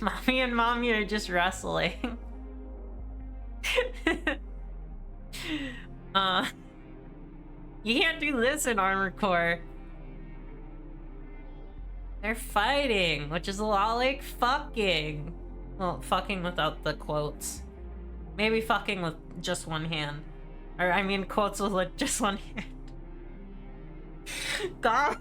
Mommy and mommy are just wrestling. You can't do this in Armored Core. They're fighting, which is a lot like fucking. Well, fucking without the quotes. Maybe fucking with just one hand. Or, I mean, quotes with like just one hand. God.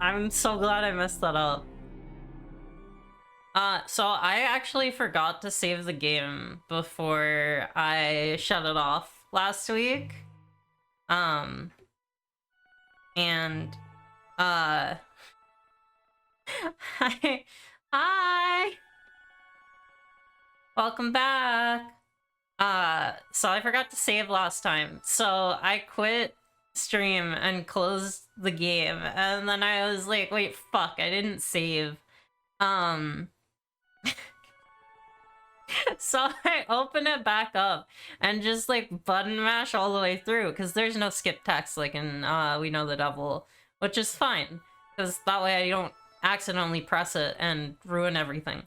I'm so glad I messed that up. So I actually forgot to save the game before I shut it off last week. And, hi. Hi! Welcome back! So I forgot to save last time, so I quit stream and closed the game, and then I was like, wait, fuck, I didn't save. So I open it back up and just like button mash all the way through, because there's no skip text like in We Know the Devil, which is fine, because that way I don't accidentally press it and ruin everything.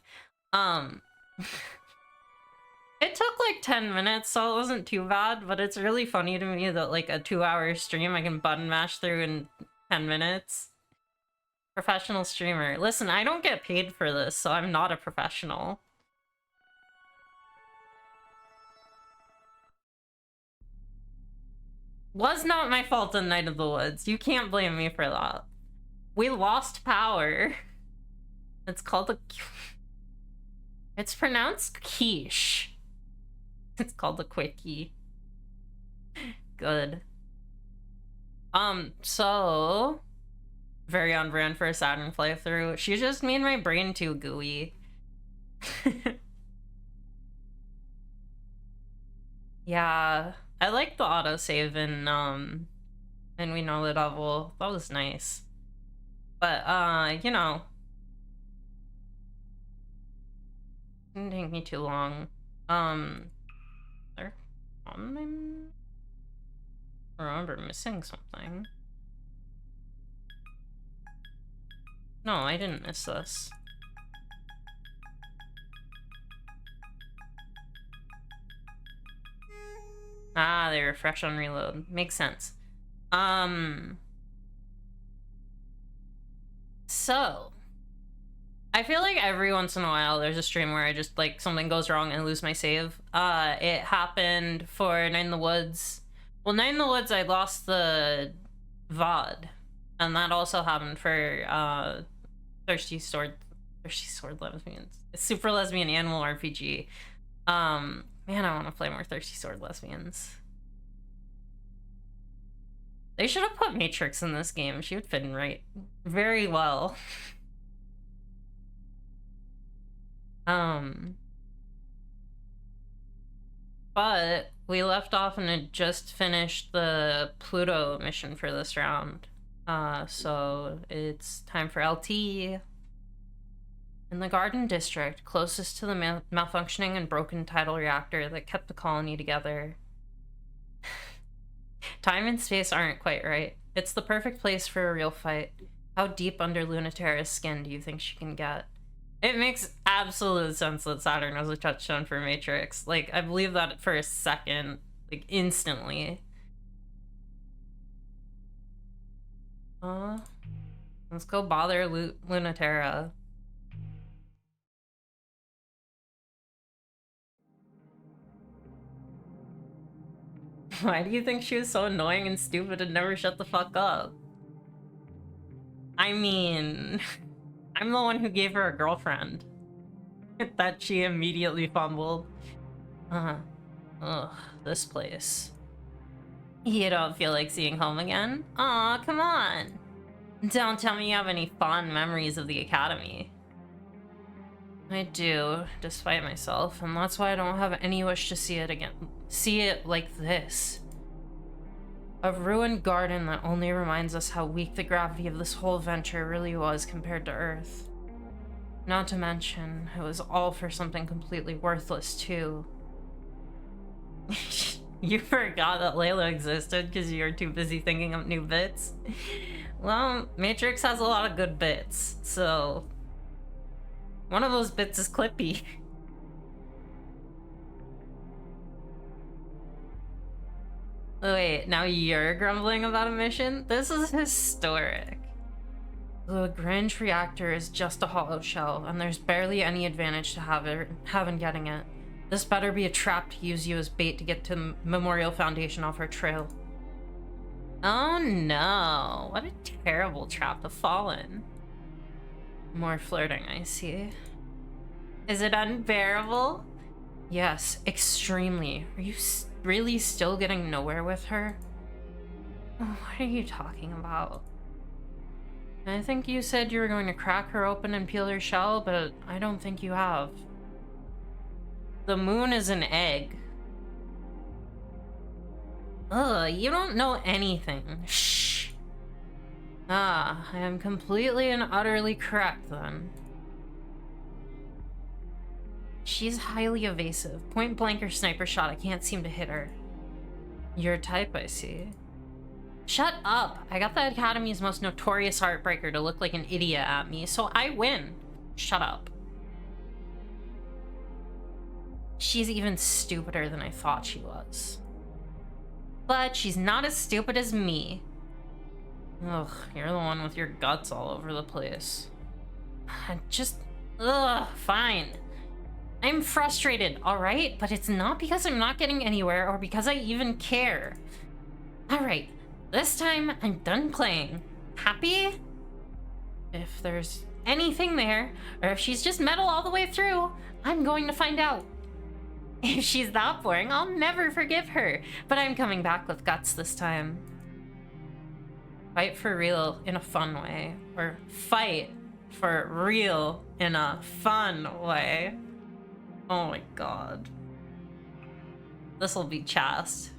It took like 10 minutes, so it wasn't too bad, but it's really funny to me that like a 2-hour stream I can button mash through in 10 minutes. Professional streamer. Listen, I don't get paid for this, so I'm not a professional. Was not my fault in Night of the Woods. You can't blame me for that. We lost power. It's called a... It's pronounced quiche. It's called a quickie. Good. So... Very on brand for a Saturn playthrough. She just made my brain too gooey. Yeah. I like the autosave in We Know the Devil. That was nice. But, you know. Didn't take me too long. There. I remember missing something. No, I didn't miss this. Ah, they refresh on reload. Makes sense. So I feel like every once in a while there's a stream where I just like something goes wrong and I lose my save. It happened for Night in the Woods. Well, Night in the Woods I lost the VOD. And that also happened for Thirsty Sword Lesbians. It's Super Lesbian Animal RPG. Man, I want to play more Thirsty Sword Lesbians. They should have put Matrix in this game. She would fit in right very well. But we left off and had just finished the Pluto mission for this round. So it's time for LT. In the Garden District, closest to the malfunctioning and broken tidal reactor that kept the colony together. Time and space aren't quite right. It's the perfect place for a real fight. How deep under Lunaterra's skin do you think she can get? It makes absolute sense that Saturn was a touchstone for Matrix. Like, I believe that for a second, like, instantly. Let's go bother Lunaterra. Why do you think she was so annoying and stupid and never shut the fuck up? I mean, I'm the one who gave her a girlfriend that she immediately fumbled. Ugh, this place. You don't feel like seeing home again? Aw, come on. Don't tell me you have any fond memories of the Academy. I do, despite myself, and that's why I don't have any wish to see it again. See it like this. A ruined garden that only reminds us how weak the gravity of this whole venture really was compared to Earth. Not to mention, it was all for something completely worthless, too. You forgot that Layla existed because you were too busy thinking of new bits? Well, Matrix has a lot of good bits, so... one of those bits is Clippy. Wait, now you're grumbling about a mission? This is historic. The Lagrange reactor is just a hollow shell, and there's barely any advantage to have in getting it. This better be a trap to use you as bait to get to Memorial Foundation off our trail. Oh no, what a terrible trap to fall in. More flirting, I see. Is it unbearable? Yes, extremely. Are you really still getting nowhere with her? What are you talking about? I think you said you were going to crack her open and peel her shell, but I don't think you have. The moon is an egg. Ugh, you don't know anything. Shh. Ah, I am completely and utterly correct then. She's highly evasive. Point blank or sniper shot, I can't seem to hit her. Your type, I see. Shut up! I got the Academy's most notorious heartbreaker to look like an idiot at me, so I win. Shut up. She's even stupider than I thought she was. But she's not as stupid as me. Ugh, you're the one with your guts all over the place. Ugh, fine. I'm frustrated, alright? But it's not because I'm not getting anywhere or because I even care. Alright, this time I'm done playing. Happy? If there's anything there, or if she's just metal all the way through, I'm going to find out. If she's that boring, I'll never forgive her. But I'm coming back with guts this time. Fight for real in a fun way. Or fight for real in a fun way. Oh my god. This'll be chast.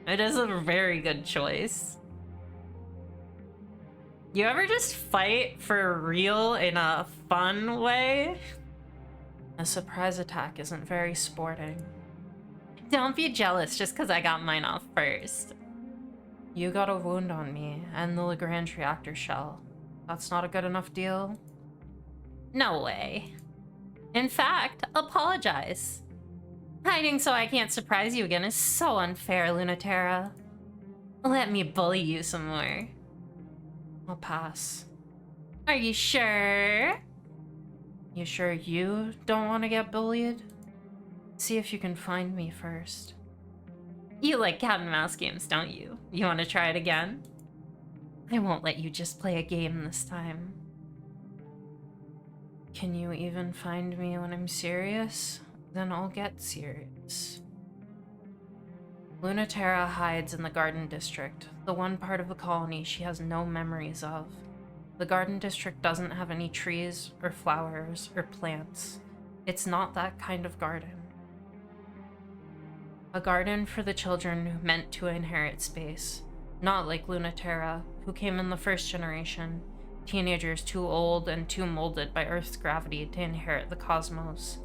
It is a very good choice. You ever just fight for real in a fun way? A surprise attack isn't very sporting. Don't be jealous just because I got mine off first. You got a wound on me and the Lagrange reactor shell. That's not a good enough deal? No way. In fact, apologize. Hiding so I can't surprise you again is so unfair, Lunaterra. Let me bully you some more. I'll pass. Are you sure? You sure you don't want to get bullied? See if you can find me first. You like cat and mouse games, don't you? You want to try it again? I won't let you just play a game this time. Can you even find me when I'm serious? Then I'll get serious. Lunaterra hides in the Garden District, the one part of the colony she has no memories of. The Garden District doesn't have any trees, or flowers, or plants. It's not that kind of garden. A garden for the children meant to inherit space. Not like Lunaterra, who came in the first generation, teenagers too old and too molded by Earth's gravity to inherit the cosmos.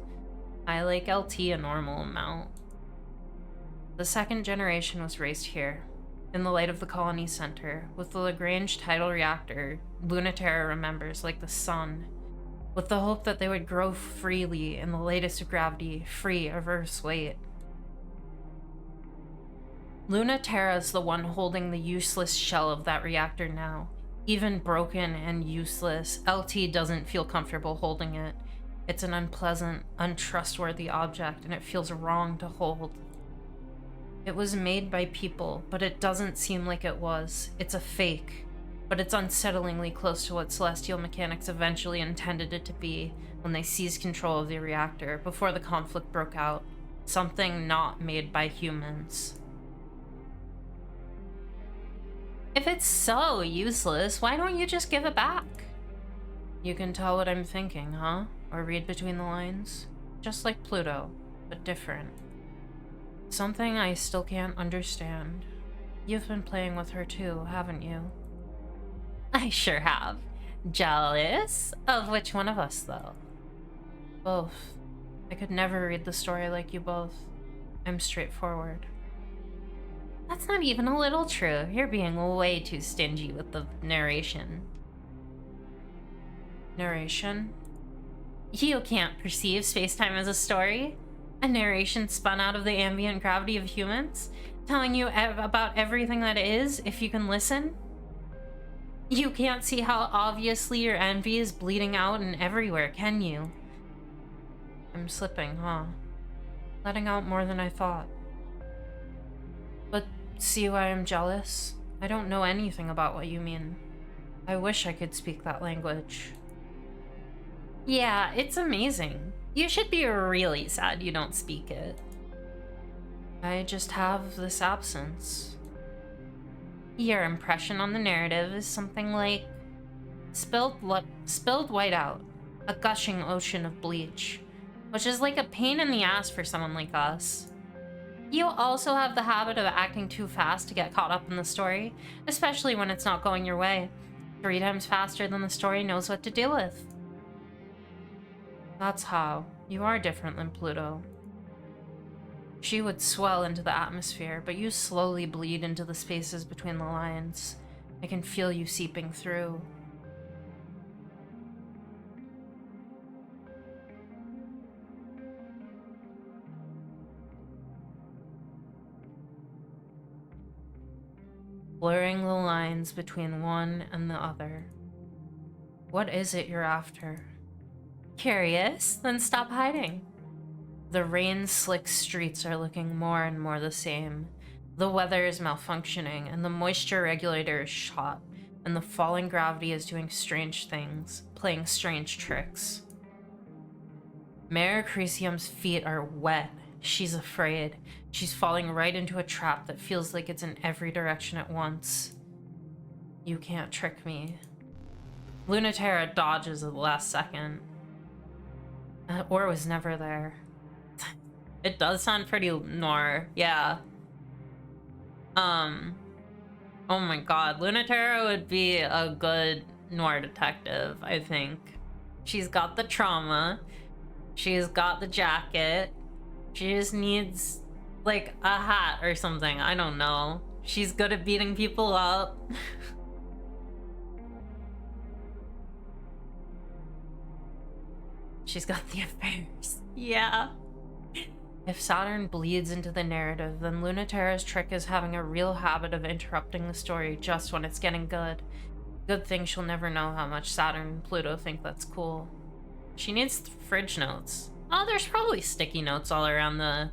I like LT a normal amount. The second generation was raised here, in the light of the colony center, with the Lagrange tidal reactor Lunaterra remembers like the sun, with the hope that they would grow freely in the latest of gravity, free of Earth's weight. Lunaterra's the one holding the useless shell of that reactor now. Even broken and useless, LT doesn't feel comfortable holding it. It's an unpleasant, untrustworthy object, and it feels wrong to hold. It was made by people, but it doesn't seem like it was. It's a fake, but it's unsettlingly close to what celestial mechanics eventually intended it to be when they seized control of the reactor before the conflict broke out. Something not made by humans. If it's so useless, why don't you just give it back? You can tell what I'm thinking, huh? Or read between the lines? Just like Pluto, but different. Something I still can't understand. You've been playing with her too, haven't you? I sure have. Jealous? Of which one of us, though? Both. I could never read the story like you both. I'm straightforward. That's not even a little true. You're being way too stingy with the narration. Narration? You can't perceive spacetime as a story? A narration spun out of the ambient gravity of humans? Telling you about everything that is, if you can listen? You can't see how obviously your envy is bleeding out and everywhere, can you? I'm slipping, huh? Letting out more than I thought. But see why I'm jealous? I don't know anything about what you mean. I wish I could speak that language. Yeah, it's amazing. You should be really sad you don't speak it. I just have this absence. Your impression on the narrative is something like spilled white out, a gushing ocean of bleach, which is like a pain in the ass for someone like us. You also have the habit of acting too fast to get caught up in the story, especially when it's not going your way. 3 times faster than the story knows what to deal with. That's how. You are different than Pluto. She would swell into the atmosphere, but you slowly bleed into the spaces between the lines. I can feel you seeping through. Blurring the lines between one and the other. What is it you're after? Curious? Then stop hiding. The rain-slick streets are looking more and more the same. The weather is malfunctioning, and the moisture regulator is shot, and the falling gravity is doing strange things, playing strange tricks. Mare Crisium's feet are wet. She's afraid. She's falling right into a trap that feels like it's in every direction at once. You can't trick me. Lunaterra dodges at the last second. Or was never there. It does sound pretty noir, yeah. Oh my god, Lunaterra would be a good noir detective, I think. She's got the trauma. She's got the jacket. She just needs, like, a hat or something. I don't know. She's good at beating people up. She's got the affairs. Yeah. If Saturn bleeds into the narrative, then Lunaterra's trick is having a real habit of interrupting the story just when it's getting good. Good thing she'll never know how much Saturn and Pluto think that's cool. She needs fridge notes. Oh, there's probably sticky notes all around the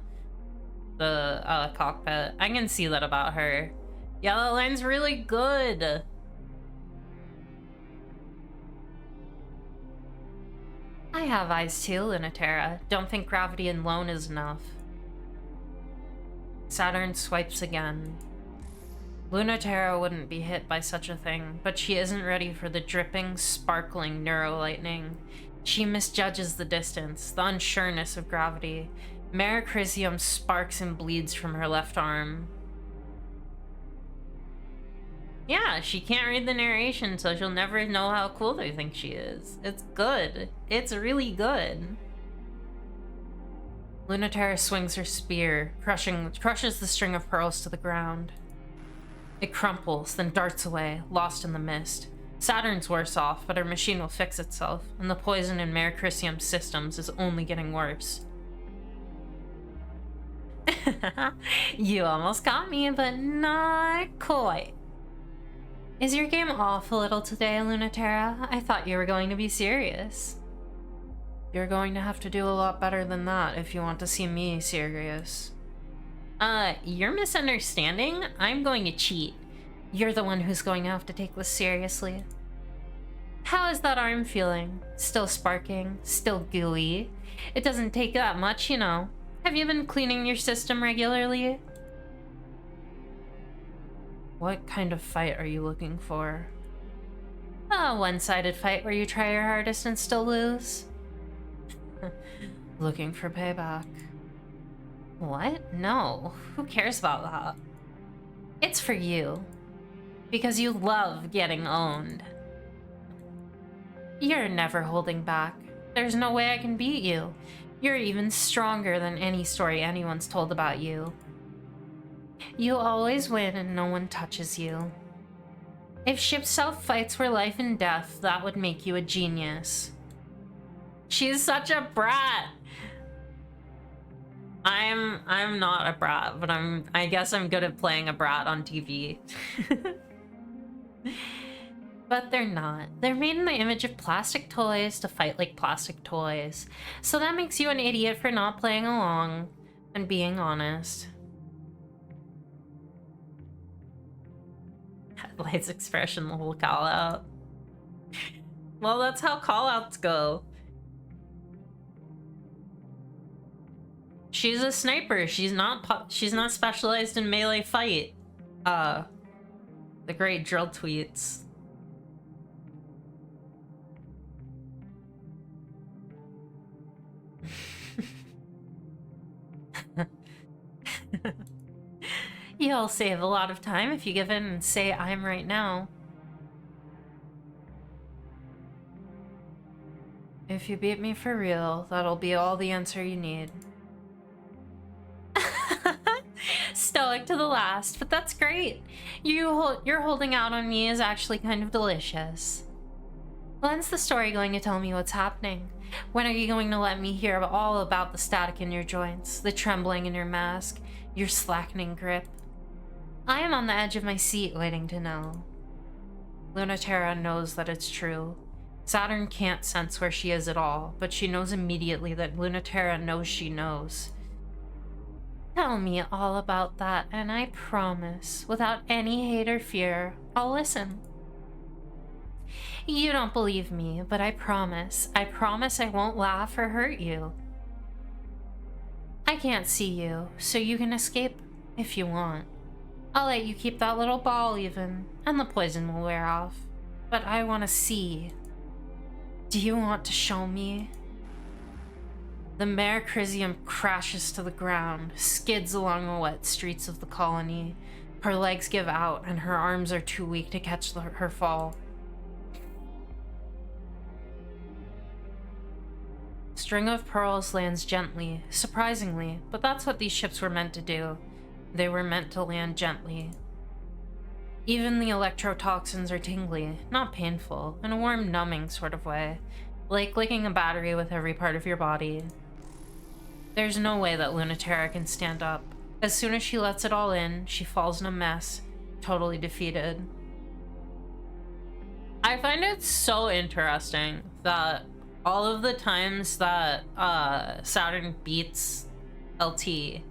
cockpit. I can see that about her. Yeah, that line's really good. I have eyes too, Lunaterra. Don't think gravity alone is enough. Saturn swipes again. Lunaterra wouldn't be hit by such a thing, but she isn't ready for the dripping, sparkling neurolightning. She misjudges the distance, the unsureness of gravity. Mare Crisium sparks and bleeds from her left arm. Yeah, she can't read the narration, so she'll never know how cool they think she is. It's good. It's really good. Lunaterra swings her spear, crushes the string of pearls to the ground. It crumples, then darts away, lost in the mist. Saturn's worse off, but her machine will fix itself, and the poison in Mare Crisium's systems is only getting worse. You almost got me, but not quite. Is your game off a little today, Lunaterra? I thought you were going to be serious. You're going to have to do a lot better than that if you want to see me serious. You're misunderstanding? I'm going to cheat. You're the one who's going to have to take this seriously. How is that arm feeling? Still sparking? Still gooey? It doesn't take that much, you know. Have you been cleaning your system regularly? What kind of fight are you looking for? A one-sided fight where you try your hardest and still lose. Looking for payback. What? No. Who cares about that? It's for you. Because you love getting owned. You're never holding back. There's no way I can beat you. You're even stronger than any story anyone's told about you. You always win and no one touches you. If ship self-fights were life and death, that would make you a genius. She's such a brat! I'm not a brat, but I guess I'm good at playing a brat on TV. But they're not. They're made in the image of plastic toys to fight like plastic toys. So that makes you an idiot for not playing along and being honest. Headlights expression, the whole call out. Well, that's how call outs go. She's a sniper. She's not specialized in melee fight. The great drill tweets. You'll save a lot of time if you give in and say I'm right now. If you beat me for real, that'll be all the answer you need. Stoic to the last, but that's great. You're holding out on me is actually kind of delicious. When's the story going to tell me what's happening? When are you going to let me hear all about the static in your joints, the trembling in your mask, your slackening grip? I am on the edge of my seat waiting to know. Lunaterra knows that it's true. Saturn can't sense where she is at all, but she knows immediately that Lunaterra knows she knows. Tell me all about that, and I promise, without any hate or fear, I'll listen. You don't believe me, but I promise I won't laugh or hurt you. I can't see you, so you can escape if you want. I'll let you keep that little ball even, and the poison will wear off. But I want to see. Do you want to show me? The mare Chrysium crashes to the ground, skids along the wet streets of the colony. Her legs give out, and her arms are too weak to catch her fall. String of Pearls lands gently, surprisingly, but that's what these ships were meant to do. They were meant to land gently. Even the electrotoxins are tingly, not painful, in a warm, numbing sort of way, like licking a battery with every part of your body. There's no way that Lunaterra can stand up. As soon as she lets it all in, she falls in a mess, totally defeated. I find it so interesting that all of the times that Saturn beats LT,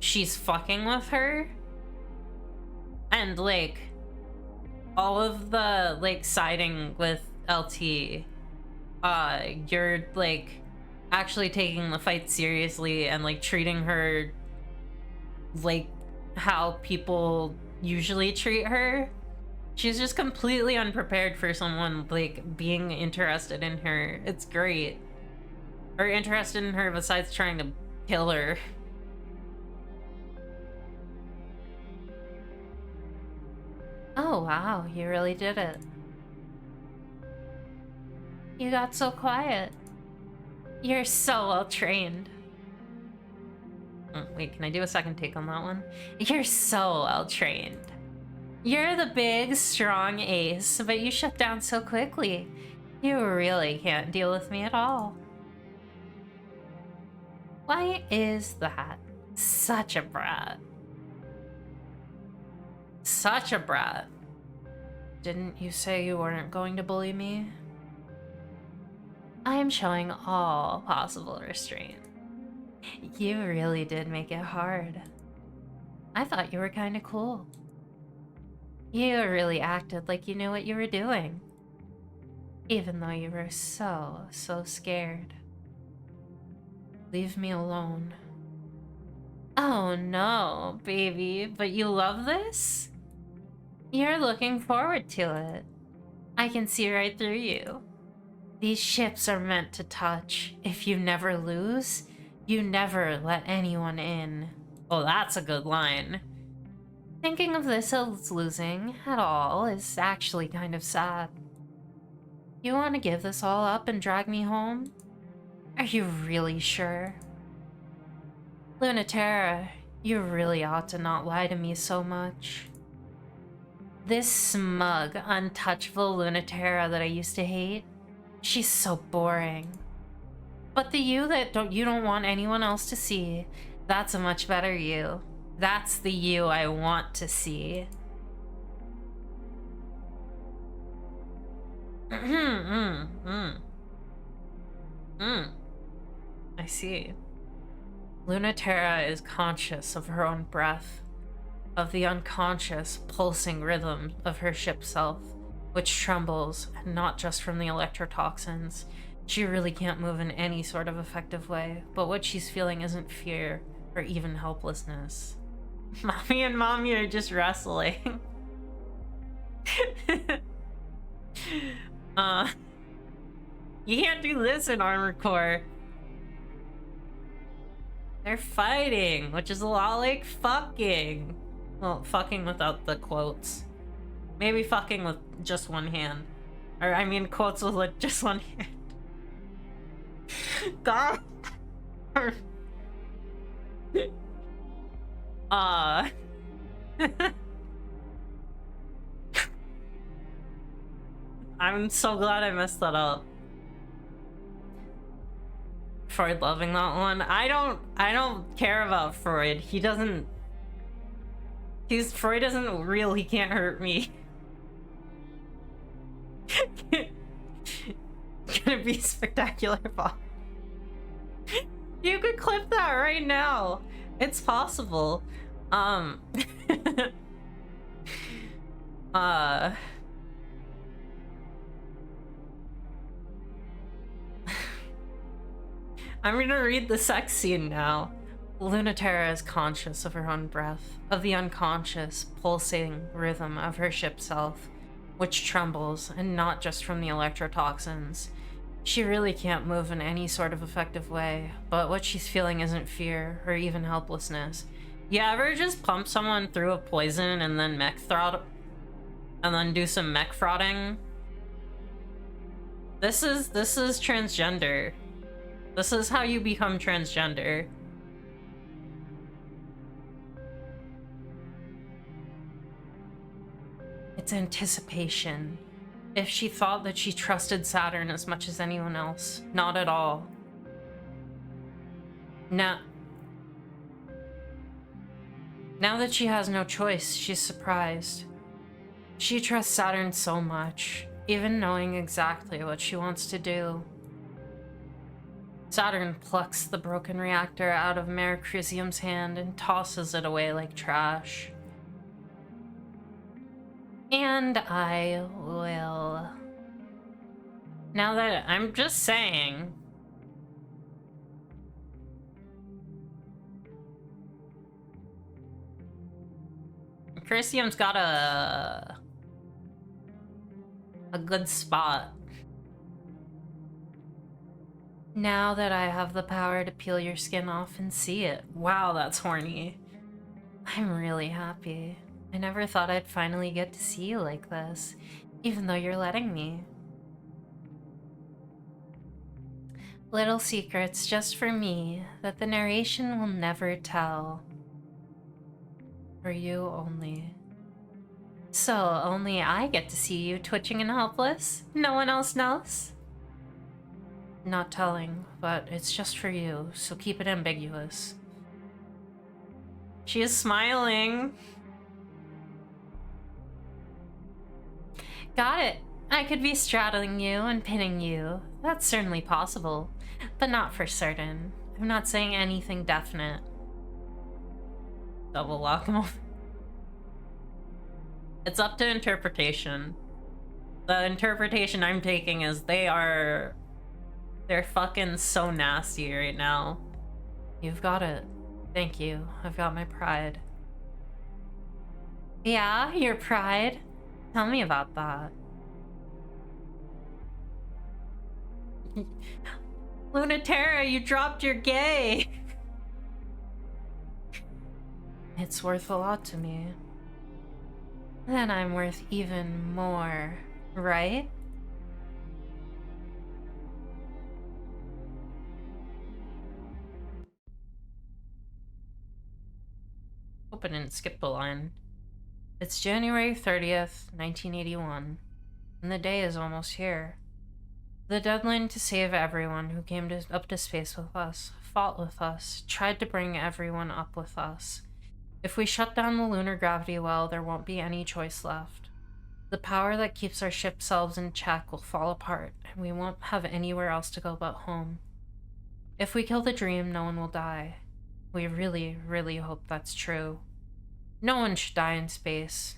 she's fucking with her. And like all of the like siding with LT, you're like actually taking the fight seriously and like treating her like how people usually treat her. She's just completely unprepared for someone like being interested in her. It's great. Or interested in her besides trying to kill her. Oh wow, you really did it. You got so quiet. You're so well trained. Oh, wait, can I do a second take on that one? You're so well trained. You're the big, strong ace, but you shut down so quickly. You really can't deal with me at all. Why is that? Such a brat. Such a brat. Didn't you say you weren't going to bully me? I am showing all possible restraint. You really did make it hard. I thought you were kind of cool. You really acted like you knew what you were doing. Even though you were so scared. Leave me alone. Oh no, baby, but you love this? You're looking forward to it. I can see right through you. These ships are meant to touch. If you never lose, you never let anyone in. Oh, that's a good line. Thinking of this as losing at all is actually kind of sad. You want to give this all up and drag me home? Are you really sure? Lunatera, you really ought to not lie to me so much. This smug, untouchable Lunatera that I used to hate, she's so boring. But the you that you don't want anyone else to see, that's a much better you. That's the you I want to see. I see. Lunatera is conscious of her own breath, of the unconscious, pulsing rhythm of her ship self, which trembles, and not just from the electrotoxins. She really can't move in any sort of effective way, but what she's feeling isn't fear or even helplessness. Mommy and Mommy are just wrestling. You can't do this in Armored Core. They're fighting, which is a lot like fucking. Well, fucking without the quotes. Maybe fucking with just one hand. Or, I mean, quotes with like just one hand. God. I'm so glad I messed that up. Freud loving that one. I don't care about Freud. Freud isn't real. He can't hurt me. Gonna be spectacular, Bob. You could clip that right now. It's possible. I'm gonna read the sex scene now. Lunatera is conscious of her own breath, of the unconscious, pulsing rhythm of her ship self, which trembles, and not just from the electrotoxins. She really can't move in any sort of effective way, but what she's feeling isn't fear or even helplessness. You ever just pump someone through a poison and then mech throttle, and then do some mech frauding? This is transgender. This is how you become transgender. It's anticipation. If she thought that she trusted Saturn as much as anyone else, not at all. Now that she has no choice, she's surprised. She trusts Saturn so much, even knowing exactly what she wants to do. Saturn plucks the broken reactor out of Mayor Crisium's hand and tosses it away like trash. And I will. Now that I'm just saying. Crisium's got a good spot. Now that I have the power to peel your skin off and see it. Wow, that's horny. I'm really happy. I never thought I'd finally get to see you like this, even though you're letting me. Little secrets just for me that the narration will never tell. For you only. So only I get to see you twitching and helpless? No one else knows? Not telling, but it's just for you, so keep it ambiguous. She is smiling. Got it. I could be straddling you and pinning you. That's certainly possible, but not for certain. I'm not saying anything definite. Double lock them. It's up to interpretation. The interpretation I'm taking is they're fucking so nasty right now. You've got it. Thank you. I've got my pride. Yeah, your pride? Tell me about that. Lunatera, you dropped your gay! It's worth a lot to me. Then I'm worth even more, right? I didn't skip the line. It's January 30th, 1981, and the day is almost here. The deadline to save everyone who came up to space with us, fought with us, tried to bring everyone up with us. If we shut down the lunar gravity well, there won't be any choice left. The power that keeps our ship selves in check will fall apart, and we won't have anywhere else to go but home. If we kill the dream, no one will die. We really, really hope that's true. No one should die in space.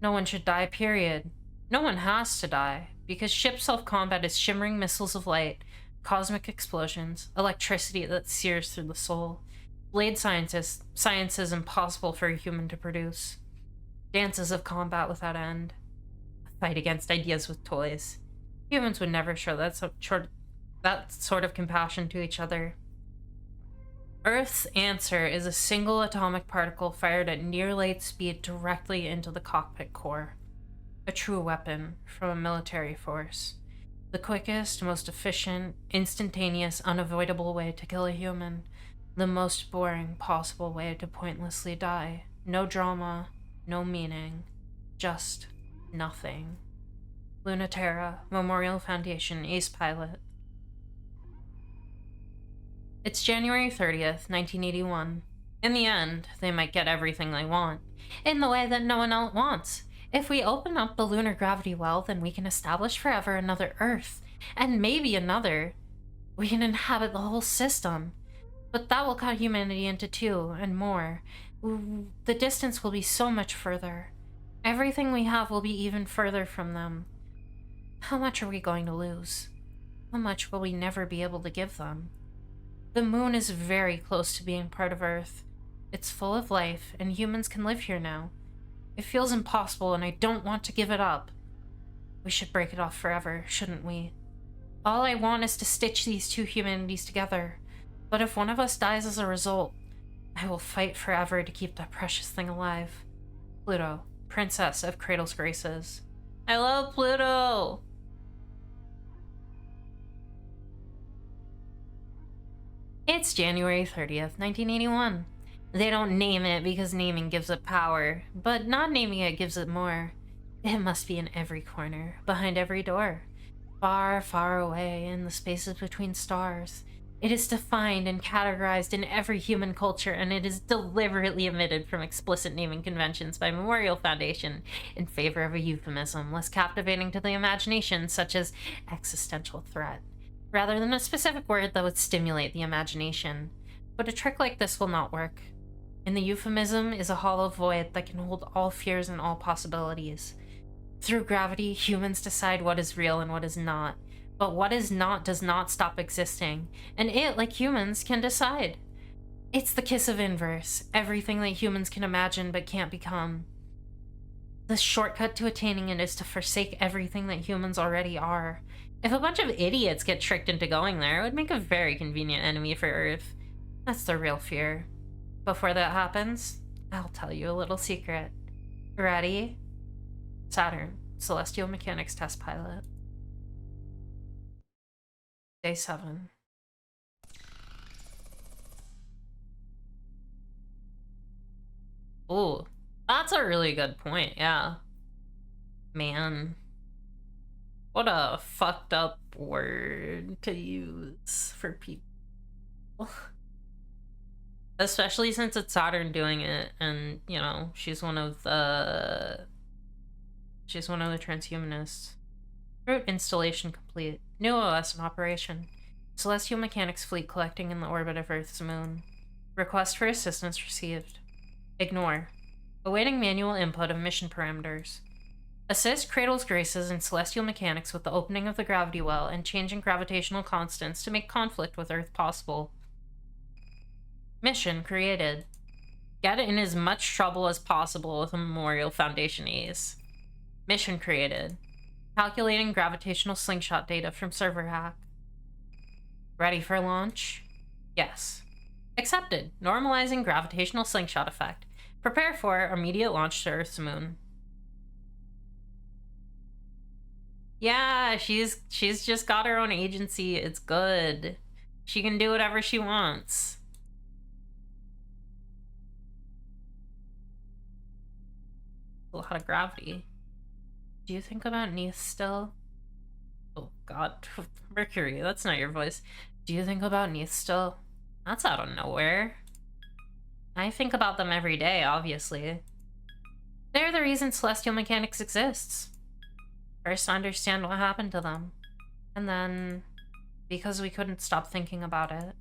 No one should die, period. No one has to die, because ship self-combat is shimmering missiles of light, cosmic explosions, electricity that sears through the soul, blade sciences impossible for a human to produce, dances of combat without end, a fight against ideas with toys. Humans would never show that sort of compassion to each other. Earth's answer is a single atomic particle fired at near light speed directly into the cockpit core. A true weapon from a military force. The quickest, most efficient, instantaneous, unavoidable way to kill a human. The most boring possible way to pointlessly die. No drama, no meaning, just nothing. Lunaterra, Memorial Foundation, Ace Pilot. It's January 30th, 1981. In the end, they might get everything they want, in the way that no one else wants. If we open up the lunar gravity well, then we can establish forever another Earth, and maybe another. We can inhabit the whole system. But that will cut humanity into two, and more. The distance will be so much further. Everything we have will be even further from them. How much are we going to lose? How much will we never be able to give them? The moon is very close to being part of Earth. It's full of life, and humans can live here now. It feels impossible, and I don't want to give it up. We should break it off forever, shouldn't we? All I want is to stitch these two humanities together. But if one of us dies as a result, I will fight forever to keep that precious thing alive. Pluto, Princess of Cradle's Graces. I love Pluto! It's January 30th, 1981. They don't name it because naming gives it power, but not naming it gives it more. It must be in every corner, behind every door. Far, far away in the spaces between stars. It is defined and categorized in every human culture, and it is deliberately omitted from explicit naming conventions by Memorial Foundation in favor of a euphemism less captivating to the imagination, such as existential threat, rather than a specific word that would stimulate the imagination. But a trick like this will not work. In the euphemism is a hollow void that can hold all fears and all possibilities. Through gravity, humans decide what is real and what is not. But what is not does not stop existing, and it, like humans, can decide. It's the kiss of inverse, everything that humans can imagine but can't become. The shortcut to attaining it is to forsake everything that humans already are. If a bunch of idiots get tricked into going there, it would make a very convenient enemy for Earth. That's the real fear. Before that happens, I'll tell you a little secret. Ready? Saturn, Celestial Mechanics Test Pilot. Day 7. Ooh, that's a really good point, yeah. Man. What a fucked up word to use for people. Especially since it's Saturn doing it, and, you know, she's one of the transhumanists. Route installation complete. New OS in operation. Celestial Mechanics fleet collecting in the orbit of Earth's moon. Request for assistance received. Ignore. Awaiting manual input of mission parameters. Assist Cradle's Graces and Celestial Mechanics with the opening of the gravity well and changing gravitational constants to make conflict with Earth possible. Mission created. Get in as much trouble as possible with a Memorial Foundation Ace. Mission created. Calculating gravitational slingshot data from server hack. Ready for launch? Yes. Accepted. Normalizing gravitational slingshot effect. Prepare for immediate launch to Earth's moon. Yeah, she's just got her own agency. It's good. She can do whatever she wants. a lot of gravity. Do you think about Neith still? Oh god. Mercury, that's not your voice. Do you think about Neith still? That's out of nowhere. I think about them every day, obviously. They're the reason celestial mechanics exists. First, to understand what happened to them. And then, because we couldn't stop thinking about it.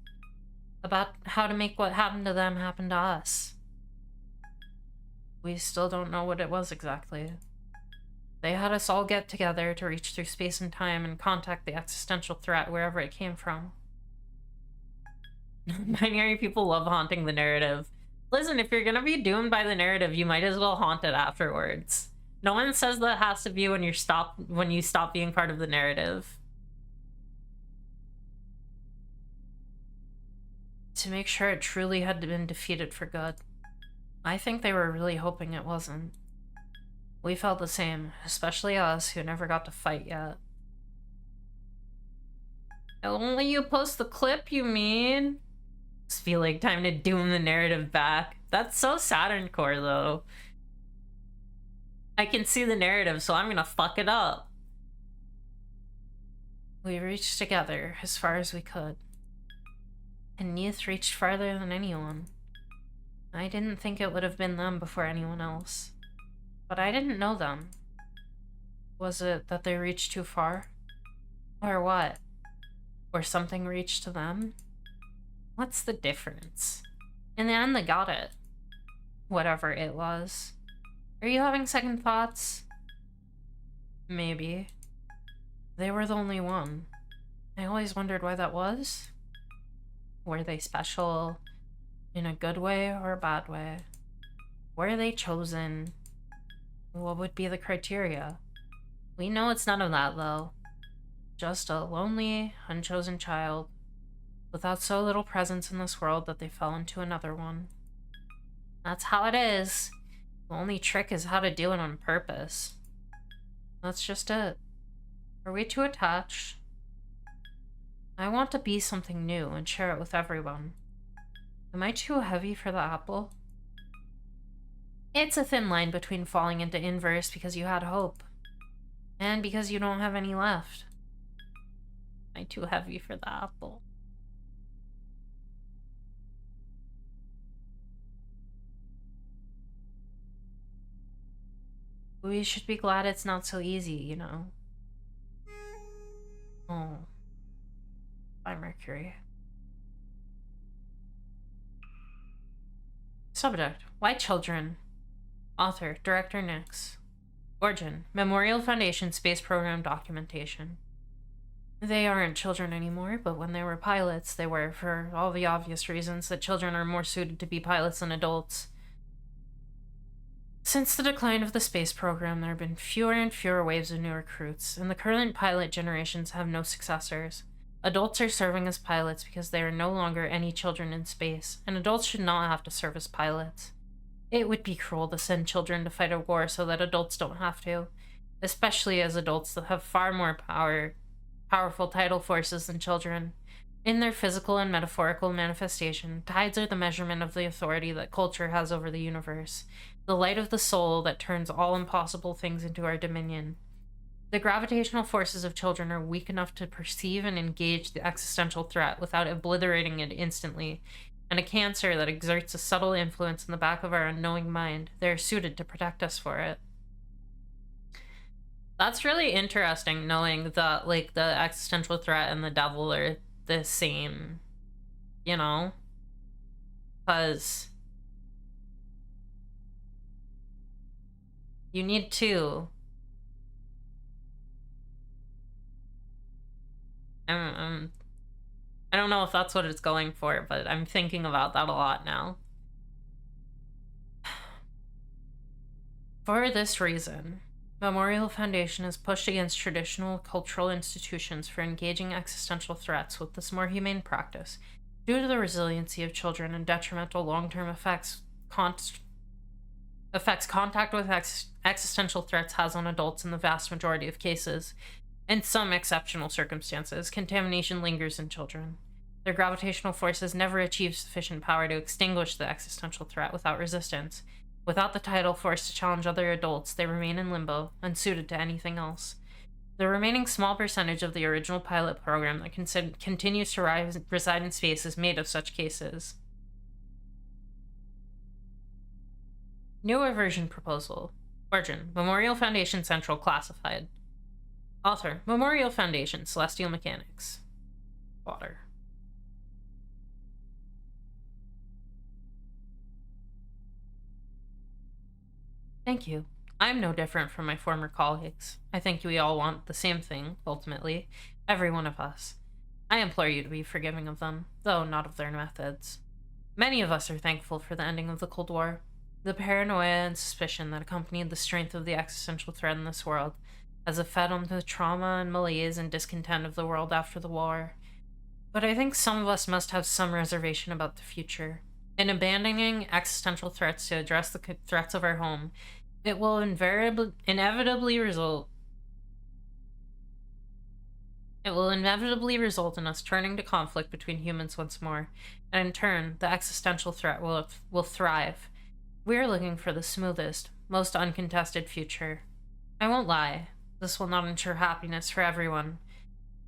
About how to make what happened to them happen to us. We still don't know what it was exactly. They had us all get together to reach through space and time and contact the existential threat wherever it came from. Binary people love haunting the narrative. Listen, if you're gonna be doomed by the narrative, you might as well haunt it afterwards. No one says that has to be when you stop being part of the narrative. To make sure it truly had been defeated for good. I think they were really hoping it wasn't. We felt the same, especially us who never got to fight yet. Only you post the clip, you mean? Just feel like time to doom the narrative back. That's so Saturn core, though. I can see the narrative, so I'm gonna fuck it up. We reached together as far as we could. And Neith reached farther than anyone. I didn't think it would have been them before anyone else. But I didn't know them. Was it that they reached too far? Or what? Or something reached to them? What's the difference? In the end, they got it. Whatever it was. Are you having second thoughts? Maybe. They were the only one. I always wondered why that was. Were they special in a good way or a bad way? Were they chosen? What would be the criteria? We know it's none of that, though. Just a lonely, unchosen child, without so little presence in this world that they fell into another one. That's how it is. The only trick is how to do it on purpose. That's just it. Are we too attached? I want to be something new and share it with everyone. Am I too heavy for the apple? It's a thin line between falling into inverse because you had hope, and because you don't have any left. Am I too heavy for the apple? We should be glad it's not so easy, you know? Oh. By Mercury. Subject: Why children? Author: Director Nix. Origin: Memorial Foundation Space Program documentation. They aren't children anymore, but when they were pilots, they were, for all the obvious reasons that children are more suited to be pilots than adults. Since the decline of the space program, there have been fewer and fewer waves of new recruits, and the current pilot generations have no successors. Adults are serving as pilots because there are no longer any children in space, and adults should not have to serve as pilots. It would be cruel to send children to fight a war so that adults don't have to, especially as adults that have far more powerful tidal forces than children. In their physical and metaphorical manifestation, tides are the measurement of the authority that culture has over the universe, the light of the soul that turns all impossible things into our dominion. The gravitational forces of children are weak enough to perceive and engage the existential threat without obliterating it instantly, and a cancer that exerts a subtle influence in the back of our unknowing mind. They are suited to protect us for it. That's really interesting, knowing that, like, the existential threat and the devil are the same, you know? Because you need two. I don't know if that's what it's going for, but I'm thinking about that a lot now. For this reason, Memorial Foundation has pushed against traditional cultural institutions for engaging existential threats with this more humane practice, due to the resiliency of children and detrimental long-term effects contact with existential threats has on adults in the vast majority of cases. In some exceptional circumstances, contamination lingers in children. Their gravitational forces never achieve sufficient power to extinguish the existential threat without resistance, Without the title, forced to challenge other adults, they remain in limbo, unsuited to anything else. The remaining small percentage of the original pilot program that continues to reside in space is made of such cases. Newer version proposal. Origin: Memorial Foundation Central Classified. Author: Memorial Foundation, Celestial Mechanics. Water. Thank you. I'm no different from my former colleagues. I think we all want the same thing, ultimately. Every one of us. I implore you to be forgiving of them, though not of their methods. Many of us are thankful for the ending of the Cold War. The paranoia and suspicion that accompanied the strength of the existential threat in this world as it fed on the trauma and malaise and discontent of the world after the war. But I think some of us must have some reservation about the future. In abandoning existential threats to address the threats of our home, it will inevitably result in us turning to conflict between humans once more, and in turn, the existential threat will thrive. We are looking for the smoothest, most uncontested future. I won't lie, this will not ensure happiness for everyone.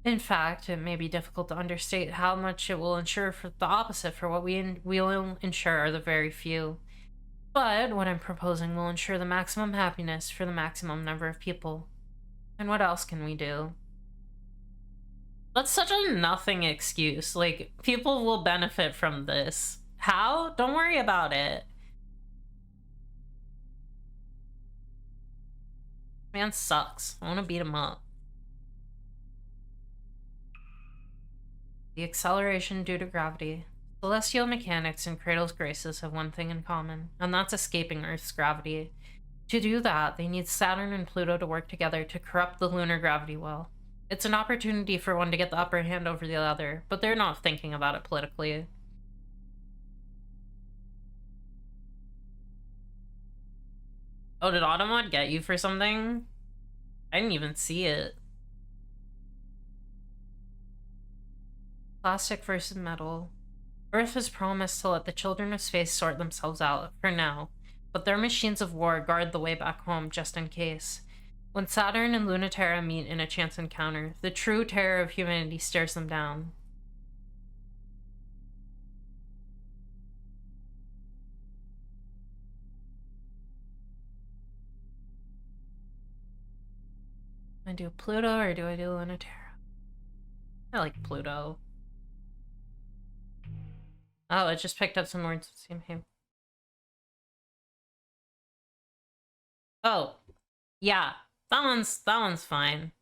In fact, it may be difficult to understate how much it will ensure for the opposite for what we will ensure are the very few. But what I'm proposing will ensure the maximum happiness for the maximum number of people. And what else can we do? That's such a nothing excuse. Like, people will benefit from this. How? Don't worry about it. Man sucks. I want to beat him up. The acceleration due to gravity. Celestial mechanics and Cradle's graces have one thing in common, and that's escaping Earth's gravity. To do that, they need Saturn and Pluto to work together to corrupt the lunar gravity well. It's an opportunity for one to get the upper hand over the other, but they're not thinking about it politically. Oh, did Automod get you for something? I didn't even see it. Plastic versus metal. Earth has promised to let the children of space sort themselves out, for now, but their machines of war guard the way back home just in case. When Saturn and Lunaterra meet in a chance encounter, the true terror of humanity stares them down. Do I do Pluto or do I do Lunaterra? I like Pluto. Oh, it just picked up some words with the same. Oh, yeah, that one's fine.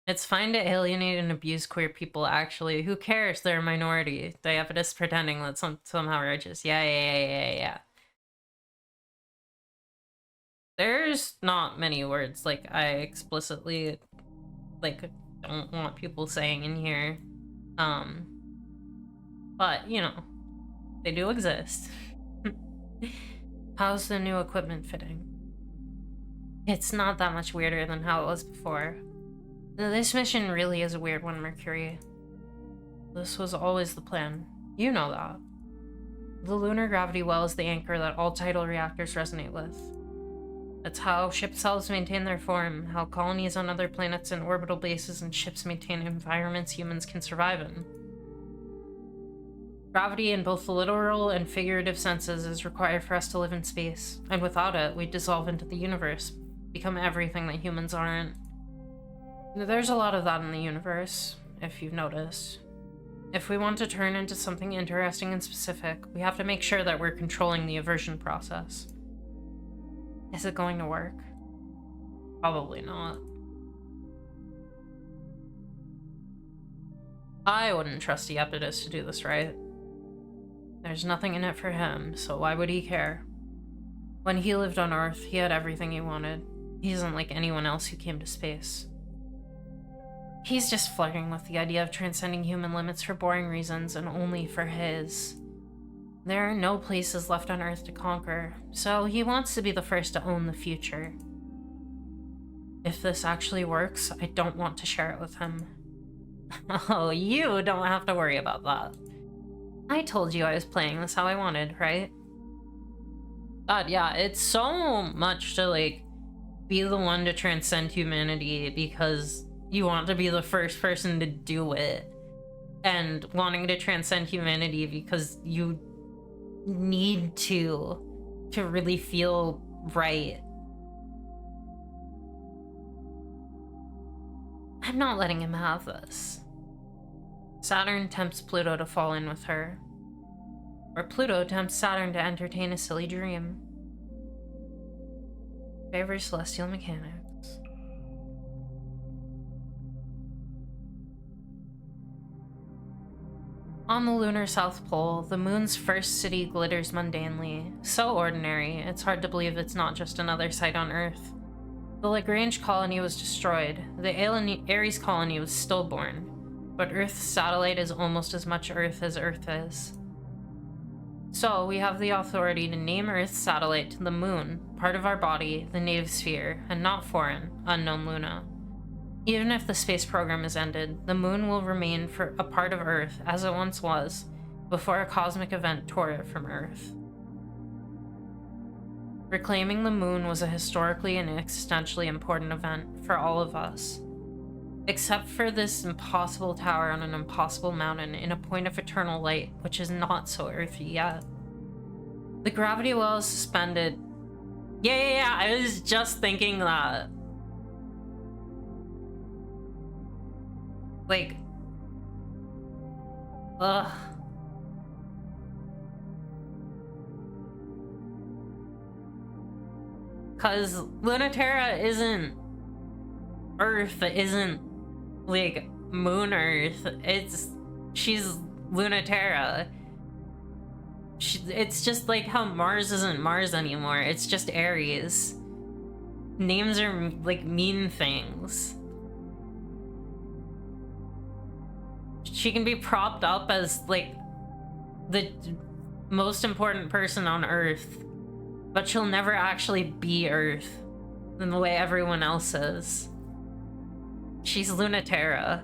It's fine to alienate and abuse queer people, actually. Who cares? They're a minority. They have it as pretending that's somehow righteous. Yeah. There's not many words, like, I explicitly, like, don't want people saying in here. But, you know, they do exist. How's the new equipment fitting? It's not that much weirder than how it was before. This mission really is a weird one, Mercury. This was always the plan. You know that. The lunar gravity well is the anchor that all tidal reactors resonate with. It's how ship cells maintain their form, how colonies on other planets and orbital bases and ships maintain environments humans can survive in. Gravity in both the literal and figurative senses is required for us to live in space, and without it, we dissolve into the universe, become everything that humans aren't. There's a lot of that in the universe, if you've noticed. If we want to turn into something interesting and specific, we have to make sure that we're controlling the aversion process. Is it going to work? Probably not. I wouldn't trust Iapetus to do this right. There's nothing in it for him, so why would he care? When he lived on Earth, he had everything he wanted. He isn't like anyone else who came to space. He's just flirting with the idea of transcending human limits for boring reasons and only for his. There are no places left on Earth to conquer, so he wants to be the first to own the future. If this actually works, I don't want to share it with him. Oh, you don't have to worry about that. I told you I was playing this how I wanted, right? God, yeah, it's so much to, like, be the one to transcend humanity because you want to be the first person to do it. And wanting to transcend humanity because you need to really feel right. I'm not letting him have this. Saturn tempts Pluto to fall in with her. Or Pluto tempts Saturn to entertain a silly dream. Favors celestial mechanics. On the lunar South Pole, the moon's first city glitters mundanely. So ordinary, it's hard to believe it's not just another site on Earth. The Lagrange colony was destroyed. The Ares colony was stillborn. But Earth's satellite is almost as much Earth as Earth is. So, we have the authority to name Earth's satellite to the moon, part of our body, the native sphere, and not foreign, unknown Luna. Even if the space program is ended, the moon will remain for a part of Earth as it once was, before a cosmic event tore it from Earth. Reclaiming the moon was a historically and existentially important event for all of us. Except for this impossible tower on an impossible mountain in a point of eternal light, which is not so earthy yet. The gravity well is suspended. Yeah, I was just thinking that. Like, ugh. Cause Lunaterra isn't Earth, isn't like Moon Earth. She's Lunaterra. It's just like how Mars isn't Mars anymore. It's just Ares. Names are like mean things. She can be propped up as like the most important person on Earth, but she'll never actually be Earth in the way everyone else is. She's Lunaterra.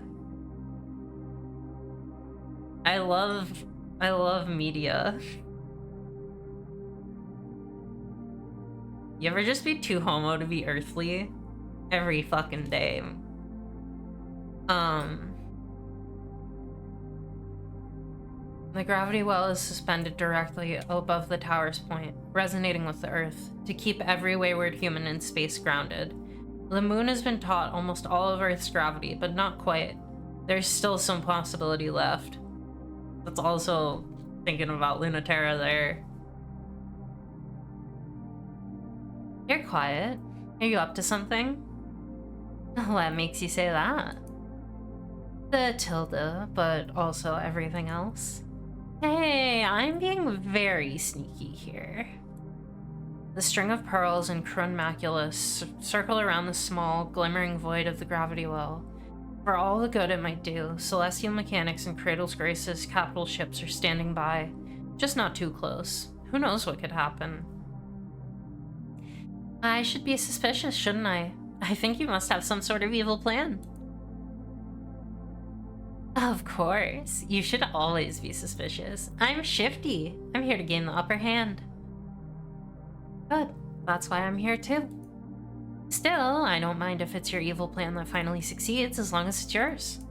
I love media. You ever just be too homo to be earthly? Every fucking day. The gravity well is suspended directly above the tower's point, resonating with the Earth, to keep every wayward human in space grounded. The moon has been taught almost all of Earth's gravity, but not quite. There's still some possibility left. That's also thinking about Lunaterra there. You're quiet. Are you up to something? What makes you say that? The tilde, but also everything else. Hey, I'm being very sneaky here. The string of pearls and Krun macula circle around the small, glimmering void of the gravity well. For all the good it might do, Celestial Mechanics and Cradle's Grace's capital ships are standing by. Just not too close. Who knows what could happen? I should be suspicious, shouldn't I? I think you must have some sort of evil plan. Of course. You should always be suspicious. I'm shifty. I'm here to gain the upper hand. Good. That's why I'm here too. Still, I don't mind if it's your evil plan that finally succeeds, as long as it's yours.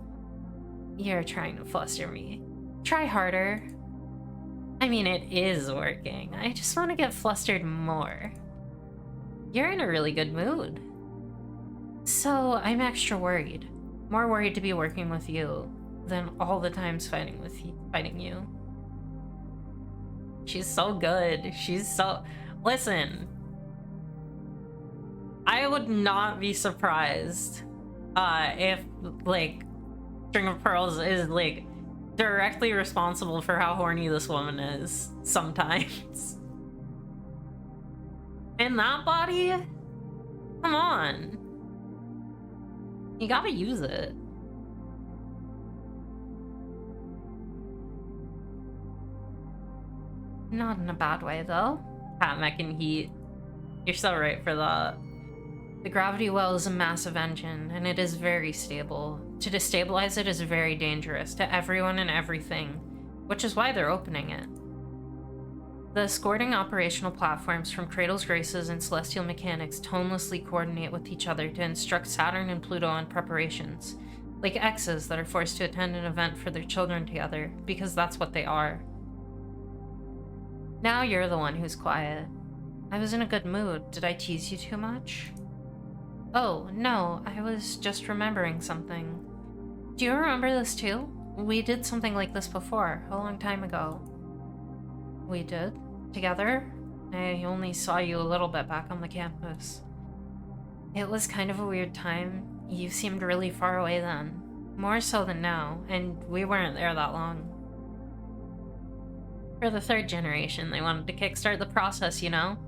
You're trying to fluster me. Try harder. I mean, it is working. I just want to get flustered more. You're in a really good mood. So, I'm extra worried. More worried to be working with you than all the times fighting you. She's so good. She's so... Listen. I would not be surprised if, like, String of Pearls is, like, directly responsible for how horny this woman is sometimes. And that body? Come on. You gotta use it. Not in a bad way, though. Cat mech and heat. You're so right for that. The gravity well is a massive engine, and it is very stable. To destabilize it is very dangerous to everyone and everything. which is why they're opening it. The escorting operational platforms from Cradle's Graces and Celestial Mechanics tonelessly coordinate with each other to instruct Saturn and Pluto on preparations, like exes that are forced to attend an event for their children together, because that's what they are. Now you're the one who's quiet. I was in a good mood. Did I tease you too much? Oh, no, I was just remembering something. Do you remember this too? We did something like this before, a long time ago. We did? Together? I only saw you a little bit back on the campus. It was kind of a weird time. You seemed really far away then. More so than now, and we weren't there that long. For the third generation, they wanted to kickstart the process, you know?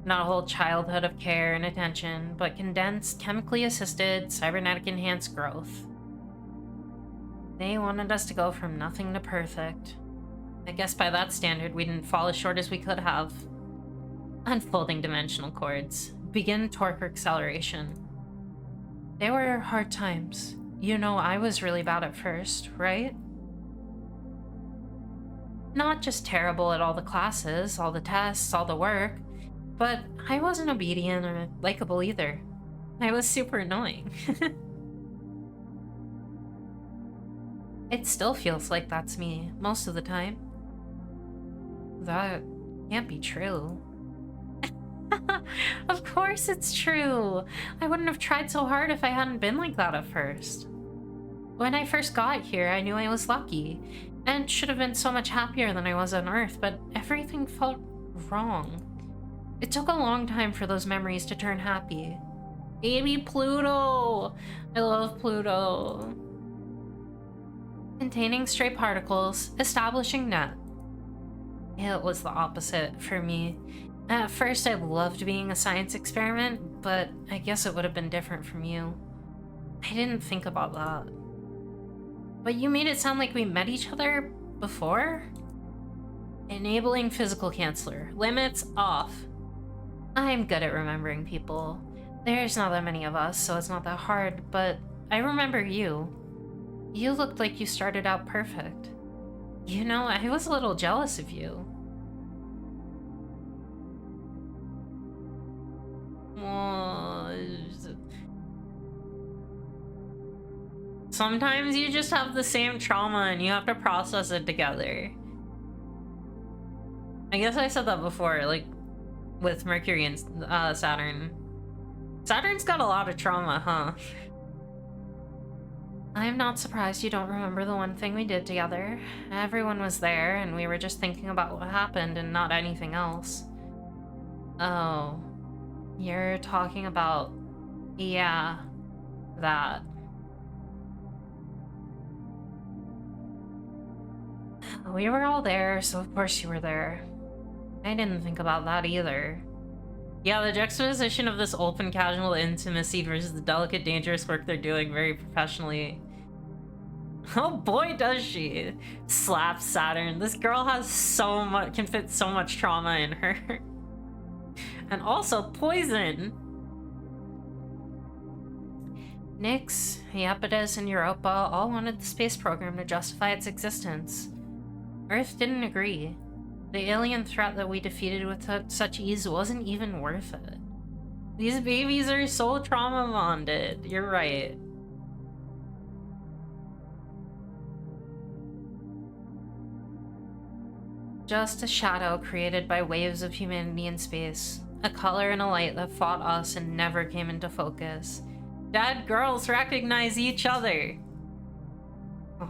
Not a whole childhood of care and attention, but condensed, chemically assisted, cybernetic enhanced growth. They wanted us to go from nothing to perfect. I guess by that standard, we didn't fall as short as we could have. Unfolding dimensional cords. Begin torque acceleration. They were hard times. You know, I was really bad at first, right? Not just terrible at all the classes, all the tests, all the work, but I wasn't obedient or likable either. I was super annoying. It still feels like that's me, most of the time. That can't be true. Of course it's true! I wouldn't have tried so hard if I hadn't been like that at first. When I first got here, I knew I was lucky, and should have been so much happier than I was on Earth, but everything felt wrong. It took a long time for those memories to turn happy. Baby Pluto! I love Pluto. Containing stray particles, establishing net. It was the opposite for me. At first, I loved being a science experiment, but I guess it would have been different from you. I didn't think about that. But you made it sound like we met each other before? Enabling physical canceller. Limits off. I'm good at remembering people. There's not that many of us, so it's not that hard, but I remember you. You looked like you started out perfect. You know, I was a little jealous of you. Sometimes you just have the same trauma and you have to process it together. I guess I said that before, like, with Mercury and Saturn. Saturn's got a lot of trauma, huh? I'm not surprised you don't remember the one thing we did together. Everyone was there, and we were just thinking about what happened and not anything else. Oh. You're talking about... yeah. That. We were all there, so of course you were there. I didn't think about that either. Yeah, the juxtaposition of this open, casual intimacy versus the delicate, dangerous work they're doing very professionally. Oh boy, does she! Slap Saturn. This girl has so much, can fit so much trauma in her. And also poison! Nyx, Iapetus, and Europa all wanted the space program to justify its existence. Earth didn't agree. The alien threat that we defeated with such ease wasn't even worth it. These babies are so trauma bonded. You're right. Just a shadow created by waves of humanity in space. A color and a light that fought us and never came into focus. Dead girls recognize each other. Ugh.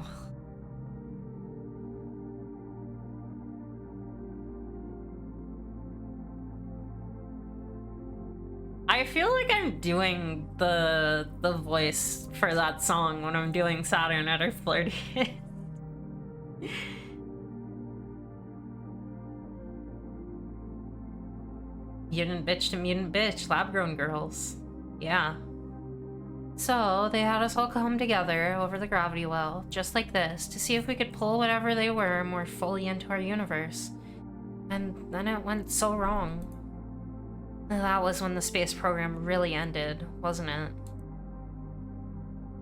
I feel like I'm doing the voice for that song when I'm doing Saturn at her flirtiest. Mutant bitch to mutant bitch, lab-grown girls. Yeah. So, they had us all come together over the gravity well, just like this, to see if we could pull whatever they were more fully into our universe. And then it went so wrong. That was when the space program really ended, wasn't it?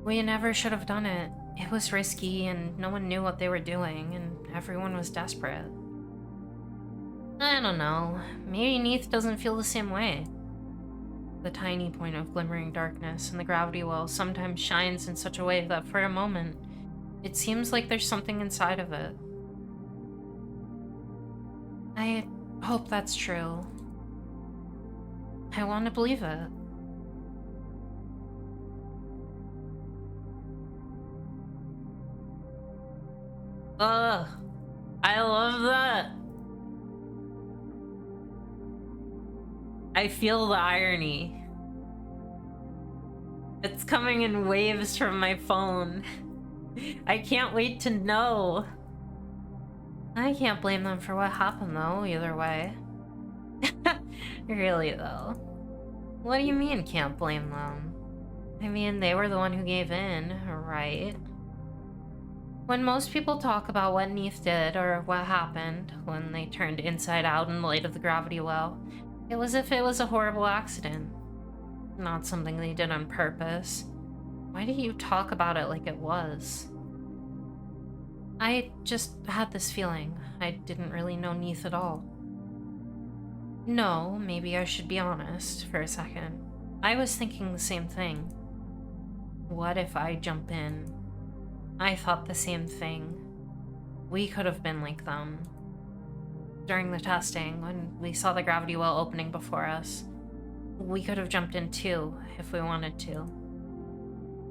We never should have done it. It was risky and no one knew what they were doing and everyone was desperate. I don't know. Maybe Neith doesn't feel the same way. The tiny point of glimmering darkness in the gravity well sometimes shines in such a way that for a moment, it seems like there's something inside of it. I hope that's true. I want to believe it. Ugh, I love that. I feel the irony. It's coming in waves from my phone. I can't wait to know. I can't blame them for what happened though, either way. Really though. What do you mean can't blame them? I mean, they were the one who gave in, right? When most people talk about what Neith did or what happened when they turned inside out in the light of the gravity well, it was as if it was a horrible accident. Not something they did on purpose. Why do you talk about it like it was? I just had this feeling. I didn't really know Neith at all. No, maybe I should be honest for a second. I was thinking the same thing. What if I jump in? I thought the same thing. We could have been like them. During the testing, when we saw the gravity well opening before us, we could have jumped in too, if we wanted to.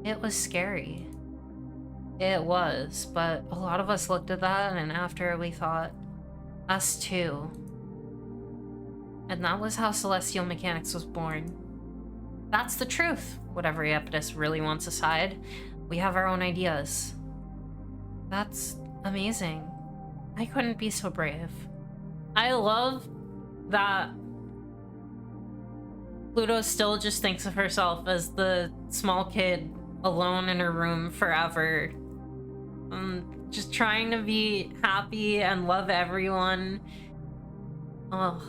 It was scary. It was, but a lot of us looked at that and after we thought, us too. And that was how Celestial Mechanics was born. That's the truth, whatever Iapetus really wants aside. We have our own ideas. That's amazing. I couldn't be so brave. I love that Pluto still just thinks of herself as the small kid alone in her room forever. Just trying to be happy and love everyone. Oh.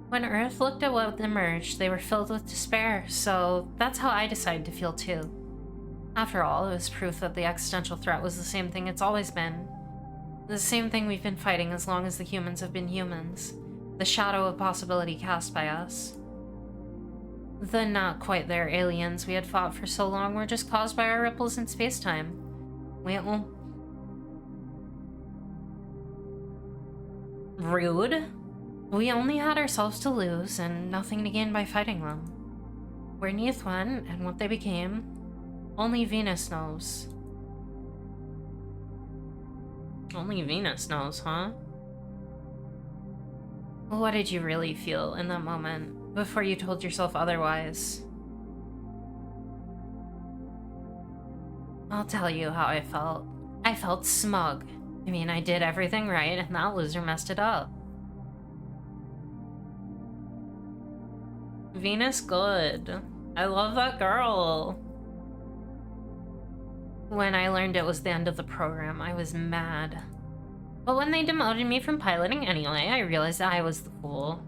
When Earth looked at what emerged, they were filled with despair, so that's how I decided to feel too. After all, it was proof that the existential threat was the same thing it's always been. The same thing we've been fighting as long as the humans have been humans. The shadow of possibility cast by us. The not quite there aliens we had fought for so long were just caused by our ripples in spacetime. Rude. We only had ourselves to lose and nothing to gain by fighting them. Where Neith went and what they became, only Venus knows. Only Venus knows, huh? What did you really feel in that moment, before you told yourself otherwise? I'll tell you how I felt. I felt smug. I mean, I did everything right, and that loser messed it up. Venus good. I love that girl. When I learned it was the end of the program, I was mad. But when they demoted me from piloting anyway, I realized I was the fool.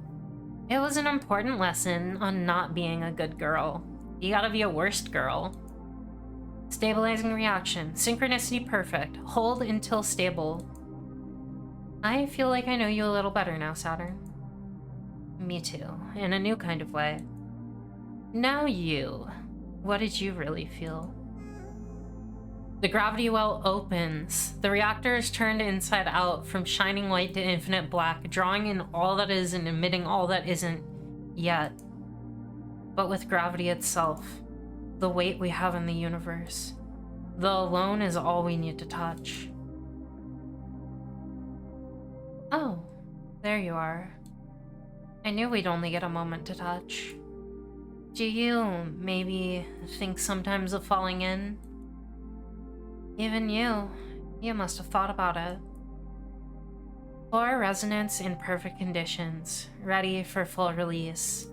It was an important lesson on not being a good girl. You gotta be a worst girl. Stabilizing reaction. Synchronicity perfect. Hold until stable. I feel like I know you a little better now, Saturn. Me too, in a new kind of way. Now you. What did you really feel? The gravity well opens. The reactor is turned inside out from shining light to infinite black, drawing in all that is and emitting all that isn't yet. But with gravity itself, the weight we have in the universe, the alone is all we need to touch. Oh, there you are. I knew we'd only get a moment to touch. Do you maybe think sometimes of falling in? Even you must have thought about it. Core resonance in perfect conditions, ready for full release.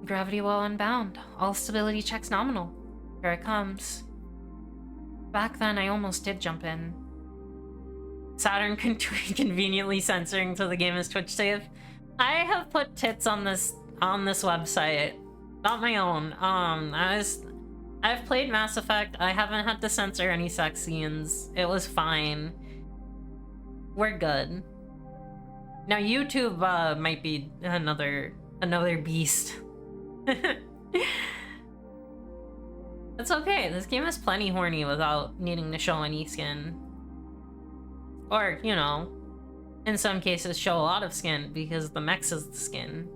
Gravity well unbound, all stability checks nominal. Here it comes. Back then, I almost did jump in. Saturn conveniently censoring so the game is Twitch safe. I have put tits on this website, not my own. I've played Mass Effect. I haven't had to censor any sex scenes. It was fine. We're good. Now YouTube might be another beast. It's okay. This game is plenty horny without needing to show any skin. Or, you know, in some cases show a lot of skin because the mechs is the skin.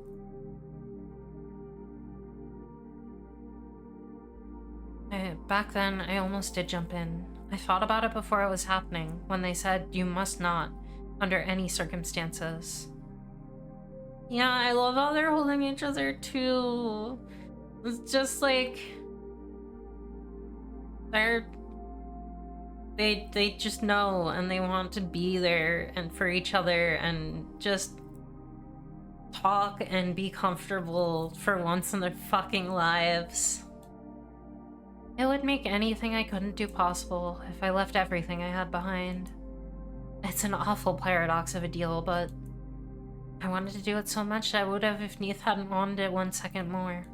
Back then, I almost did jump in. I thought about it before it was happening, when they said you must not, under any circumstances. Yeah, I love how they're holding each other too. It's just like... They just know, and they want to be there and for each other and just talk and be comfortable for once in their fucking lives. It would make anything I couldn't do possible if I left everything I had behind. It's an awful paradox of a deal, but I wanted to do it so much I would have if Neith hadn't wanted it 1 second more.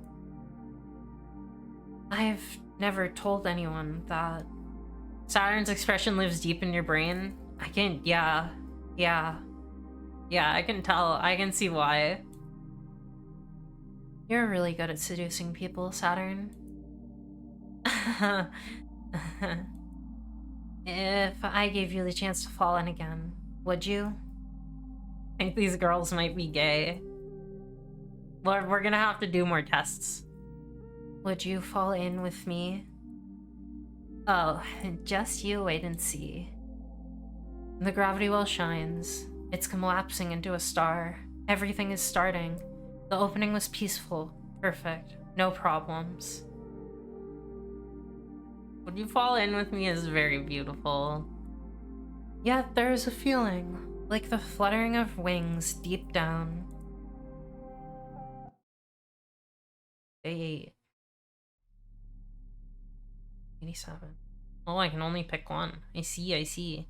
I've never told anyone that. Saturn's expression lives deep in your brain. I can, yeah, I can tell. I can see why. You're really good at seducing people, Saturn. If I gave you the chance to fall in again, would you? I think these girls might be gay. We're gonna have to do more tests. Would you fall in with me? Oh, just you wait and see. The gravity well shines. It's collapsing into a star. Everything is starting. The opening was peaceful. Perfect. No problems. Would you fall in with me is very beautiful. Yet there is a feeling, like the fluttering of wings deep down. Day 87. Oh, I can only pick one. I see.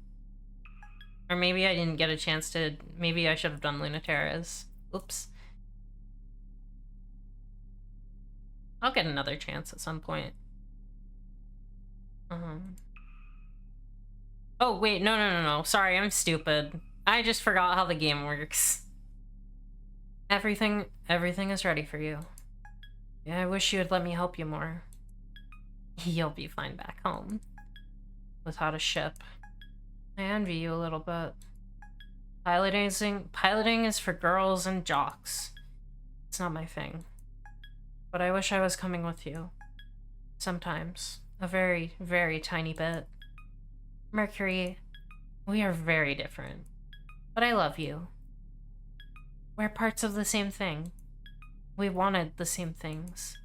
Or maybe I didn't get a chance to... Maybe I should have done Lunaterra's. Oops. I'll get another chance at some point. Oh, wait, no. Sorry, I'm stupid. I just forgot how the game works. Everything is ready for you. Yeah, I wish you would let me help you more. You'll be fine back home. Without a ship. I envy you a little bit. Piloting is for girls and jocks. It's not my thing. But I wish I was coming with you. Sometimes. A very, very tiny bit. Mercury, we are very different. But I love you. We're parts of the same thing. We wanted the same things.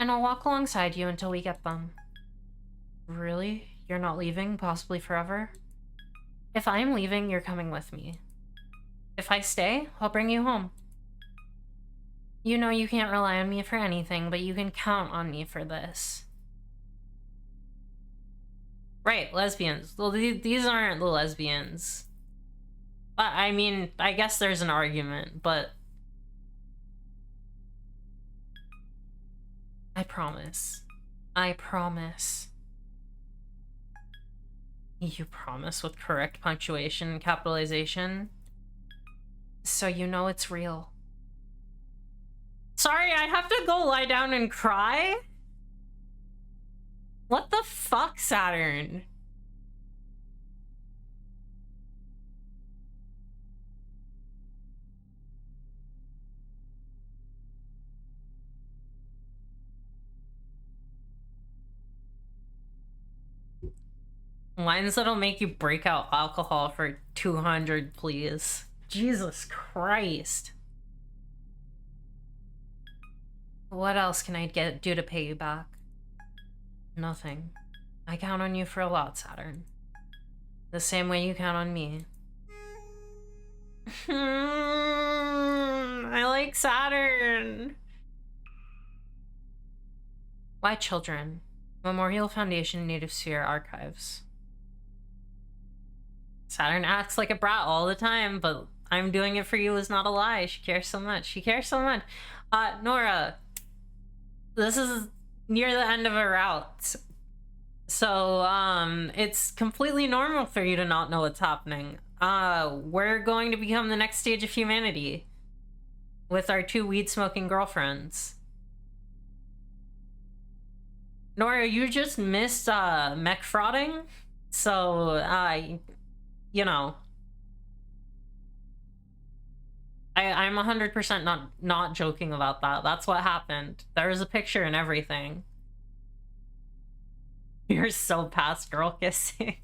And I'll walk alongside you until we get them. Really? You're not leaving, possibly forever? If I'm leaving, you're coming with me. If I stay, I'll bring you home. You know you can't rely on me for anything, but you can count on me for this. Right, lesbians. Well, these aren't the lesbians. I mean, I guess there's an argument, but... I promise. I promise. You promise with correct punctuation and capitalization? So you know it's real. Sorry, I have to go lie down and cry? What the fuck, Saturn? Lines that'll make you break out alcohol for 200, please. Jesus Christ. What else can I do to pay you back? Nothing. I count on you for a lot, Saturn. The same way you count on me. I like Saturn. Why children? Memorial Foundation Native Sphere Archives. Saturn acts like a brat all the time, but I'm doing it for you is not a lie. She cares so much. She cares so much. Nora, this is near the end of a route. So, it's completely normal for you to not know what's happening. We're going to become the next stage of humanity with our two weed-smoking girlfriends. Nora, you just missed, mech frauding? So, you know. I'm 100% not joking about that. That's what happened. There was a picture and everything. You're so past girl kissing.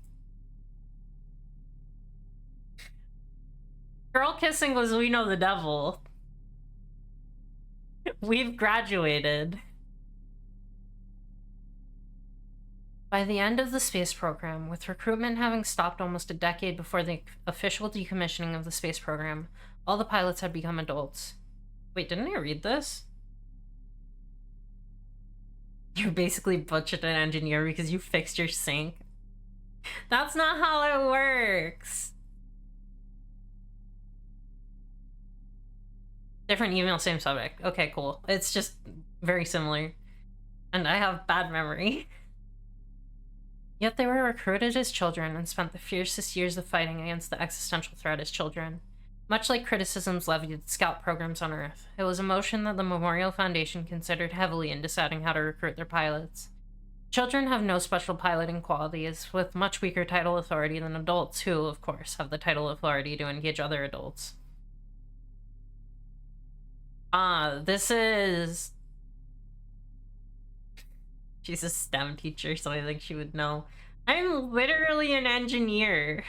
Girl kissing was We Know the Devil. We've graduated. By the end of the space program, with recruitment having stopped almost a decade before the official decommissioning of the space program, all the pilots had become adults. Wait, didn't I read this? You're basically butchered an engineer because you fixed your sink. That's not how it works. Different email, same subject. Okay, cool. It's just very similar. And I have bad memory. Yet they were recruited as children and spent the fiercest years of fighting against the existential threat as children. Much like criticisms levied at scout programs on Earth, it was a motion that the Memorial Foundation considered heavily in deciding how to recruit their pilots. Children have no special piloting qualities, with much weaker tidal authority than adults, who, of course, have the tidal authority to engage other adults. This is... She's a STEM teacher, so I think she would know. I'm literally an engineer.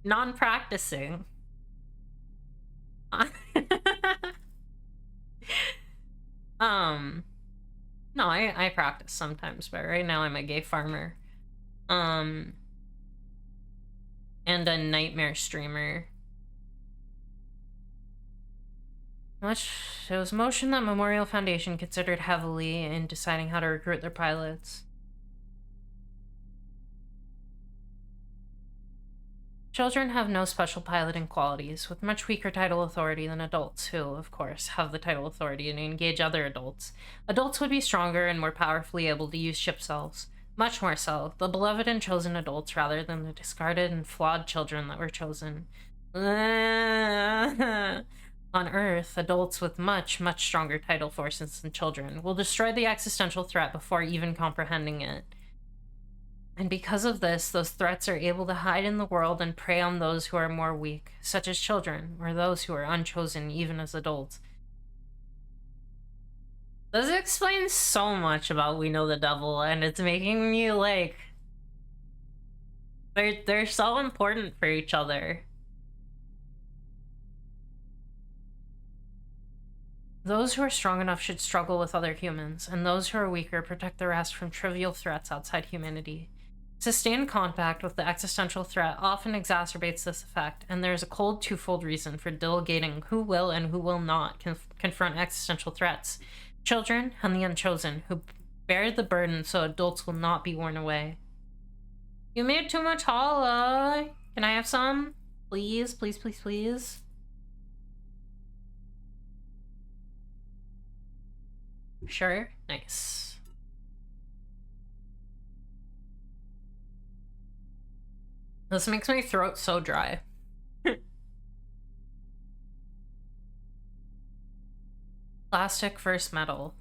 Non-practicing. No, I practice sometimes, but right now I'm a gay farmer. And a nightmare streamer. It was a motion that Memorial Foundation considered heavily in deciding how to recruit their pilots. Children have no special piloting qualities, with much weaker tidal authority than adults, who, of course, have the tidal authority to engage other adults. Adults would be stronger and more powerfully able to use ship cells. Much more so, the beloved and chosen adults rather than the discarded and flawed children that were chosen. On Earth, adults with much stronger tidal forces than children will destroy the existential threat before even comprehending it. And because of this, those threats are able to hide in the world and prey on those who are more weak, such as children, or those who are unchosen even as adults. This explains so much about We Know the Devil, and it's making me like... They're so important for each other. Those who are strong enough should struggle with other humans, and those who are weaker protect the rest from trivial threats outside humanity. Sustained contact with the existential threat often exacerbates this effect, and there is a cold twofold reason for delegating who will and who will not confront existential threats. Children and the unchosen, who bear the burden so adults will not be worn away. You made too much holla. Can I have some? Please, please, please, please. Sure. Nice. This makes my throat so dry. Plastic versus metal.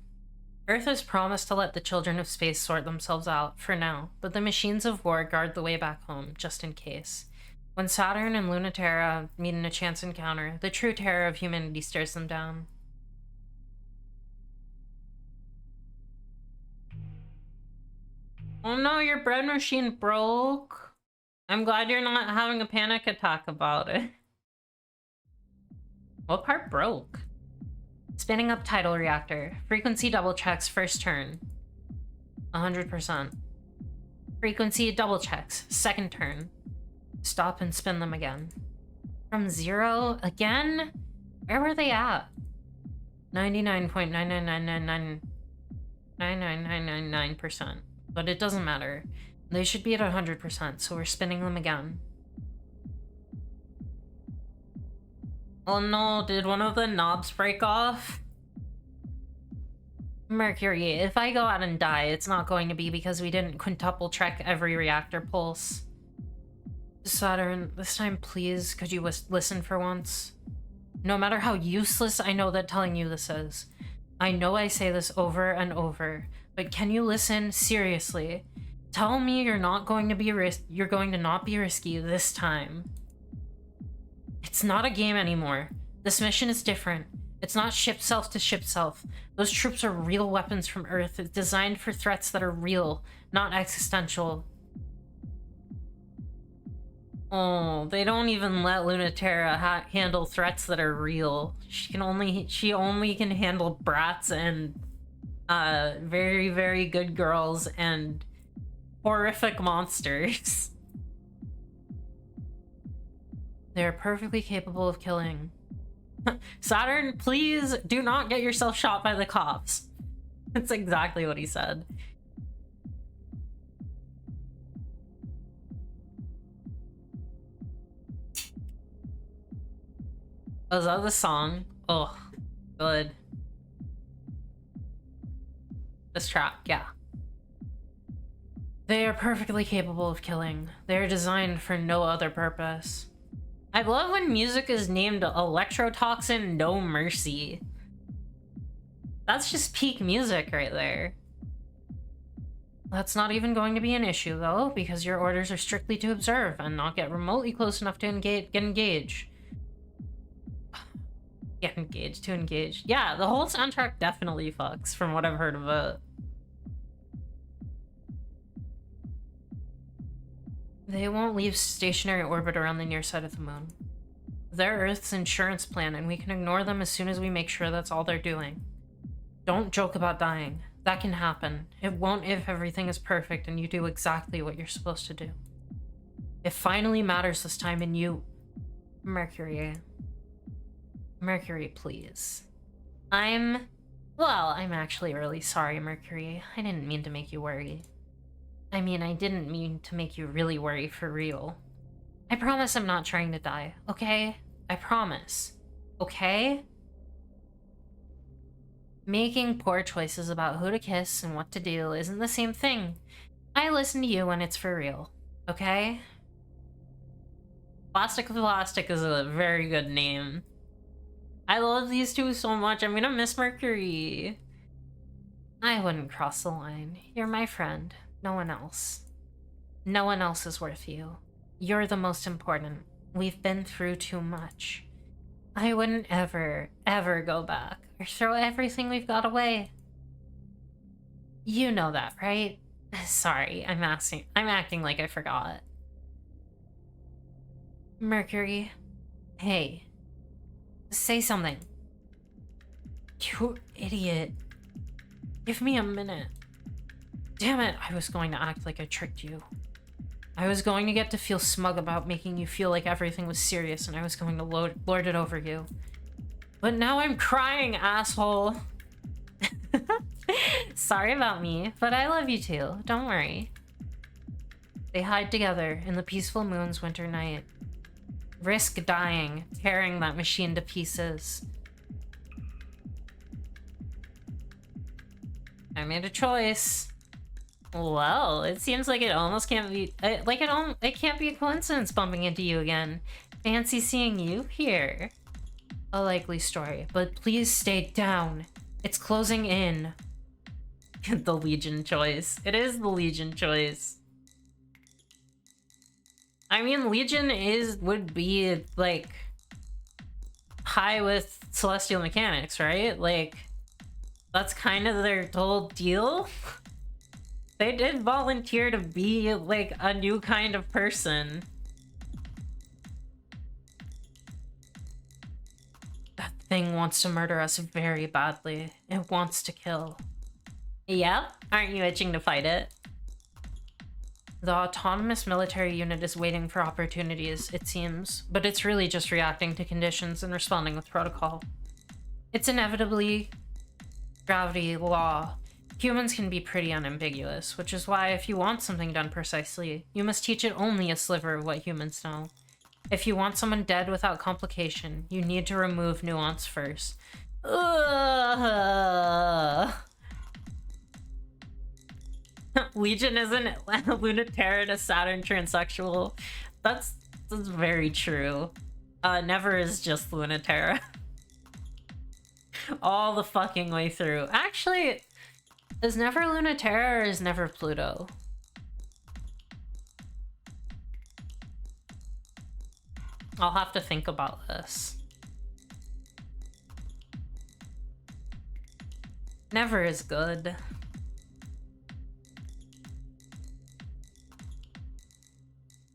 Earth has promised to let the children of space sort themselves out, for now, but the machines of war guard the way back home, just in case. When Saturn and Lunaterra meet in a chance encounter, the true terror of humanity stares them down. Oh no, your bread machine broke. I'm glad you're not having a panic attack about it. What part broke? Spinning up tidal reactor. Frequency double checks first turn. 100%. Frequency double checks second turn. Stop and spin them again. From 0 again? Where were they at? 99.999999999%. But it doesn't matter. They should be at 100%, so we're spinning them again. Oh no, did one of the knobs break off? Mercury, if I go out and die, it's not going to be because we didn't quintuple check every reactor pulse. Saturn, this time please, could you listen for once? No matter how useless I know that telling you this is. I know I say this over and over, but can you listen seriously? Tell me you're not going to be you're going to not be risky this time. It's not a game anymore. This mission is different. It's not ship self to ship self. Those troops are real weapons from Earth. It's designed for threats that are real, not existential. Oh, they don't even let Lunaterra handle threats that are real. She only can handle brats and very, very good girls and horrific monsters. They're perfectly capable of killing. Saturn, please do not get yourself shot by the cops. That's exactly what he said. Oh, is that the song? Oh, good. This track, yeah. They are perfectly capable of killing. They are designed for no other purpose. I love when music is named Electrotoxin No Mercy. That's just peak music right there. That's not even going to be an issue, though, because your orders are strictly to observe and not get remotely close enough to get engaged. Get engaged, to engage. Yeah, the whole soundtrack definitely fucks, from what I've heard of it. They won't leave stationary orbit around the near side of the moon. They're Earth's insurance plan, and we can ignore them as soon as we make sure that's all they're doing. Don't joke about dying. That can happen. It won't if everything is perfect and you do exactly what you're supposed to do. It finally matters this time, and you... Mercury, please. I'm actually really sorry, Mercury. I didn't mean to make you worry. I mean, I didn't mean to make you really worry for real. I promise I'm not trying to die, okay? I promise. Okay? Making poor choices about who to kiss and what to do isn't the same thing. I listen to you when it's for real, okay? Plastic is a very good name. I love these two so much. I'm gonna miss Mercury. I wouldn't cross the line. You're my friend. No one else. No one else is worth you. You're the most important. We've been through too much. I wouldn't ever, ever go back or throw everything we've got away. You know that, right? Sorry, I'm acting like I forgot. Mercury, hey. Say something. You idiot. Give me a minute. Damn it, I was going to act like I tricked you. I was going to get to feel smug about making you feel like everything was serious, and I was going to lord it over you. But now I'm crying, asshole. Sorry about me, but I love you too. Don't worry. They hide together in the peaceful moon's winter night. Risk dying, tearing that machine to pieces. I made a choice. Well, it seems like it almost can't be it can't be a coincidence bumping into you again. Fancy seeing you here. A likely story, but please stay down. It's closing in. The Legion choice. It is the Legion choice. I mean, Legion would be like high with celestial mechanics, right? Like that's kind of their whole deal. They did volunteer to be like a new kind of person. That thing wants to murder us very badly. It wants to kill. Yep, aren't you itching to fight it? The autonomous military unit is waiting for opportunities, it seems, but it's really just reacting to conditions and responding with protocol. It's inevitably gravity law. Humans can be pretty unambiguous, which is why if you want something done precisely, you must teach it only a sliver of what humans know. If you want someone dead without complication, you need to remove nuance first. Ugh. Legion isn't Lunaterra and a Saturn transsexual. That's very true. Never is just Lunaterra. All the fucking way through. Actually, is Never Lunaterra or is Never Pluto? I'll have to think about this. Never is good.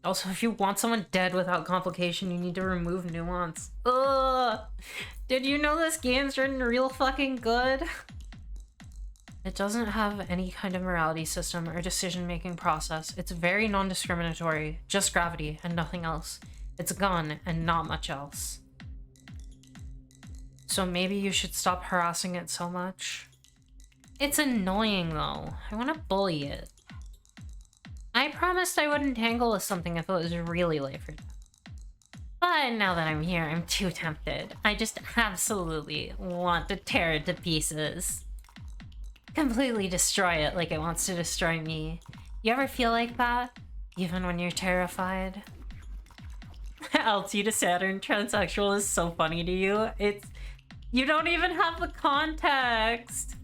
Also, if you want someone dead without complication, you need to remove nuance. Ugh! Did you know this game's written real fucking good? It doesn't have any kind of morality system or decision-making process. It's very non-discriminatory. Just gravity and nothing else. It's a gun and not much else. So maybe you should stop harassing it so much. It's annoying though. I want to bully it. I promised I wouldn't tangle with something if it was really late for death. But now that I'm here, I'm too tempted. I just absolutely want to tear it to pieces. Completely destroy it like it wants to destroy me. You ever feel like that? Even when you're terrified? LT to Saturn transsexual is so funny to you. You don't even have the context.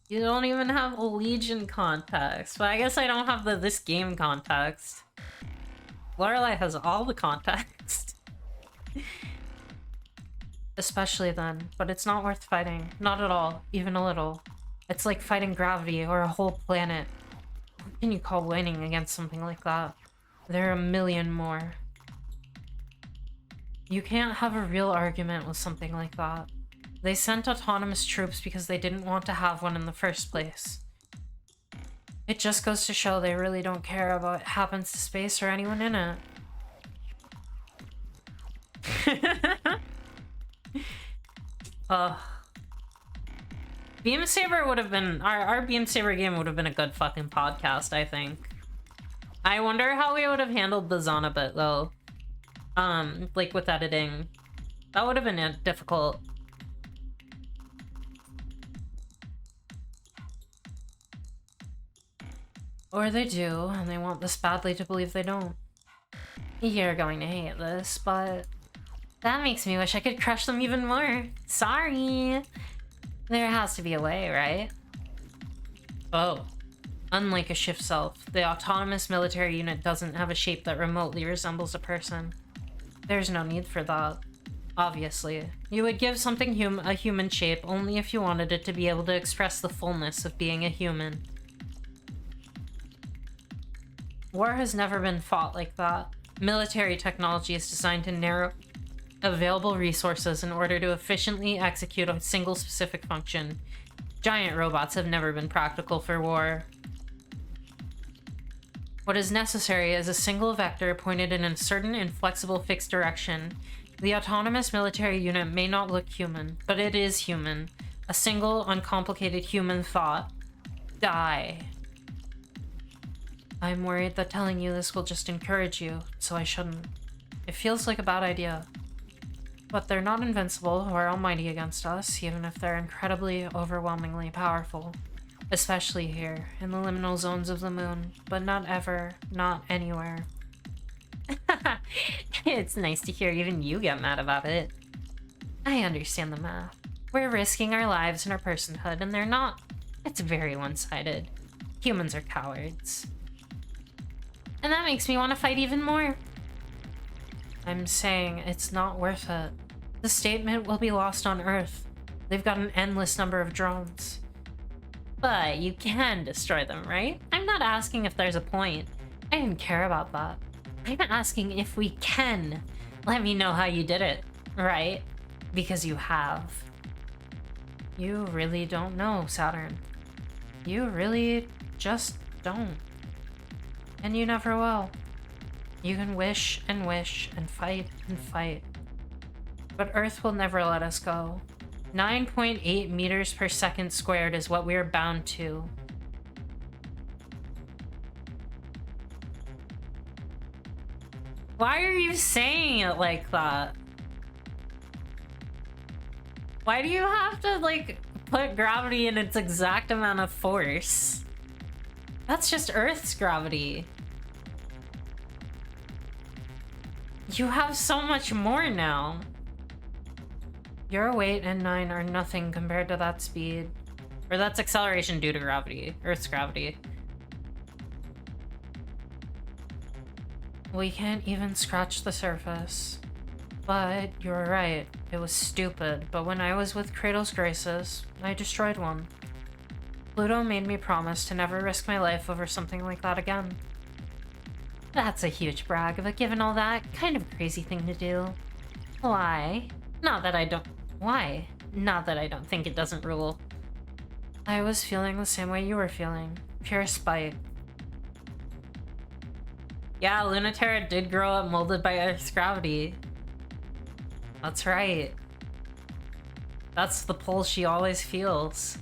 You don't even have Legion context. But I guess I don't have this game context. Lorelei has all the context. Especially then, but it's not worth fighting. Not at all, even a little. It's like fighting gravity or a whole planet. What can you call winning against something like that? There are a million more. You can't have a real argument with something like that. They sent autonomous troops because they didn't want to have one in the first place. It just goes to show they really don't care about what happens to space or anyone in it. Beam Saber would have been... Our Beam Saber game would have been a good fucking podcast, I think. I wonder how we would have handled the Zana bit, though. Like, with editing. That would have been difficult. Or they do, and they want this badly to believe they don't. You're going to hate this, but... that makes me wish I could crush them even more. Sorry! There has to be a way, right? Oh. Unlike a shift self, the autonomous military unit doesn't have a shape that remotely resembles a person. There's no need for that. Obviously. You would give something a human shape only if you wanted it to be able to express the fullness of being a human. War has never been fought like that. Military technology is designed to narrow available resources in order to efficiently execute a single specific function. Giant robots have never been practical for war. What is necessary is a single vector pointed in a certain inflexible fixed direction. The autonomous military unit may not look human, but it is human. A single, uncomplicated human thought. Die. I'm worried that telling you this will just encourage you, so I shouldn't. It feels like a bad idea. But they're not invincible or almighty against us, even if they're incredibly, overwhelmingly powerful. Especially here, in the liminal zones of the moon, but not ever, not anywhere. It's nice to hear even you get mad about it. I understand the math. We're risking our lives and our personhood, and they're not. It's very one-sided. Humans are cowards. And that makes me want to fight even more. I'm saying it's not worth it. The statement will be lost on Earth. They've got an endless number of drones. But you can destroy them, right? I'm not asking if there's a point. I didn't care about that. I'm asking if we can. Let me know how you did it, right? Because you have. You really don't know, Saturn. You really just don't. And you never will. You can wish and wish and fight and fight. But Earth will never let us go. 9.8 meters per second squared is what we are bound to. Why are you saying it like that? Why do you have to, like, put gravity in its exact amount of force. That's just Earth's gravity. You have so much more now. Your weight and 9 are nothing compared to that speed. Or that's acceleration due to gravity. Earth's gravity. We can't even scratch the surface. But you're right. It was stupid. But when I was with Cradle's Graces, I destroyed one. Pluto made me promise to never risk my life over something like that again. That's a huge brag, but given all that, kind of a crazy thing to do. Why? Not that I don't think it doesn't rule. I was feeling the same way you were feeling. Pure spite. Yeah, Lunaterra did grow up molded by Earth's gravity. That's right. That's the pull she always feels.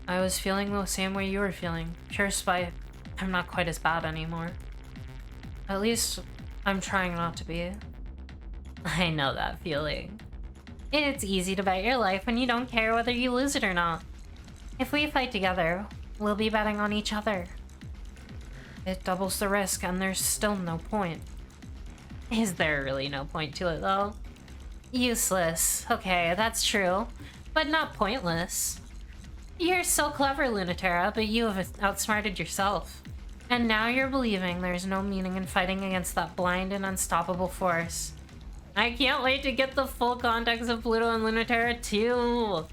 I was feeling the same way you were feeling. Pure spite. I'm not quite as bad anymore. At least, I'm trying not to be. I know that feeling. It's easy to bet your life when you don't care whether you lose it or not. If we fight together, we'll be betting on each other. It doubles the risk and there's still no point. Is there really no point to it though? Useless. Okay, that's true. But not pointless. You're so clever, Lunaterra, but you have outsmarted yourself. And now you're believing there's no meaning in fighting against that blind and unstoppable force. I can't wait to get the full context of Pluto and Lunaterra too.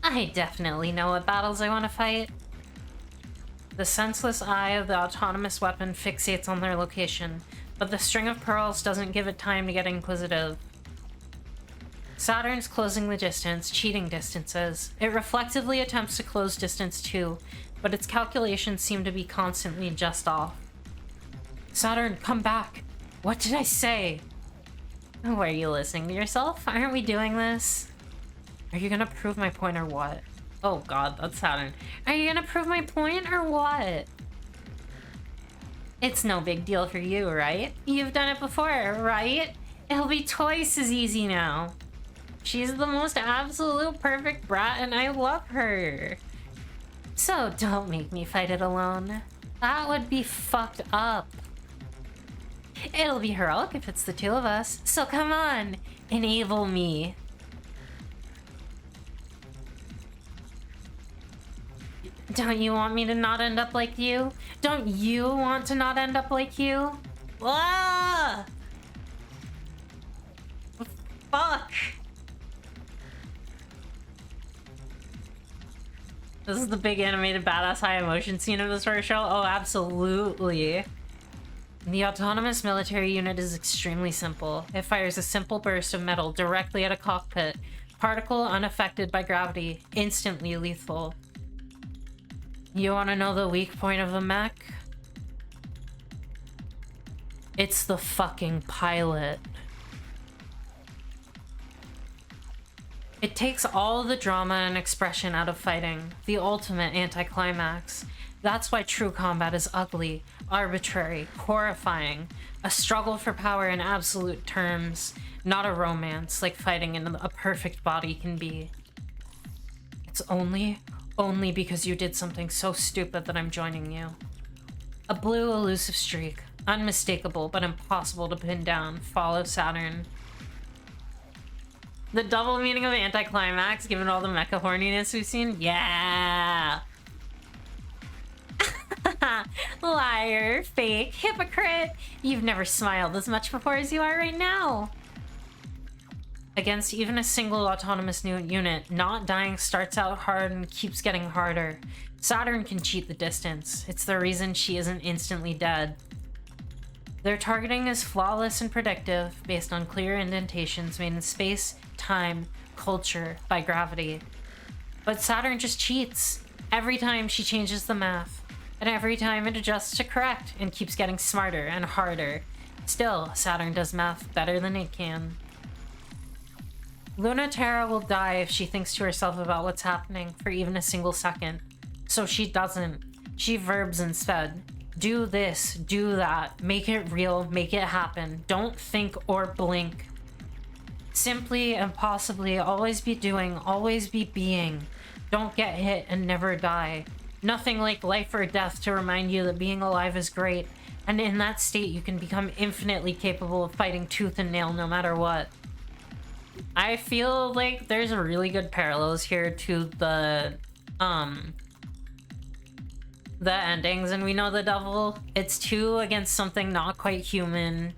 I definitely know what battles I want to fight. The senseless eye of the autonomous weapon fixates on their location, but the string of pearls doesn't give it time to get inquisitive. Saturn's closing the distance, cheating distances. It reflexively attempts to close distance too, but its calculations seem to be constantly just off. Saturn, come back! What did I say? Were you listening to yourself? Aren't we doing this? Are you gonna prove my point or what? Oh god, that's Saturn. Are you gonna prove my point or what? It's no big deal for you, right? You've done it before, right? It'll be twice as easy now. She's the most absolute perfect brat and I love her. So don't make me fight it alone. That would be fucked up. It'll be heroic if it's the two of us. So come on, enable me. Don't you want me to not end up like you? Don't you want to not end up like you? Ah! Fuck! This is the big animated badass high emotion scene of this first show? Oh, absolutely. The autonomous military unit is extremely simple. It fires a simple burst of metal directly at a cockpit. Particle unaffected by gravity. Instantly lethal. You want to know the weak point of the mech? It's the fucking pilot. It takes all the drama and expression out of fighting. The ultimate anticlimax. That's why true combat is ugly, arbitrary, horrifying. A struggle for power in absolute terms. Not a romance like fighting in a perfect body can be. It's only because you did something so stupid that I'm joining you. A blue elusive streak. Unmistakable but impossible to pin down. Follow Saturn. The double meaning of anticlimax, given all the mecha horniness we've seen? Yeah! Liar, fake, hypocrite! You've never smiled as much before as you are right now! Against even a single autonomous new unit, not dying starts out hard and keeps getting harder. Saturn can cheat the distance. It's the reason she isn't instantly dead. Their targeting is flawless and predictive, based on clear indentations made in space, time, culture, by gravity. But Saturn just cheats. Every time she changes the math. And every time it adjusts to correct and keeps getting smarter and harder. Still, Saturn does math better than it can. Lunaterra will die if she thinks to herself about what's happening for even a single second. So she doesn't. She verbs instead. Do this, do that, make it real, make it happen. Don't think or blink. Simply and possibly always be doing, always be being. Don't get hit and never die. Nothing like life or death to remind you that being alive is great, and in that state you can become infinitely capable of fighting tooth and nail no matter what. I feel like there's a really good parallels here to the endings, and We Know the Devil. It's two against something not quite human.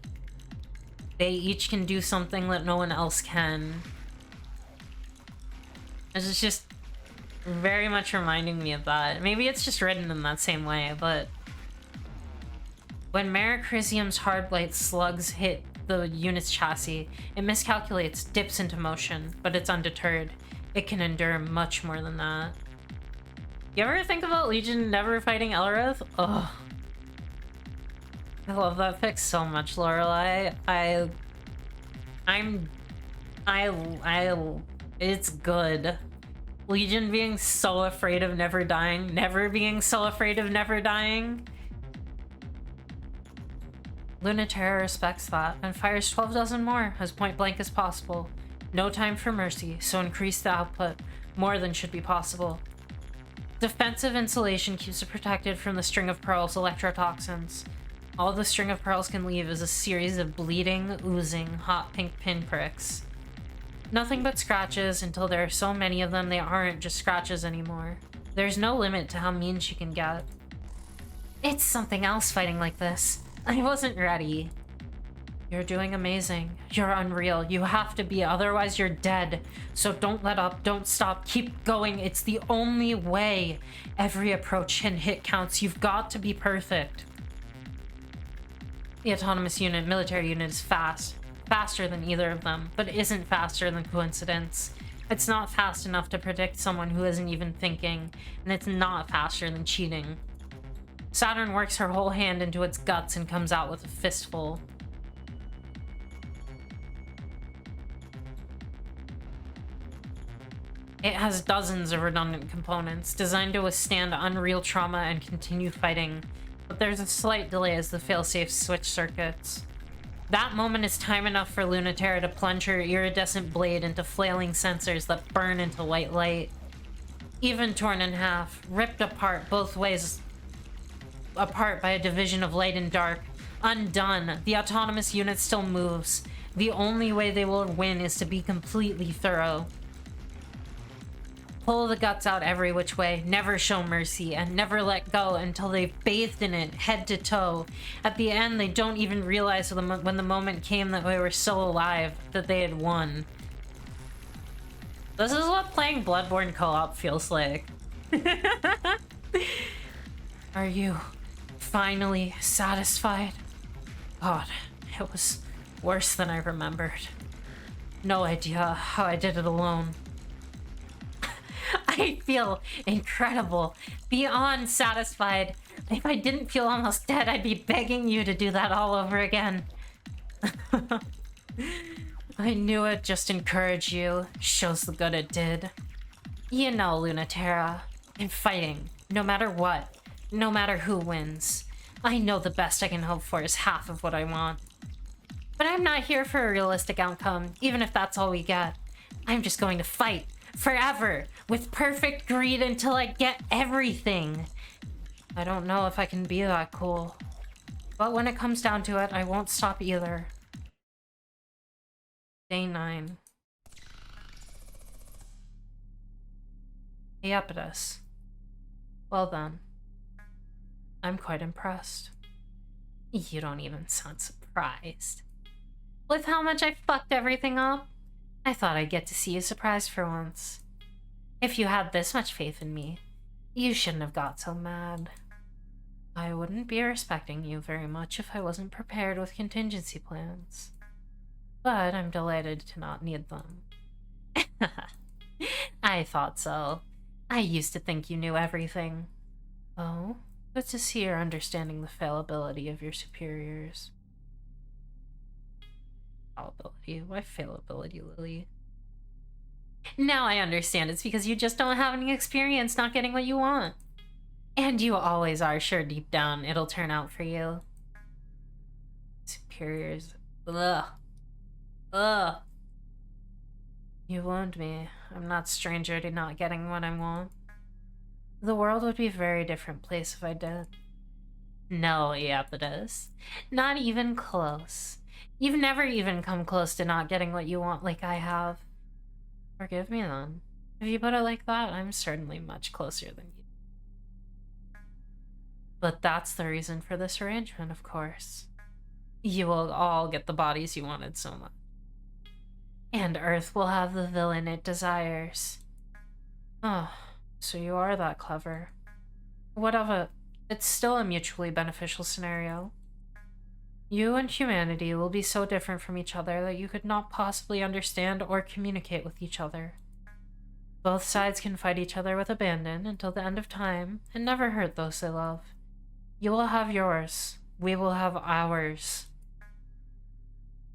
They each can do something that no one else can. It's just very much reminding me of that. Maybe it's just written in that same way, but when Mericrisium's hard-blight slugs hit the unit's chassis, it miscalculates, dips into motion, but it's undeterred. It can endure much more than that. You ever think about Legion never fighting Elrith? Ugh. I love that pick so much, Lorelei. It's good. Legion being so afraid of never dying, never being so afraid of never dying. Lunaterra respects that and fires 12 dozen more, as point blank as possible. No time for mercy, so increase the output. More than should be possible. Defensive insulation keeps it protected from the String of Pearls electrotoxins. All the String of Pearls can leave is a series of bleeding, oozing, hot pink pinpricks. Nothing but scratches until there are so many of them they aren't just scratches anymore. There's no limit to how mean she can get. It's something else fighting like this. I wasn't ready. You're doing amazing. You're unreal. You have to be, otherwise you're dead. So don't let up, don't stop, keep going. It's the only way. Every approach and hit counts. You've got to be perfect. The autonomous unit, military unit, is fast. Faster than either of them, but isn't faster than coincidence. It's not fast enough to predict someone who isn't even thinking, and it's not faster than cheating. Saturn works her whole hand into its guts and comes out with a fistful. It has dozens of redundant components, designed to withstand unreal trauma and continue fighting, but there's a slight delay as the failsafe switch circuits. That moment is time enough for Lunaterra to plunge her iridescent blade into flailing sensors that burn into white light. Even torn in half, ripped apart both ways, apart by a division of light and dark, undone, the autonomous unit still moves. The only way they will win is to be completely thorough. Pull the guts out every which way, never show mercy, and never let go until they've bathed in it, head to toe. At the end, they don't even realize when the moment came that they were still alive, that they had won. This is what playing Bloodborne co-op feels like. Are you finally satisfied? God, it was worse than I remembered. No idea how I did it alone. I feel incredible, beyond satisfied. If I didn't feel almost dead, I'd be begging you to do that all over again. I knew it'd just encourage you. Shows the good it did. You know, Lunaterra, in fighting, no matter what, no matter who wins, I know the best I can hope for is half of what I want. But I'm not here for a realistic outcome, even if that's all we get. I'm just going to fight. Forever, with perfect greed until I get everything. I don't know if I can be that cool. But when it comes down to it, I won't stop either. Day 9. Iapetus. Well then. I'm quite impressed. You don't even sound surprised. With how much I fucked everything up? I thought I'd get to see you surprised for once. If you had this much faith in me, you shouldn't have got so mad. I wouldn't be respecting you very much if I wasn't prepared with contingency plans. But I'm delighted to not need them. I thought so. I used to think you knew everything. Oh, good to see you're understanding the fallibility of your superiors. Fallibility? Why fallibility, Lily? Now I understand. It's because you just don't have any experience not getting what you want. And you always are sure deep down it'll turn out for you. Superiors. Ugh. Ugh. You wound me. I'm not stranger to not getting what I want. The world would be a very different place if I did. No, yep, it is. Not even close. You've never even come close to not getting what you want like I have. Forgive me then. If you put it like that, I'm certainly much closer than you. But that's the reason for this arrangement, of course. You will all get the bodies you wanted so much. And Earth will have the villain it desires. Oh, so you are that clever. What of it? It's still a mutually beneficial scenario. You and humanity will be so different from each other that you could not possibly understand or communicate with each other. Both sides can fight each other with abandon until the end of time and never hurt those they love. You will have yours. We will have ours.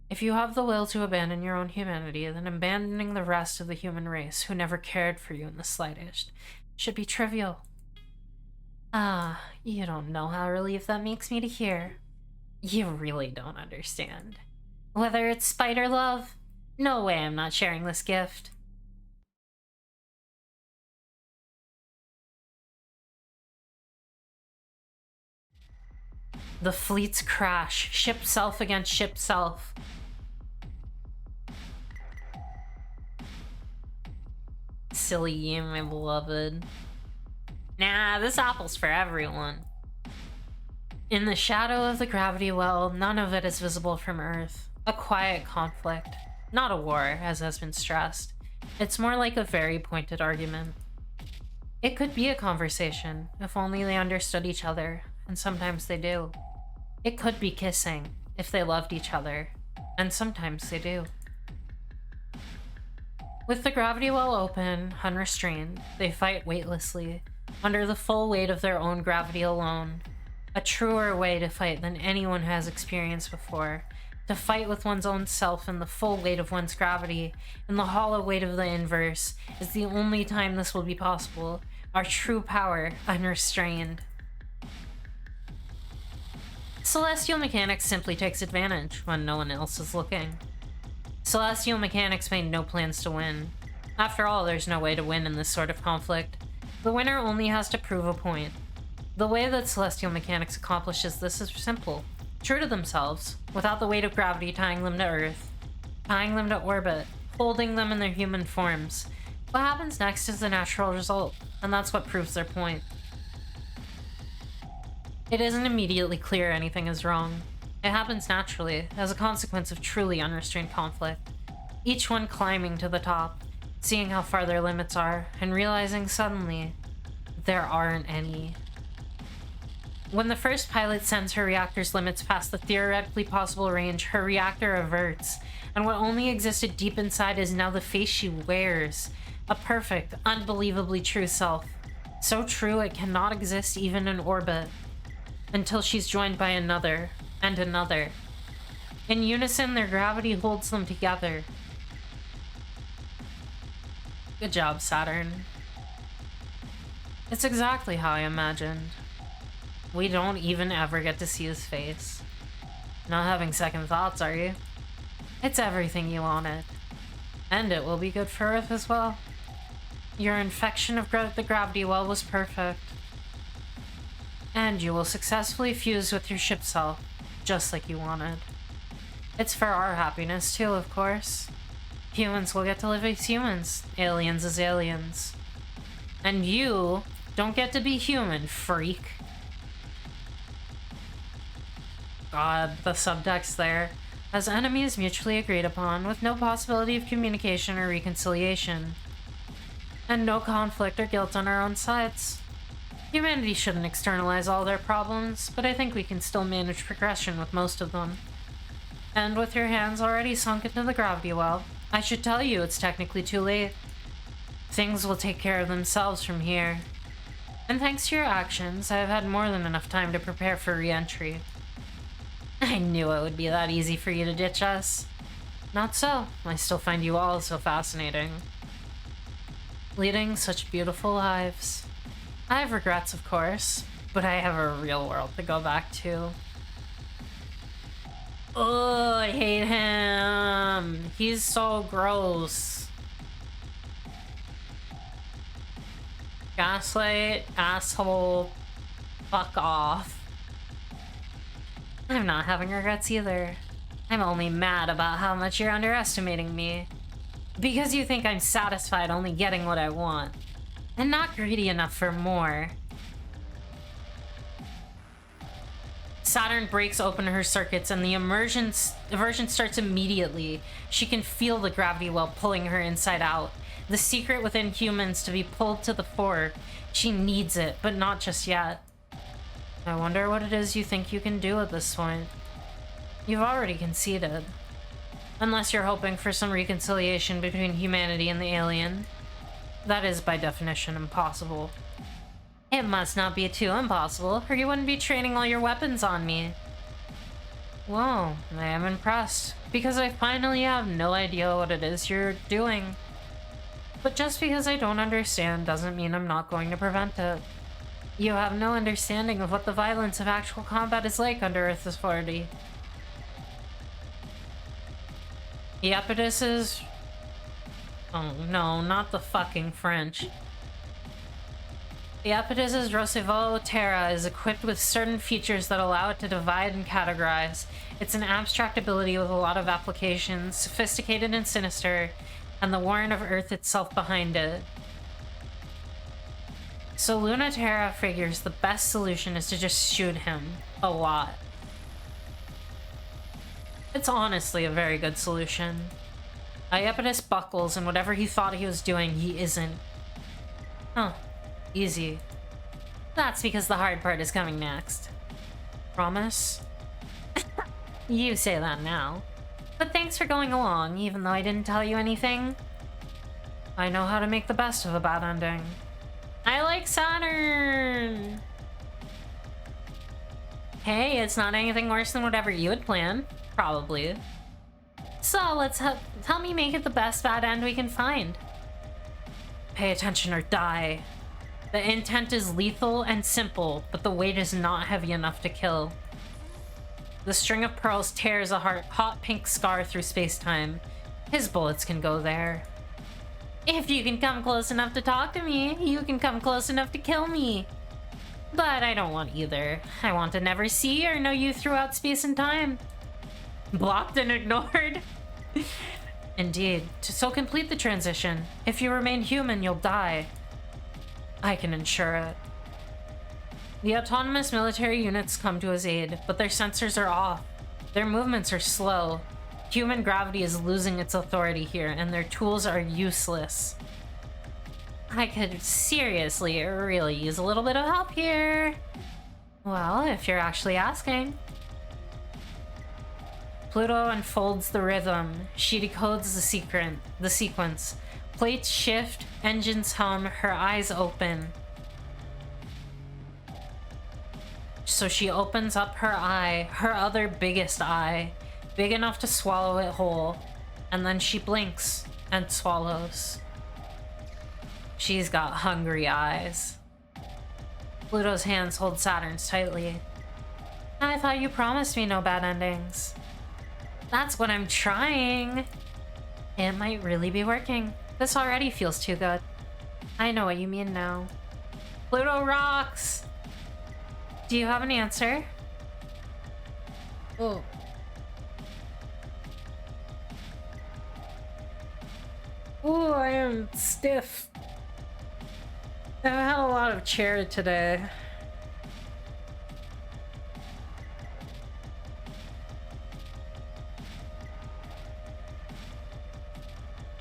If you have the will to abandon your own humanity, then abandoning the rest of the human race who never cared for you in the slightest should be trivial. Ah, you don't know how relieved that makes me to hear. You really don't understand. Whether it's spite or love, no way I'm not sharing this gift. The fleets crash, ship self against ship self. Silly you, my beloved. Nah, this apple's for everyone. In the shadow of the gravity well, none of it is visible from Earth. A quiet conflict. Not a war, as has been stressed. It's more like a very pointed argument. It could be a conversation, if only they understood each other, and sometimes they do. It could be kissing, if they loved each other, and sometimes they do. With the gravity well open, unrestrained, they fight weightlessly, under the full weight of their own gravity alone. A truer way to fight than anyone has experienced before. To fight with one's own self in the full weight of one's gravity, in the hollow weight of the inverse, is the only time this will be possible. Our true power, unrestrained. Celestial mechanics simply takes advantage when no one else is looking. Celestial mechanics made no plans to win. After all, there's no way to win in this sort of conflict. The winner only has to prove a point. The way that Celestial mechanics accomplishes this is simple. True to themselves, without the weight of gravity tying them to Earth, tying them to orbit, holding them in their human forms. What happens next is the natural result, and that's what proves their point. It isn't immediately clear anything is wrong. It happens naturally, as a consequence of truly unrestrained conflict. Each one climbing to the top, seeing how far their limits are, and realizing suddenly, there aren't any. When the first pilot sends her reactor's limits past the theoretically possible range, her reactor averts, and what only existed deep inside is now the face she wears. A perfect, unbelievably true self. So true it cannot exist even in orbit. Until she's joined by another, and another. In unison, their gravity holds them together. Good job, Saturn. It's exactly how I imagined. We don't even ever get to see his face. Not having second thoughts, are you? It's everything you wanted. And it will be good for Earth as well. Your infection of the gravity well was perfect. And you will successfully fuse with your ship self, just like you wanted. It's for our happiness too, of course. Humans will get to live as humans, aliens as aliens. And you don't get to be human, freak. God, the subtext there. As enemies mutually agreed upon, with no possibility of communication or reconciliation. And no conflict or guilt on our own sides. Humanity shouldn't externalize all their problems, but I think we can still manage progression with most of them. And with your hands already sunk into the gravity well, I should tell you it's technically too late. Things will take care of themselves from here. And thanks to your actions, I have had more than enough time to prepare for re-entry. I knew it would be that easy for you to ditch us. Not so. I still find you all so fascinating. Leading such beautiful lives. I have regrets, of course, but I have a real world to go back to. Oh, I hate him. He's so gross. Gaslight, asshole, fuck off. I'm not having regrets either. I'm only mad about how much you're underestimating me. Because you think I'm satisfied only getting what I want, and not greedy enough for more. Saturn breaks open her circuits and the immersion starts immediately. She can feel the gravity well pulling her inside out. The secret within humans to be pulled to the fore. She needs it, but not just yet. I wonder what it is you think you can do at this point. You've already conceded. Unless you're hoping for some reconciliation between humanity and the alien. That is, by definition, impossible. It must not be too impossible, or you wouldn't be training all your weapons on me. Whoa, I am impressed, because I finally have no idea what it is you're doing. But just because I don't understand doesn't mean I'm not going to prevent it. You have no understanding of what the violence of actual combat is like under Earth's authority. The Iapetus is... Oh no, not the fucking French. The Iapetus' Roosevelt Terra is equipped with certain features that allow it to divide and categorize. It's an abstract ability with a lot of applications, sophisticated and sinister, and the warrant of Earth itself behind it. So Luna Terra figures the best solution is to just shoot him. A lot. It's honestly a very good solution. Iapetus buckles, and whatever he thought he was doing, he isn't. Huh. Easy. That's because the hard part is coming next. Promise? You say that now. But thanks for going along, even though I didn't tell you anything. I know how to make the best of a bad ending. I like Saturn! Hey, it's not anything worse than whatever you had planned. Probably. So, let's help me make it the best bad end we can find. Pay attention or die. The intent is lethal and simple, but the weight is not heavy enough to kill. The string of pearls tears a hot pink scar through space-time. His bullets can go there. If you can come close enough to talk to me, you can come close enough to kill me. But I don't want either. I want to never see or know you throughout space and time. Blocked and ignored. Indeed. So complete the transition. If you remain human, you'll die. I can ensure it. The autonomous military units come to his aid, but their sensors are off. Their movements are slow. Human gravity is losing its authority here, and their tools are useless. I could seriously really use a little bit of help here. Well, if you're actually asking. Pluto unfolds the rhythm. She decodes the sequence. Plates shift, engines hum, her eyes open. So she opens up her eye, her other biggest eye, big enough to swallow it whole, and then she blinks and swallows. She's got hungry eyes. Pluto's hands hold Saturn's tightly. I thought you promised me no bad endings. That's what I'm trying. It might really be working. This already feels too good. I know what you mean now. Pluto rocks! Do you have an answer? Oh. Ooh, I am stiff. I've had a lot of chair today.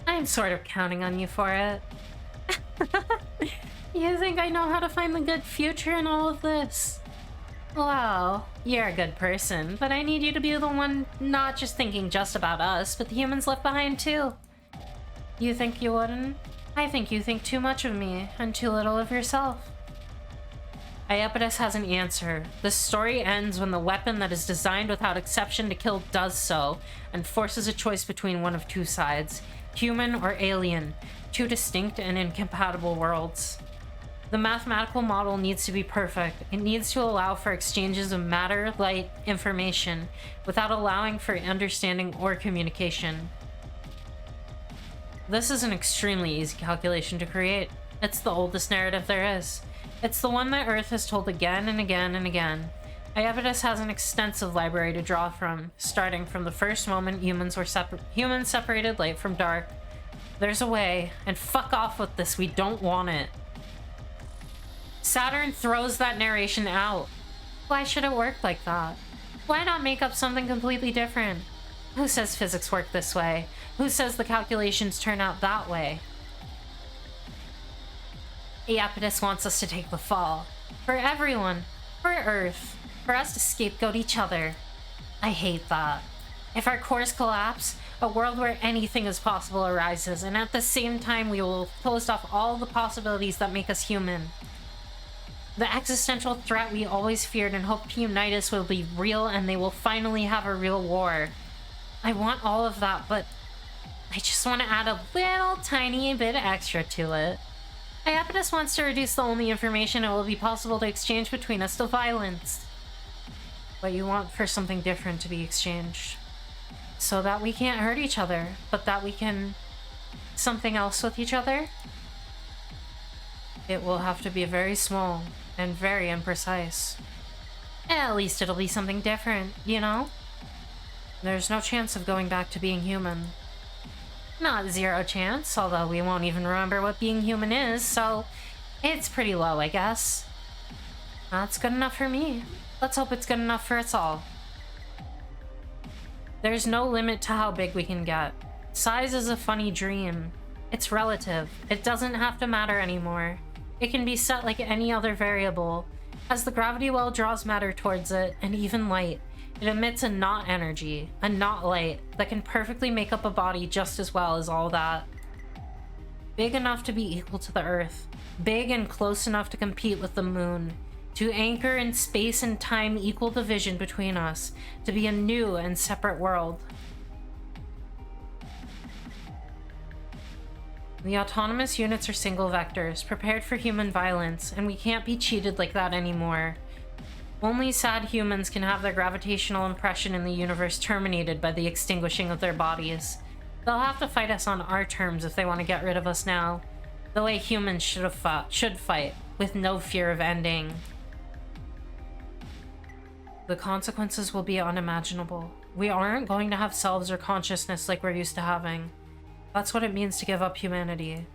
I'm sort of counting on you for it. You think I know how to find the good future in all of this? Well, you're a good person, but I need you to be the one not just thinking just about us, but the humans left behind too. You think you wouldn't? I think you think too much of me, and too little of yourself. Iapetus has an answer. The story ends when the weapon that is designed without exception to kill does so, and forces a choice between one of two sides. Human or alien, two distinct and incompatible worlds. The mathematical model needs to be perfect. It needs to allow for exchanges of matter, light, information, without allowing for understanding or communication. This is an extremely easy calculation to create. It's the oldest narrative there is. It's the one that Earth has told again and again and again. Iapetus has an extensive library to draw from, starting from the first moment humans separated light from dark. There's a way, and fuck off with this, we don't want it. Saturn throws that narration out. Why should it work like that? Why not make up something completely different? Who says physics work this way? Who says the calculations turn out that way? Iapetus wants us to take the fall. For everyone. For Earth. For us to scapegoat each other. I hate that. If our cores collapse, a world where anything is possible arises, and at the same time we will close off all the possibilities that make us human. The existential threat we always feared and hoped to unite us will be real, and they will finally have a real war. I want all of that, but I just want to add a little tiny bit extra to it. Iapetus wants to reduce the only information it will be possible to exchange between us to violence. But you want for something different to be exchanged. So that we can't hurt each other, but that we can something else with each other? It will have to be very small and very imprecise. At least it'll be something different, you know? There's no chance of going back to being human. Not zero chance, although we won't even remember what being human is, so it's pretty low, I guess. That's good enough for me. Let's hope it's good enough for us all. There's no limit to how big we can get. Size is a funny dream. It's relative. It doesn't have to matter anymore. It can be set like any other variable. As the gravity well draws matter towards it, and even light, it emits a not energy, a not light, that can perfectly make up a body just as well as all that. Big enough to be equal to the Earth. Big and close enough to compete with the moon. To anchor in space and time equal division between us. To be a new and separate world. The autonomous units are single vectors, prepared for human violence, and we can't be cheated like that anymore. Only sad humans can have their gravitational impression in the universe terminated by the extinguishing of their bodies. They'll have to fight us on our terms if they want to get rid of us now. The way humans should fight, with no fear of ending. The consequences will be unimaginable. We aren't going to have selves or consciousness like we're used to having. That's what it means to give up humanity.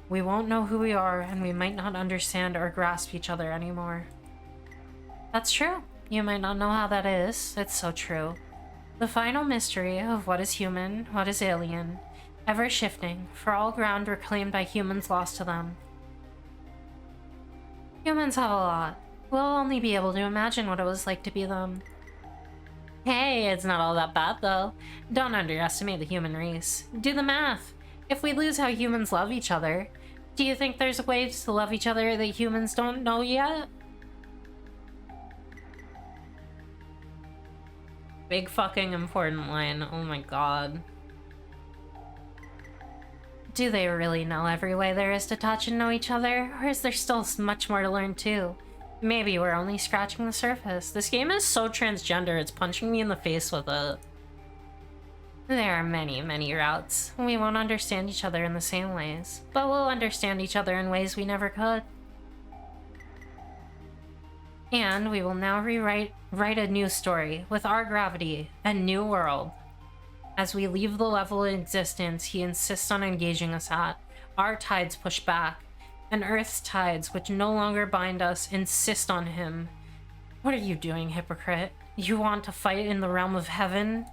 We won't know who we are, and we might not understand or grasp each other anymore. That's true. You might not know how that is. It's so true. The final mystery of what is human, what is alien, ever shifting, for all ground reclaimed by humans lost to them. Humans have a lot. We'll only be able to imagine what it was like to be them. Hey, it's not all that bad though. Don't underestimate the human race. Do the math. If we lose how humans love each other, do you think there's ways to love each other that humans don't know yet? Big fucking important line. Oh my god. Do they really know every way there is to touch and know each other? Or is there still much more to learn too? Maybe we're only scratching the surface. This game is so transgender, it's punching me in the face with it. There are many, many routes. We won't understand each other in the same ways, but we'll understand each other in ways we never could. And we will now write a new story, with our gravity, a new world. As we leave the level of existence he insists on engaging us at, our tides push back, and Earth's tides, which no longer bind us, insist on him. What are you doing, hypocrite? You want to fight in the realm of heaven?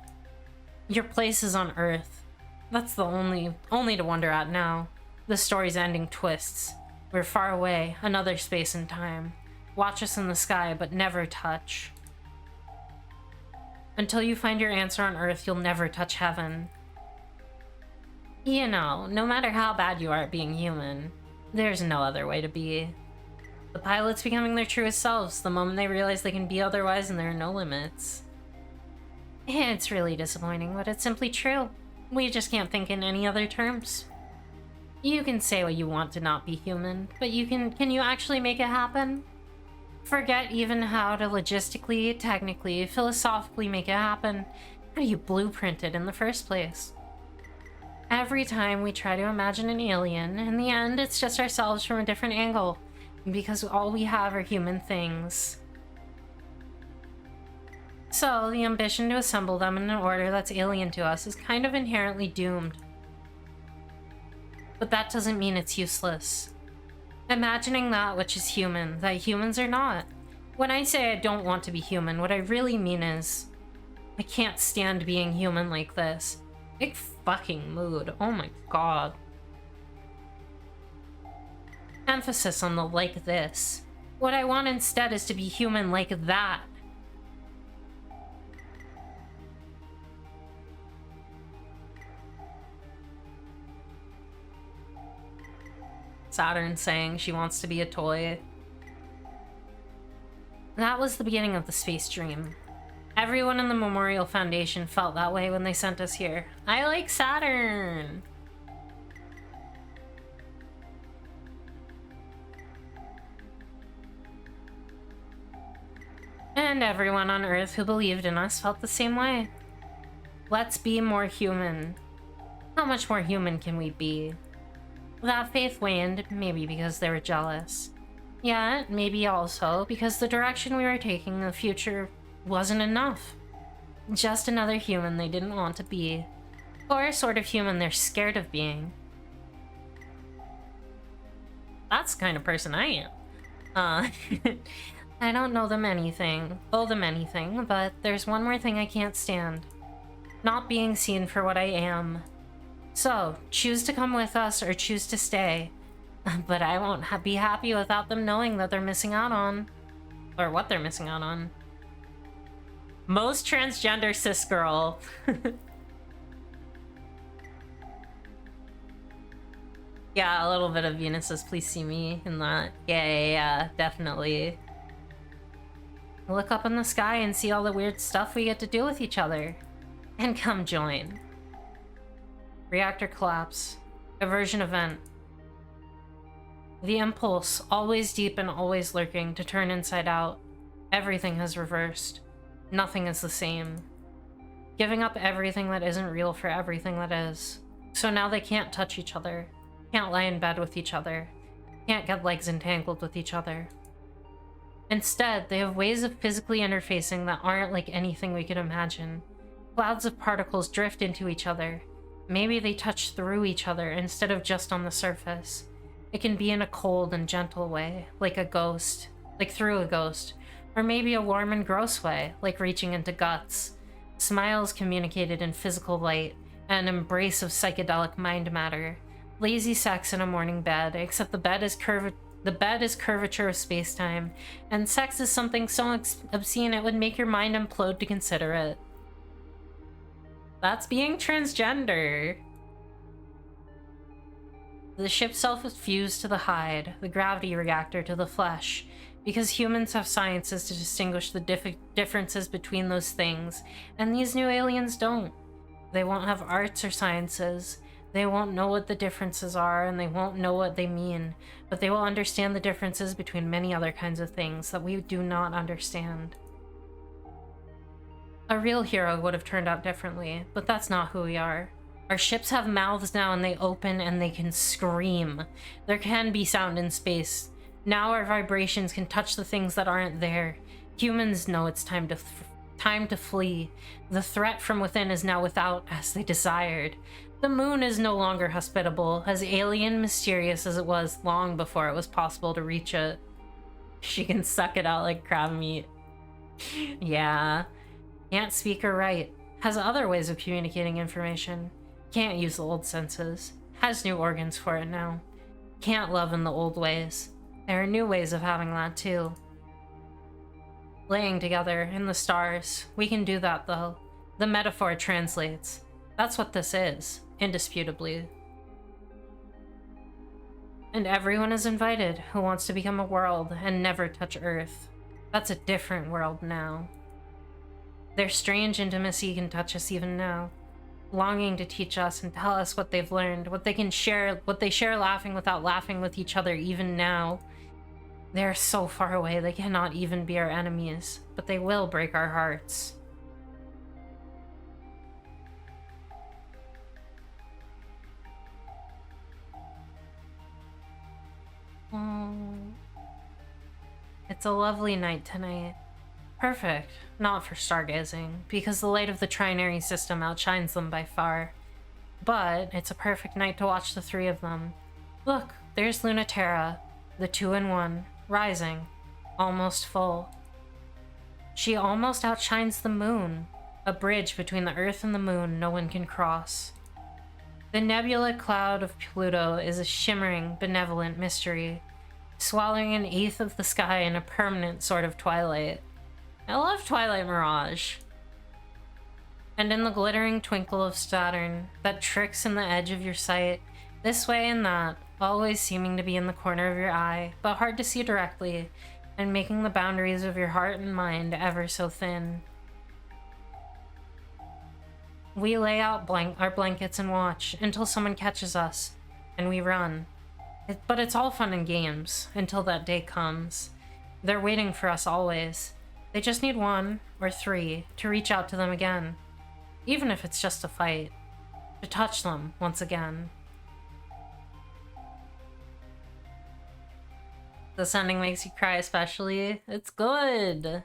Your place is on Earth. That's the only to wonder at now. The story's ending twists. We're far away, another space and time. Watch us in the sky, but never touch. Until you find your answer on Earth, you'll never touch heaven. You know, no matter how bad you are at being human, there's no other way to be. The pilots becoming their truest selves the moment they realize they can be otherwise and there are no limits. It's really disappointing, but it's simply true. We just can't think in any other terms. You can say what you want to not be human, but can you actually make it happen? Forget even how to logistically, technically, philosophically make it happen. How do you blueprint it in the first place? Every time we try to imagine an alien, in the end, it's just ourselves from a different angle. Because all we have are human things. So, the ambition to assemble them in an order that's alien to us is kind of inherently doomed. But that doesn't mean it's useless. Imagining that which is human, that humans are not. When I say I don't want to be human, what I really mean is I can't stand being human like this. Big fucking mood. Oh my god. Emphasis on the like this. What I want instead is to be human like that. Saturn saying she wants to be a toy. That was the beginning of the space dream. Everyone in the Memorial Foundation felt that way when they sent us here. I like Saturn! And everyone on Earth who believed in us felt the same way. Let's be more human. How much more human can we be? That faith waned, maybe because they were jealous. Yet, maybe also because the direction we were taking in the future wasn't enough. Just another human they didn't want to be. Or a sort of human they're scared of being. That's the kind of person I am. I don't owe them anything, but there's one more thing I can't stand. Not being seen for what I am. So, choose to come with us or choose to stay. But I won't be happy without them knowing that they're missing out on. Or what they're missing out on. Most transgender cis girl. Yeah, a little bit of Venus's Please See Me in that. Yeah, definitely. Look up in the sky and see all the weird stuff we get to do with each other. And come join. Reactor collapse. Aversion event. The impulse, always deep and always lurking, to turn inside out. Everything has reversed. Nothing is the same. Giving up everything that isn't real for everything that is. So now they can't touch each other. Can't lie in bed with each other. Can't get legs entangled with each other. Instead, they have ways of physically interfacing that aren't like anything we could imagine. Clouds of particles drift into each other. Maybe they touch through each other instead of just on the surface. It can be in a cold and gentle way, like a ghost, like through a ghost. Or maybe a warm and gross way, like reaching into guts. Smiles communicated in physical light, and an embrace of psychedelic mind matter. Lazy sex in a morning bed, except the bed is curvature of space-time, and sex is something so obscene it would make your mind implode to consider it. That's being transgender. The ship self is fused to the hide, the gravity reactor to the flesh, because humans have sciences to distinguish the differences between those things, and these new aliens don't. They won't have arts or sciences. They won't know what the differences are, and they won't know what they mean, but they will understand the differences between many other kinds of things that we do not understand. A real hero would have turned out differently, but that's not who we are. Our ships have mouths now and they open and they can scream. There can be sound in space. Now our vibrations can touch the things that aren't there. Humans know it's time to flee. The threat from within is now without, as they desired. The moon is no longer hospitable, as alien mysterious as it was long before it was possible to reach it. She can suck it out like crab meat. Yeah. Can't speak or write. Has other ways of communicating information. Can't use the old senses. Has new organs for it now. Can't love in the old ways. There are new ways of having that too. Laying together in the stars. We can do that though. The metaphor translates. That's what this is, indisputably. And everyone is invited who wants to become a world and never touch Earth. That's a different world now. Their strange intimacy can touch us even now. Longing to teach us and tell us what they've learned, what they share laughing without laughing with each other even now. They are so far away they cannot even be our enemies, but they will break our hearts. It's a lovely night tonight. Perfect. Not for stargazing, because the light of the trinary system outshines them by far. But it's a perfect night to watch the three of them. Look, there's Lunaterra, the 2-in-1, rising, almost full. She almost outshines the moon, a bridge between the Earth and the moon no one can cross. The nebula cloud of Pluto is a shimmering, benevolent mystery, swallowing an eighth of the sky in a permanent sort of twilight. I love Twilight Mirage. And in the glittering twinkle of Saturn that tricks in the edge of your sight, this way and that, always seeming to be in the corner of your eye, but hard to see directly, and making the boundaries of your heart and mind ever so thin. We lay out our blankets and watch until someone catches us, and we run. But it's all fun and games, until that day comes. They're waiting for us always. They just need 1 or 3 to reach out to them again. Even if it's just a fight. To touch them once again. This ending makes you cry especially. It's good!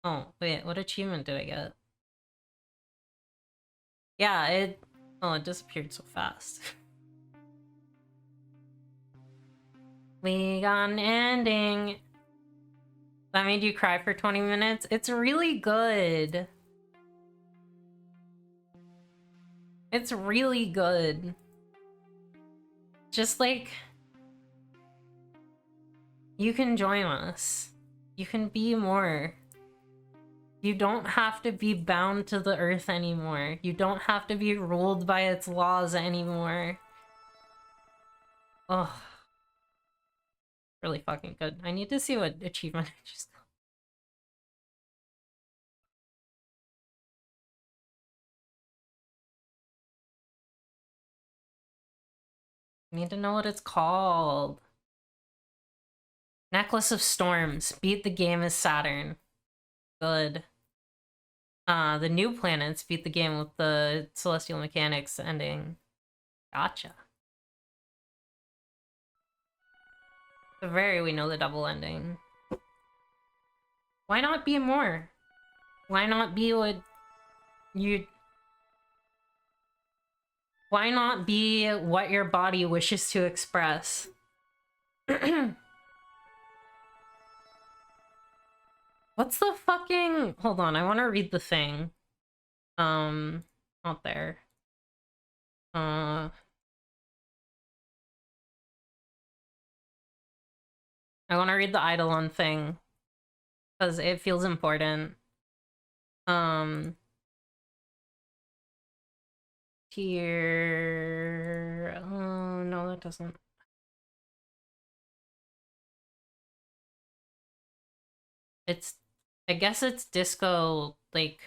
Oh, wait, what achievement did I get? Yeah, it disappeared so fast. We got an ending. That made you cry for 20 minutes? It's really good. It's really good. Just like... you can join us. You can be more. You don't have to be bound to the Earth anymore. You don't have to be ruled by its laws anymore. Ugh. Really fucking good. I need to see what achievement I just got. I need to know what it's called. Necklace of Storms. Beat the game as Saturn. Good. The new planets beat the game with the Celestial Mechanics ending. Gotcha. The very we know the double ending. Why not be more? Why not be what you... why not be what your body wishes to express? What's the fucking... hold on, I want to read the thing. Not there. I want to read the Eidolon thing. Because it feels important. Here... oh, no, that doesn't... it's... I guess it's disco, like...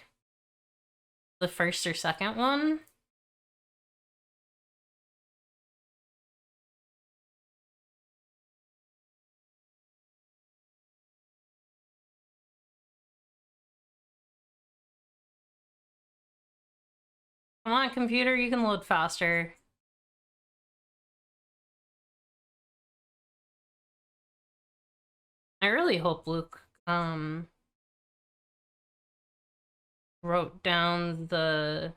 the first or second one? Come on, computer, you can load faster. I really hope Luke, wrote down the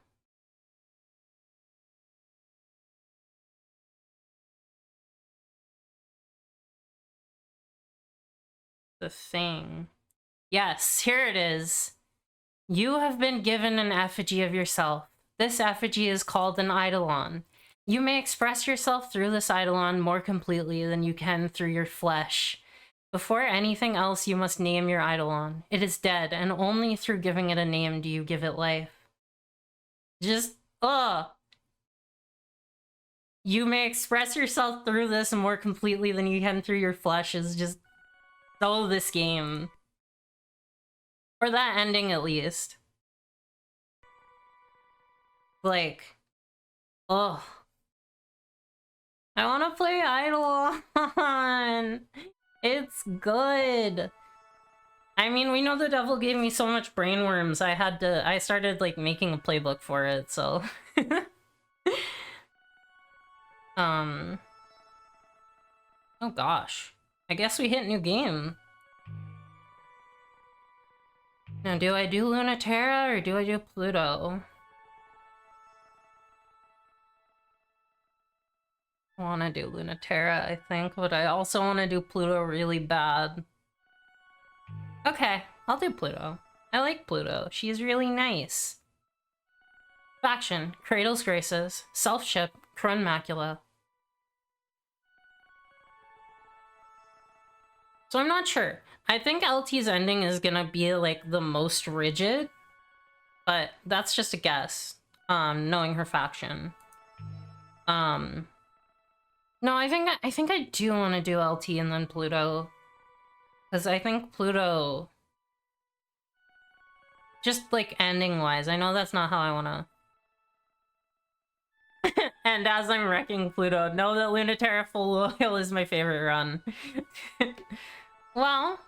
thing. Yes, here it is. You have been given an effigy of yourself. This effigy is called an Eidolon. You may express yourself through this Eidolon more completely than you can through your flesh. Before anything else, you must name your Eidolon. It is dead, and only through giving it a name do you give it life. Just, ugh. You may express yourself through this more completely than you can through your flesh is just so this game. Or that ending, at least. Like, ugh. I want to play Eidolon. It's good. I mean, we know the devil gave me so much brainworms. I started like making a playbook for it, so. Oh gosh. I guess we hit new game. Now, do I do Lunaterra or do I do Pluto? I want to do Lunaterra, I think, but I also want to do Pluto really bad. Okay, I'll do Pluto. I like Pluto. She's really nice. Faction, Cradle's Graces, Self-Ship, Corun Macula. So I'm not sure. I think LT's ending is gonna be like the most rigid, but that's just a guess. Knowing her faction. No, I think I do want to do LT and then Pluto, because I think Pluto, just like ending wise, I know that's not how I want to. And as I'm wrecking Pluto, know that Lunaterra Full Oil is my favorite run. Well,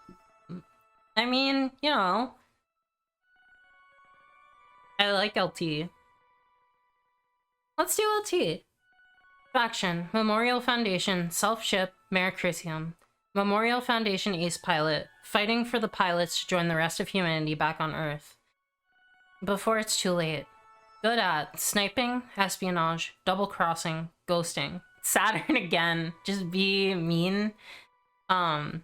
I mean, you know, I like LT. Let's do LT. Faction, Memorial Foundation, Self-Ship, Mericrisium. Memorial Foundation Ace Pilot, fighting for the pilots to join the rest of humanity back on Earth. Before it's too late. Good at sniping, espionage, double-crossing, ghosting. Saturn again, just be mean. Oh.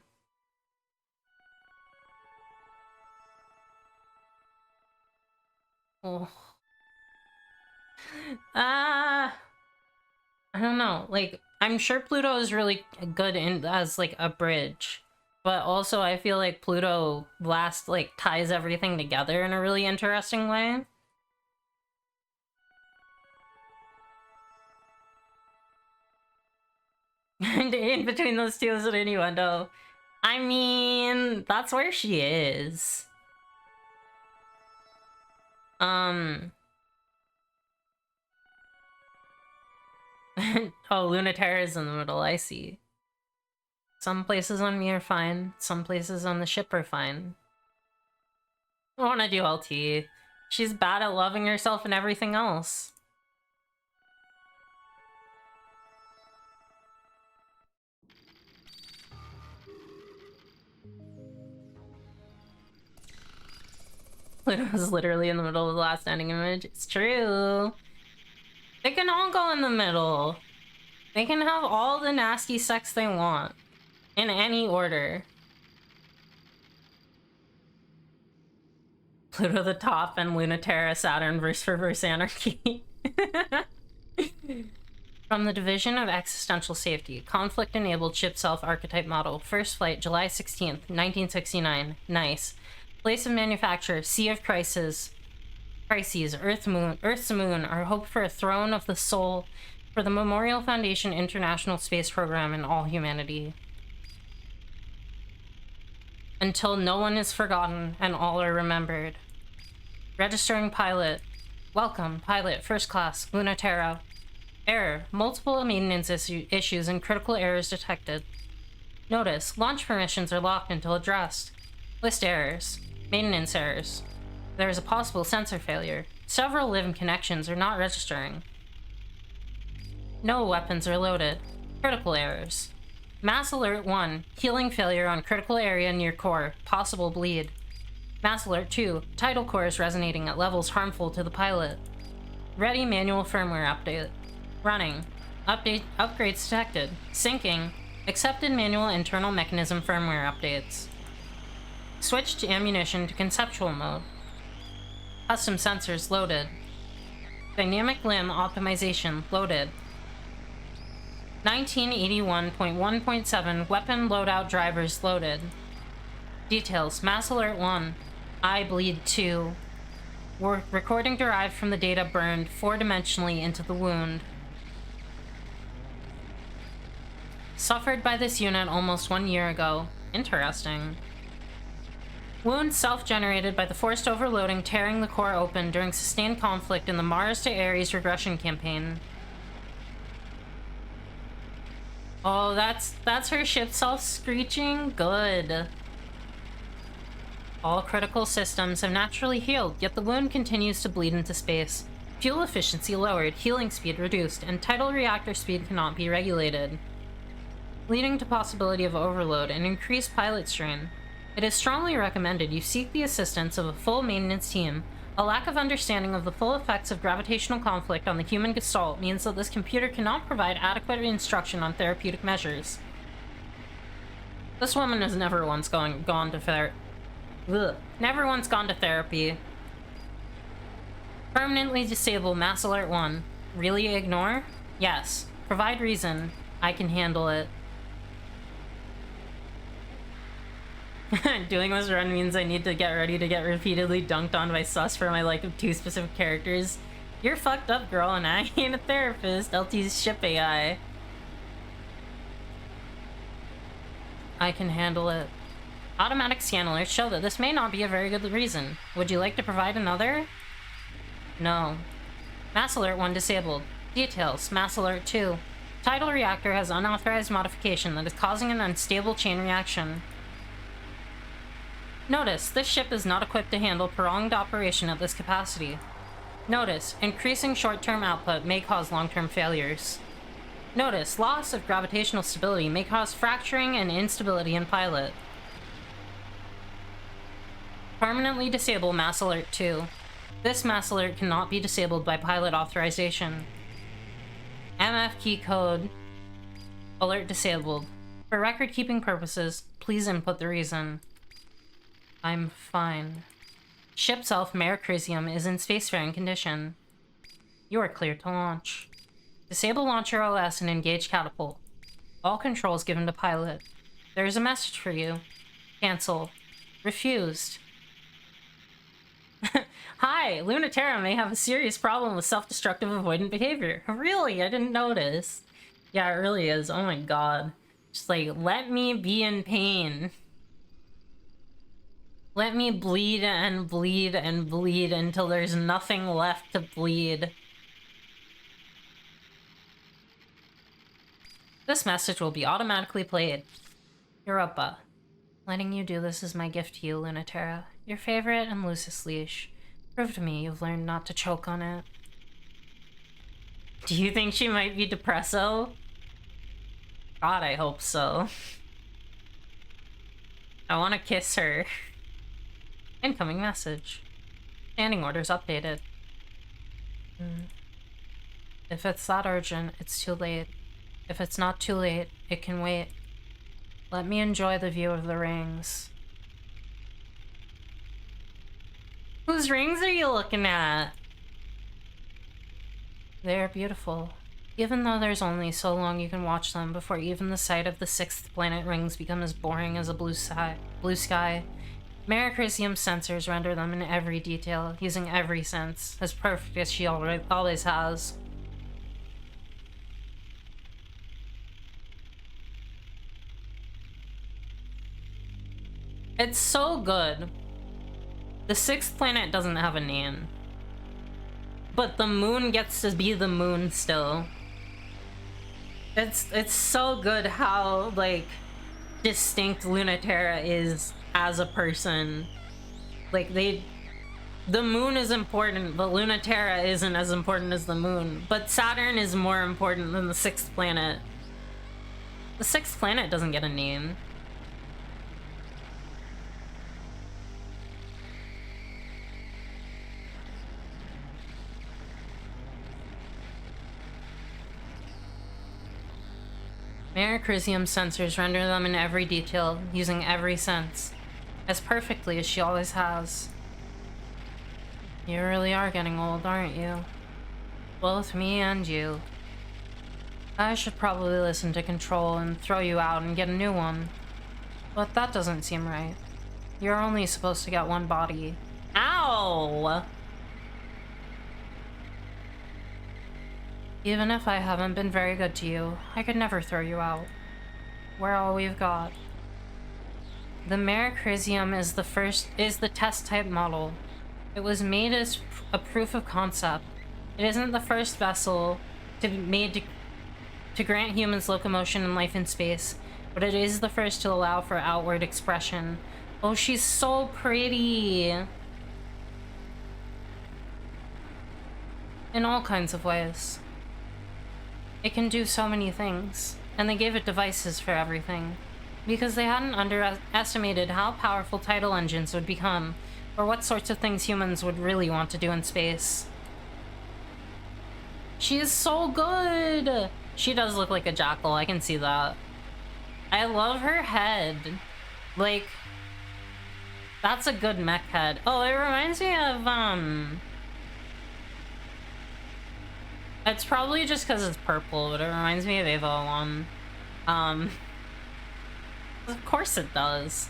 I don't know, like, I'm sure Pluto is really good as, like, a bridge. But also, I feel like Pluto ties everything together in a really interesting way. And in between those two is an innuendo. I mean, that's where she is. Oh, Lunaterra is in the middle, I see. Some places on me are fine, some places on the ship are fine. I want to do LT. She's bad at loving herself and everything else. Pluto's literally in the middle of the last ending image. It's true. They can all go in the middle. They can have all the nasty sex they want. In any order. Pluto the top and Lunaterra Saturn verse reverse anarchy. From the Division of Existential Safety, Conflict-Enabled Ship Self-Archetype Model. First flight, July 16th, 1969. Nice. Place of manufacture, Sea of Crises. Earth's moon, our hope for a throne of the soul for the Memorial Foundation International Space Program and all humanity. Until no one is forgotten and all are remembered. Registering pilot. Welcome, pilot, first class, Lunaterra. Error, multiple maintenance issues and critical errors detected. Notice, launch permissions are locked until addressed. List errors. Maintenance errors. There is a possible sensor failure. Several live connections are not registering. No weapons are loaded. Critical errors. Mass Alert 1, healing failure on critical area near core, possible bleed. Mass Alert 2, tidal core is resonating at levels harmful to the pilot. Ready manual firmware update. Running. Upgrades detected. Syncing. Accepted manual internal mechanism firmware updates. Switch to ammunition to conceptual mode. Custom sensors loaded. Dynamic limb optimization loaded. 1981.1.7 weapon loadout drivers loaded. Details, Mass Alert 1, I bleed 2. Recording derived from the data burned 4-dimensionally into the wound. Suffered by this unit almost 1 year ago. Interesting. Wound self-generated by the forced overloading tearing the core open during sustained conflict in the Mars to Ares regression campaign. Oh, that's her ship self-screeching? Good. All critical systems have naturally healed, yet the wound continues to bleed into space. Fuel efficiency lowered, healing speed reduced, and tidal reactor speed cannot be regulated, leading to possibility of overload and increased pilot strain. It is strongly recommended you seek the assistance of a full maintenance team. A lack of understanding of the full effects of gravitational conflict on the human gestalt means that this computer cannot provide adequate instruction on therapeutic measures. This woman has never once gone to therapy. Permanently disable Mass Alert 1. Really ignore? Yes. Provide reason. I can handle it. Doing this run means I need to get ready to get repeatedly dunked on by sus for my like of 2 specific characters. You're fucked up, girl, and I ain't a therapist. LT's ship AI. I can handle it. Automatic scan alerts show that this may not be a very good reason. Would you like to provide another? No. Mass Alert 1 disabled. Details. Mass Alert 2. Tidal reactor has unauthorized modification that is causing an unstable chain reaction. Notice, this ship is not equipped to handle prolonged operation at this capacity. Notice, increasing short-term output may cause long-term failures. Notice, loss of gravitational stability may cause fracturing and instability in pilot. Permanently disable Mass Alert 2. This Mass Alert cannot be disabled by pilot authorization. MF key code. Alert disabled. For record-keeping purposes, please input the reason. I'm fine. Ship self Mericrisium is in spacefaring condition. You are clear to launch. Disable launcher OS and engage catapult. All controls given to pilot. There is a message for you. Cancel. Refused. Hi, Lunaterra may have a serious problem with self-destructive avoidant behavior. Really? I didn't notice. Yeah, it really is. Oh my god. Just like, let me be in pain. Let me bleed and bleed and bleed until there's nothing left to bleed. This message will be automatically played. Europa. Letting you do this is my gift to you, Lunaterra. Your favorite and loosest leash. Prove to me you've learned not to choke on it. Do you think she might be depresso? God, I hope so. I want to kiss her. Incoming message. Standing orders updated. If it's that urgent, it's too late. If it's not too late, it can wait. Let me enjoy the view of the rings. Whose rings are you looking at? They are beautiful. Even though there's only so long you can watch them before even the sight of the 6th planet rings become as boring as a blue sky. Mericrisium's sensors render them in every detail, using every sense, as perfect as she always has. It's so good. The 6th planet doesn't have a name. But the moon gets to be the moon still. It's so good how, like, distinct Lunaterra is as a person. Like, the moon is important, but Lunaterra isn't as important as the moon. But Saturn is more important than the 6th planet. The 6th planet doesn't get a name. Mericrisium sensors render them in every detail, using every sense. As perfectly as she always has. You really are getting old, aren't you? Both me and you. I should probably listen to Control and throw you out and get a new one. But that doesn't seem right. You're only supposed to get one body. Ow! Even if I haven't been very good to you, I could never throw you out. We're all we've got. The Mericrisium is the test type model. It was made as a proof of concept. It isn't the first vessel made to grant humans locomotion and life in space, but it is the first to allow for outward expression. Oh, she's so pretty! In all kinds of ways. It can do so many things, and they gave it devices for everything. because they hadn't underestimated how powerful tidal engines would become, or what sorts of things humans would really want to do in space. She is so good! She does look like a jackal, I can see that. I love her head. Like, that's a good mech head. Oh, it reminds me of, it's probably just because it's purple, but it reminds me of Ava 1. Of course it does.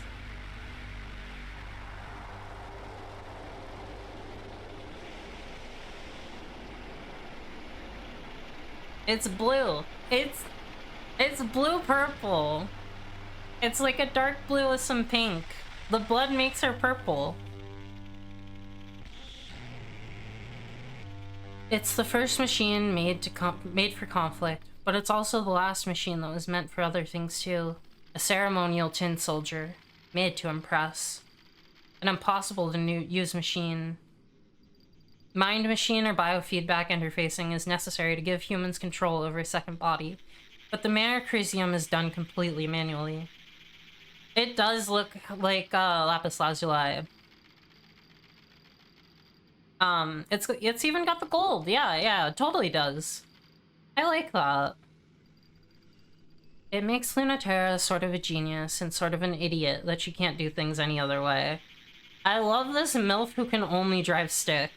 It's blue. It's blue-purple. It's like a dark blue with some pink. The blood makes her purple. It's the first machine made for conflict, but it's also the last machine that was meant for other things too. A ceremonial tin soldier, made to impress. An impossible to use machine. Mind machine or biofeedback interfacing is necessary to give humans control over a second body, but the Manacresium is done completely manually. It does look like lapis lazuli. It's even got the gold. Yeah, it totally does. I like that. It makes Lunaterra sort of a genius and sort of an idiot that she can't do things any other way. I love this MILF who can only drive stick.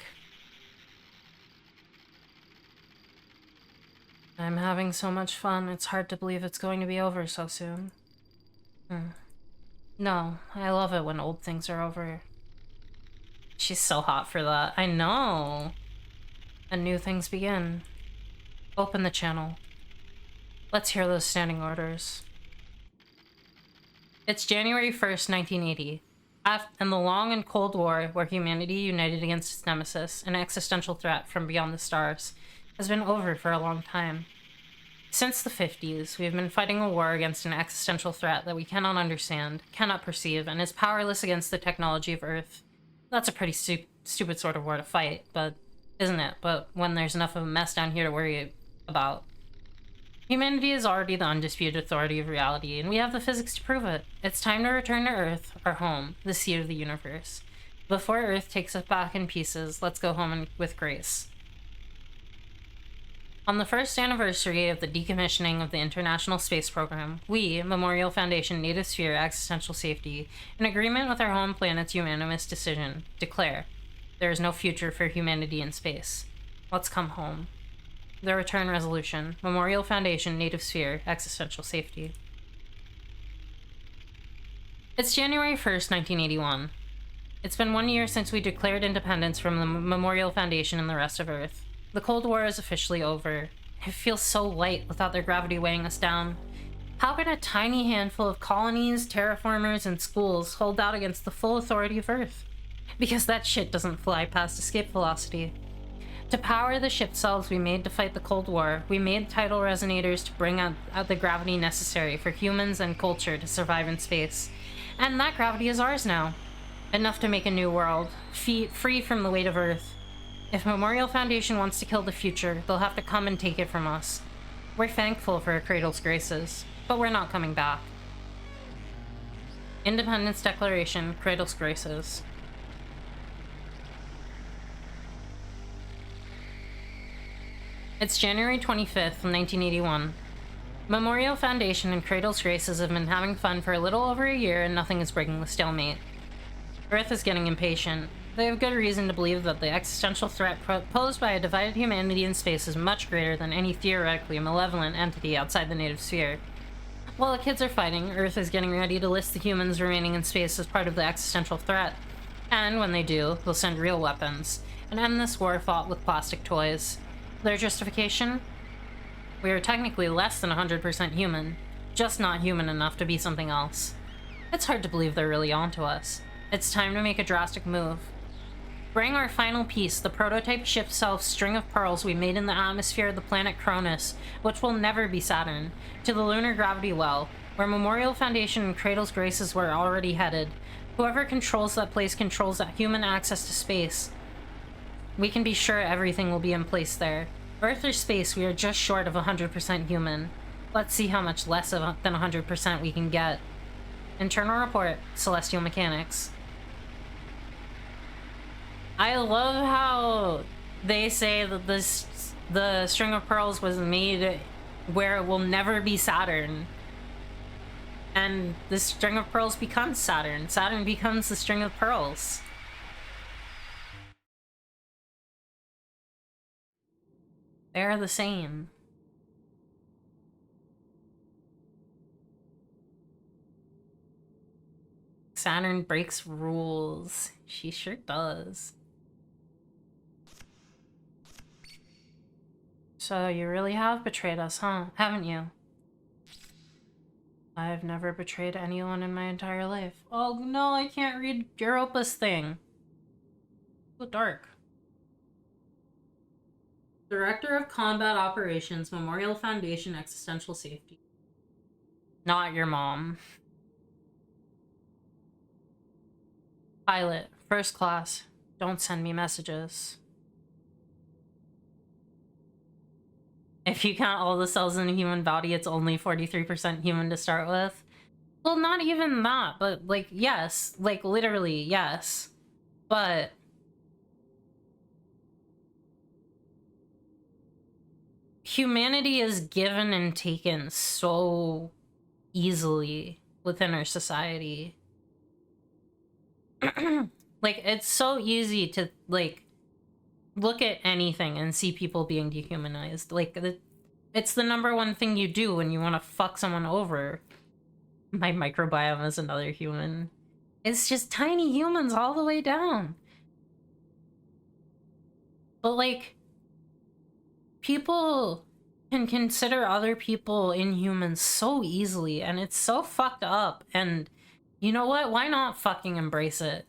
I'm having so much fun, it's hard to believe it's going to be over so soon. No, I love it when old things are over. She's so hot for that. I know! And new things begin. Open the channel. Let's hear those standing orders. It's January 1st, 1980. In the long and cold war, where humanity united against its nemesis, an existential threat from beyond the stars, has been over for a long time. Since the 50s, we have been fighting a war against an existential threat that we cannot understand, cannot perceive, and is powerless against the technology of Earth. That's a pretty stupid sort of war to fight, but isn't it? But when there's enough of a mess down here to worry about. Humanity is already the undisputed authority of reality, and we have the physics to prove it. It's time to return to Earth, our home, the seat of the universe. Before Earth takes us back in pieces, let's go home with grace. On the first anniversary of the decommissioning of the International Space Program, we, Memorial Foundation Native Sphere Existential Safety, in agreement with our home planet's unanimous decision, declare there is no future for humanity in space. Let's come home. The Return Resolution, Memorial Foundation Native Sphere Existential Safety. It's January 1st, 1981. It's been 1 year since we declared independence from the Memorial Foundation and the rest of Earth. The Cold War is officially over. It feels so light without their gravity weighing us down. How can a tiny handful of colonies, terraformers, and schools hold out against the full authority of Earth? Because that shit doesn't fly past escape velocity. To power the ship cells we made to fight the Cold War, we made tidal resonators to bring out the gravity necessary for humans and culture to survive in space. And that gravity is ours now. Enough to make a new world, free from the weight of Earth. If Memorial Foundation wants to kill the future, they'll have to come and take it from us. We're thankful for our cradle's graces, but we're not coming back. Independence Declaration, Cradle's Graces. It's January 25th, 1981. Memorial Foundation and Cradle's Graces have been having fun for a little over a year and nothing is breaking the stalemate. Earth is getting impatient. They have good reason to believe that the existential threat posed by a divided humanity in space is much greater than any theoretically malevolent entity outside the native sphere. While the kids are fighting, Earth is getting ready to list the humans remaining in space as part of the existential threat. And when they do, they'll send real weapons, and end this war fought with plastic toys. Their justification? We are technically less than 100% human, just not human enough to be something else. It's hard to believe they're really onto us. It's time to make a drastic move. Bring our final piece, the prototype ship string of pearls we made in the atmosphere of the planet Cronus, which will never be Saturn, to the lunar gravity well, where Memorial Foundation and Cradle's Graces were already headed. Whoever controls that place controls that human access to space. We can be sure everything will be in place there. Earth or space, we are just short of 100% human. Let's see how much less than 100% we can get. Internal report, celestial mechanics. I love how they say that the string of pearls was made where it will never be Saturn. And the string of pearls becomes Saturn. Saturn becomes the string of pearls. They're the same. Saturn breaks rules. She sure does. So you really have betrayed us, huh? Haven't you? I've never betrayed anyone in my entire life. Oh no, I can't read Europa's thing. So dark. Director of Combat Operations, Memorial Foundation, Existential Safety. Not your mom. Pilot, first class. Don't send me messages. If you count all the cells in a human body, it's only 43% human to start with. Well, not even that, but like, yes. Like, literally, yes. But humanity is given and taken so easily within our society. Like, it's so easy to, like, look at anything and see people being dehumanized. Like, it's the #1 thing you do when you want to fuck someone over. My microbiome is another human. It's just tiny humans all the way down. But, like, people can consider other people inhuman so easily, and it's so fucked up. And you know what? Why not fucking embrace it?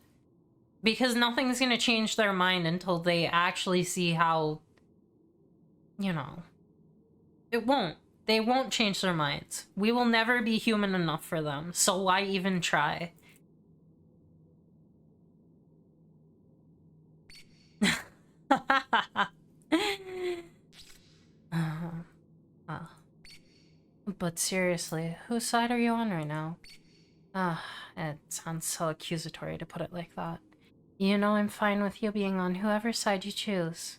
Because nothing's gonna change their mind until they actually see how, you know, it won't. They won't change their minds. We will never be human enough for them, so why even try? But seriously, whose side are you on right now? It sounds so accusatory to put it like that. You know I'm fine with you being on whoever side you choose.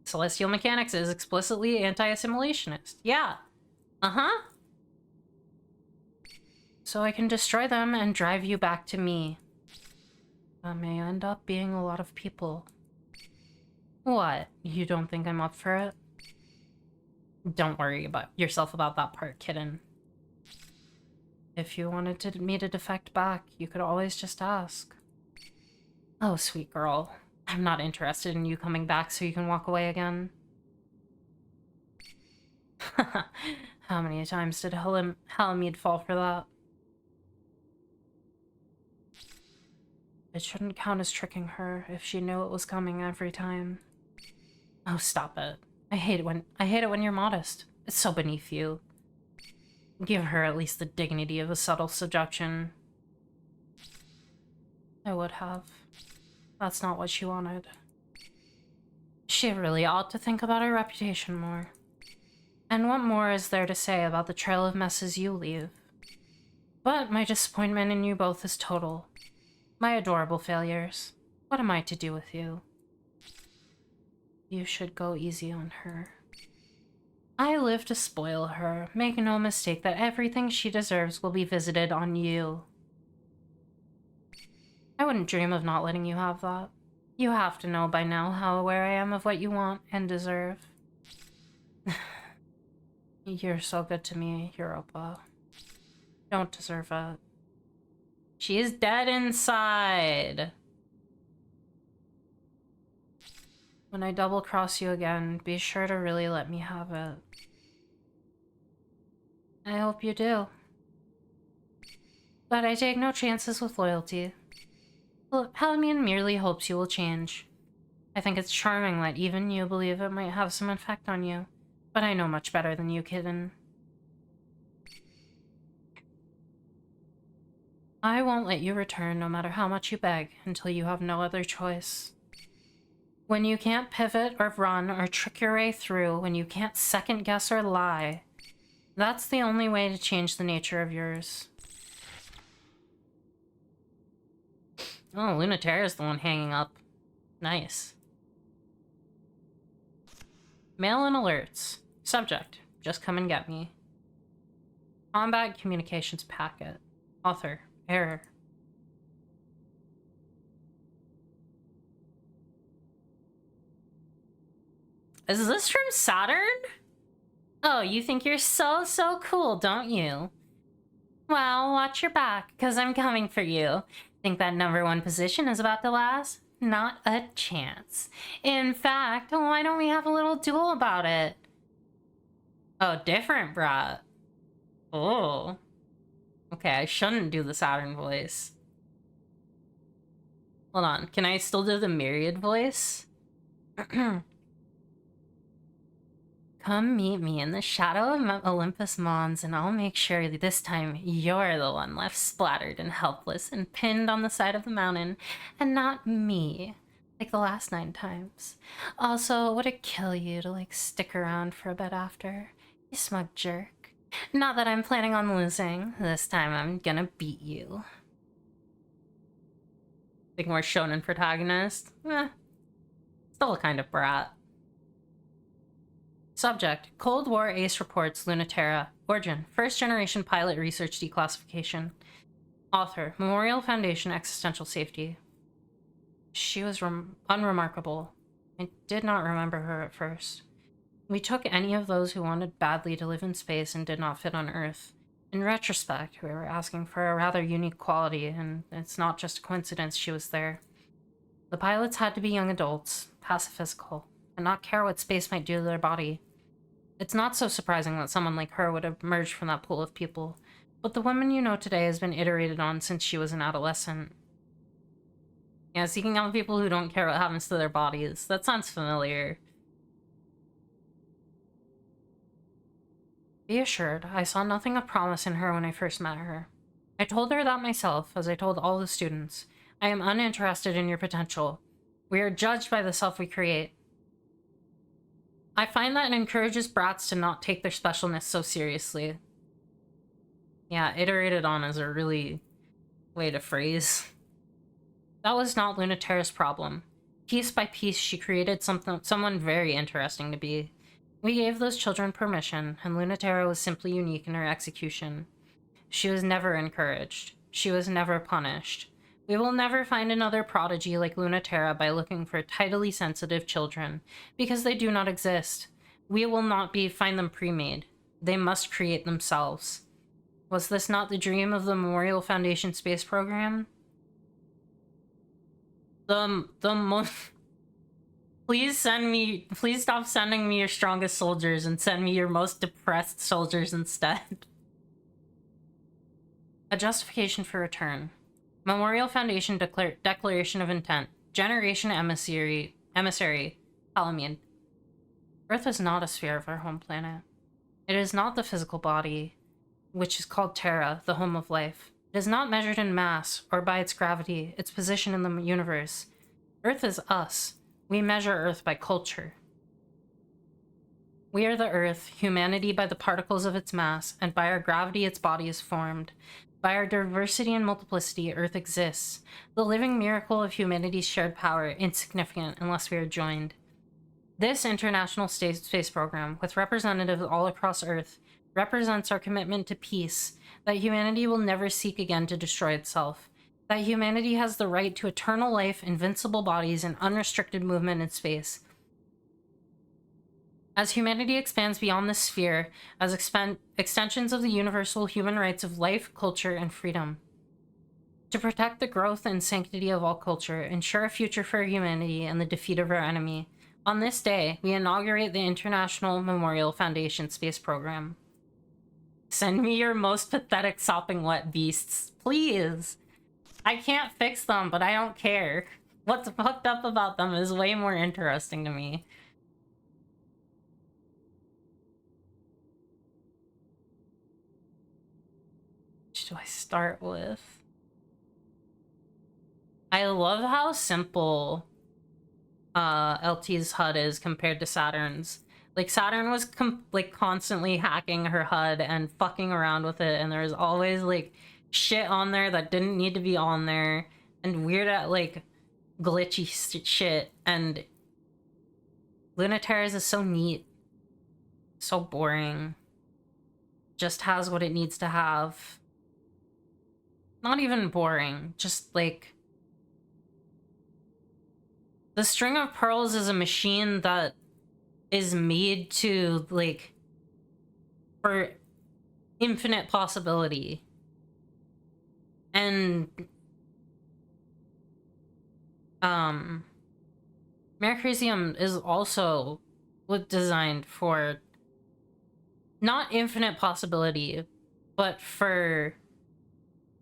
Celestial mechanics is explicitly anti-assimilationist. Yeah. Uh-huh. So I can destroy them and drive you back to me. That may end up being a lot of people. What? You don't think I'm up for it? Don't worry about yourself about that part, kitten. If you wanted me to defect back, you could always just ask. Oh, sweet girl. I'm not interested in you coming back so you can walk away again. How many times did Halamid fall for that? It shouldn't count as tricking her if she knew it was coming every time. Oh, stop it. I hate it when you're modest. It's so beneath you. Give her at least the dignity of a subtle seduction. I would have. That's not what she wanted. She really ought to think about her reputation more. And what more is there to say about the trail of messes you leave? But my disappointment in you both is total. My adorable failures. What am I to do with you? You should go easy on her. I live to spoil her. Make no mistake that everything she deserves will be visited on you. I wouldn't dream of not letting you have that. You have to know by now how aware I am of what you want and deserve. You're so good to me, Europa. Don't deserve it. She is dead inside. When I double-cross you again, be sure to really let me have it. I hope you do. But I take no chances with loyalty. Halloween merely hopes you will change. I think it's charming that even you believe it might have some effect on you. But I know much better than you, kitten. I won't let you return no matter how much you beg until you have no other choice. When you can't pivot or run or trick your way through, when you can't second guess or lie, that's the only way to change the nature of yours. Oh, Lunaterra is the one hanging up. Nice. Mail and alerts. Subject. Just come and get me. Combat communications packet. Author. Error. Is this from Saturn? Oh, you think you're so cool, don't you? Well, watch your back, because I'm coming for you. Think that #1 position is about to last? Not a chance. In fact, why don't we have a little duel about it? Oh, different, brat. Oh. Okay, I shouldn't do the Saturn voice. Hold on, can I still do the Myriad voice? Come meet me in the shadow of Olympus Mons, and I'll make sure that this time you're the one left splattered and helpless and pinned on the side of the mountain, and not me, like the last 9 times. Also, would it kill you to, like, stick around for a bit after? You smug jerk. Not that I'm planning on losing. This time I'm gonna beat you. Think more shonen protagonist? Still a kind of brat. Subject. Cold War Ace reports Lunaterra. Origin. First generation pilot research declassification. Author. Memorial Foundation Existential Safety. She was unremarkable. I did not remember her at first. We took any of those who wanted badly to live in space and did not fit on Earth. In retrospect, we were asking for a rather unique quality, and it's not just a coincidence she was there. The pilots had to be young adults, pacifiscal, and not care what space might do to their body. It's not so surprising that someone like her would have emerged from that pool of people, but the woman you know today has been iterated on since she was an adolescent. Yeah, seeking out people who don't care what happens to their bodies. That sounds familiar. Be assured, I saw nothing of promise in her when I first met her. I told her that myself, as I told all the students. I am uninterested in your potential. We are judged by the self we create. I find that it encourages brats to not take their specialness so seriously. Yeah, iterated on is a really way to phrase. That was not Lunaterra's problem. Piece by piece, she created someone very interesting to be. We gave those children permission, and Lunaterra was simply unique in her execution. She was never encouraged. She was never punished. We will never find another prodigy like Lunaterra by looking for tidily sensitive children, because they do not exist. We will not find them pre-made. They must create themselves. Was this not the dream of the Memorial Foundation space program? Please stop sending me your strongest soldiers and send me your most depressed soldiers instead. A justification for return. Memorial Foundation Declaration of Intent. Generation Emissary, Palamine. Earth is not a sphere of our home planet. It is not the physical body, which is called Terra, the home of life. It is not measured in mass, or by its gravity, its position in the universe. Earth is us. We measure Earth by culture. We are the Earth, humanity by the particles of its mass, and by our gravity its body is formed. By our diversity and multiplicity, Earth exists. The living miracle of humanity's shared power, insignificant unless we are joined. This international space program, with representatives all across Earth, represents our commitment to peace, that humanity will never seek again to destroy itself, that humanity has the right to eternal life, invincible bodies, and unrestricted movement in space. As humanity expands beyond this sphere, as extensions of the universal human rights of life, culture, and freedom. To protect the growth and sanctity of all culture, ensure a future for humanity, and the defeat of our enemy, on this day, we inaugurate the International Memorial Foundation Space Program. Send me your most pathetic sopping wet beasts, please. I can't fix them, but I don't care. What's fucked up about them is way more interesting to me. Which do I start with? I love how simple LT's HUD is compared to Saturn's. Like, Saturn was constantly hacking her HUD and fucking around with it, and there was always like shit on there that didn't need to be on there. and weird at like glitchy shit, and Lunaterra's is so neat, so boring, just has what it needs to have. Not even boring, just like the string of pearls is a machine that is made to like for infinite possibility, and Mercurisium is also designed for not infinite possibility, but for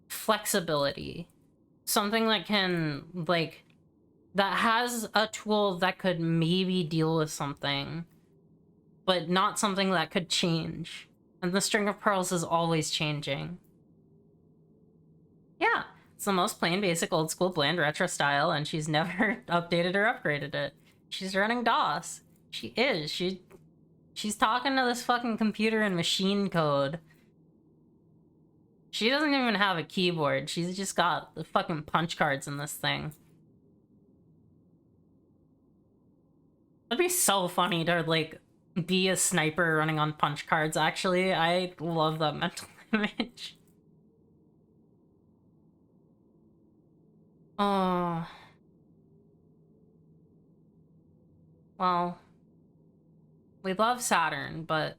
flexibility. Something that can, like, that has a tool that could maybe deal with something, but not something that could change. And the string of pearls is always changing. Yeah, it's the most plain, basic, old school, bland, retro style, and she's never updated or upgraded it. She's running DOS. She is. She's talking to this fucking computer in machine code. She doesn't even have a keyboard. She's just got the fucking punch cards in this thing. It'd be so funny to, like, be a sniper running on punch cards, actually. I love that mental image. Oh. Well. We love Saturn, but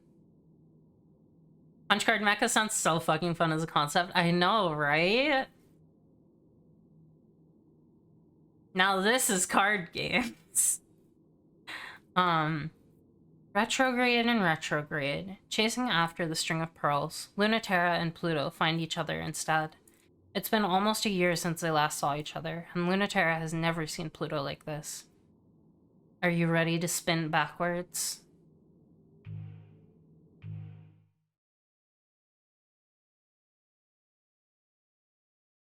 punch card mecha sounds so fucking fun as a concept. I know, right? Now this is card games. Retrograde and retrograde. Chasing after the string of pearls, Lunaterra and Pluto find each other instead. It's been almost a year since they last saw each other, and Lunaterra has never seen Pluto like this. Are you ready to spin backwards?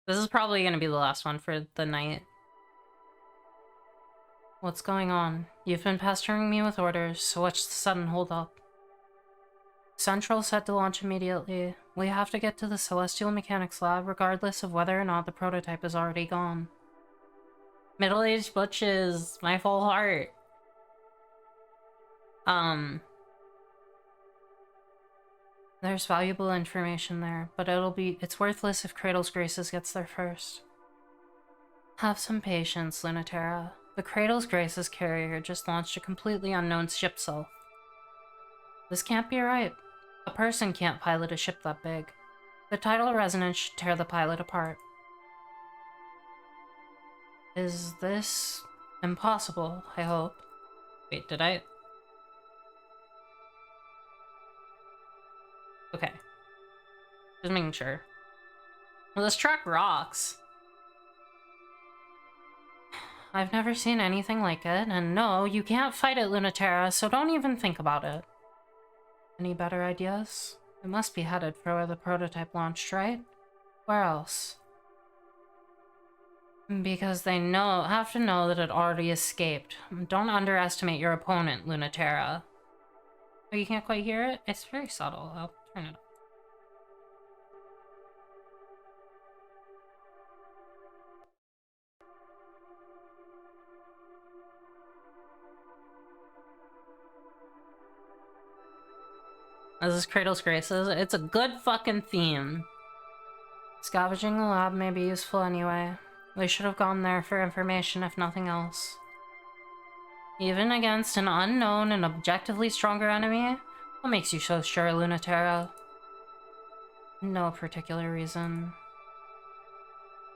This is probably going to be the last one for the night. What's going on? You've been pestering me with orders, so what's the sudden hold-up? Central set to launch immediately. We have to get to the Celestial Mechanics Lab, regardless of whether or not the prototype is already gone. Middle-aged butches, my full heart. There's valuable information there, but it's worthless if Cradle's Graces gets there first. Have some patience, Lunaterra. The Cradle's Graces carrier just launched a completely unknown ship self. This can't be right. A person can't pilot a ship that big. The tidal resonance should tear the pilot apart. Is this impossible, I hope? Wait, did I? Okay. Just making sure. Well, this track rocks. I've never seen anything like it, and no, you can't fight it, Lunaterra, so don't even think about it. Any better ideas? It must be headed for where the prototype launched, right? Where else? Because they have to know that it already escaped. Don't underestimate your opponent, Lunaterra. Oh, you can't quite hear it? It's very subtle. I'll turn it up. This is Cradle's Graces. It's a good fucking theme. Scavenging the lab may be useful anyway. We should have gone there for information if nothing else. Even against an unknown and objectively stronger enemy? What makes you so sure, Lunaterra? No particular reason.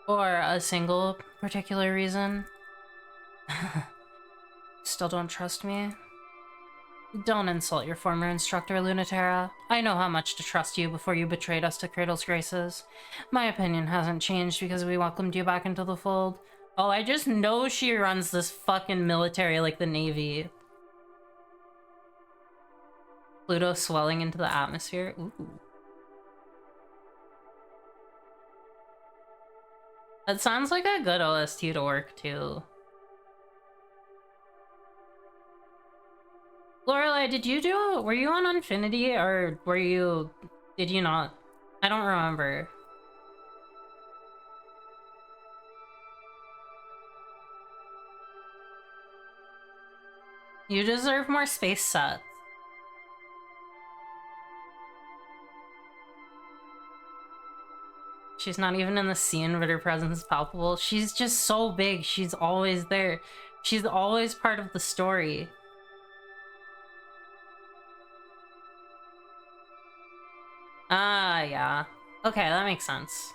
Or a single particular reason? Still don't trust me? Don't insult your former instructor, Lunaterra. I know how much to trust you before you betrayed us to Cradle's Graces. My opinion hasn't changed because we welcomed you back into the fold. Oh, I just know she runs this fucking military like the Navy. Pluto swelling into the atmosphere. Ooh. That sounds like a good OST to work to. Lorelei, were you on Infinity, or did you not? I don't remember. You deserve more space sets. She's not even in the scene, but her presence is palpable. She's just so big. She's always there. She's always part of the story. Ah, yeah. Okay, that makes sense.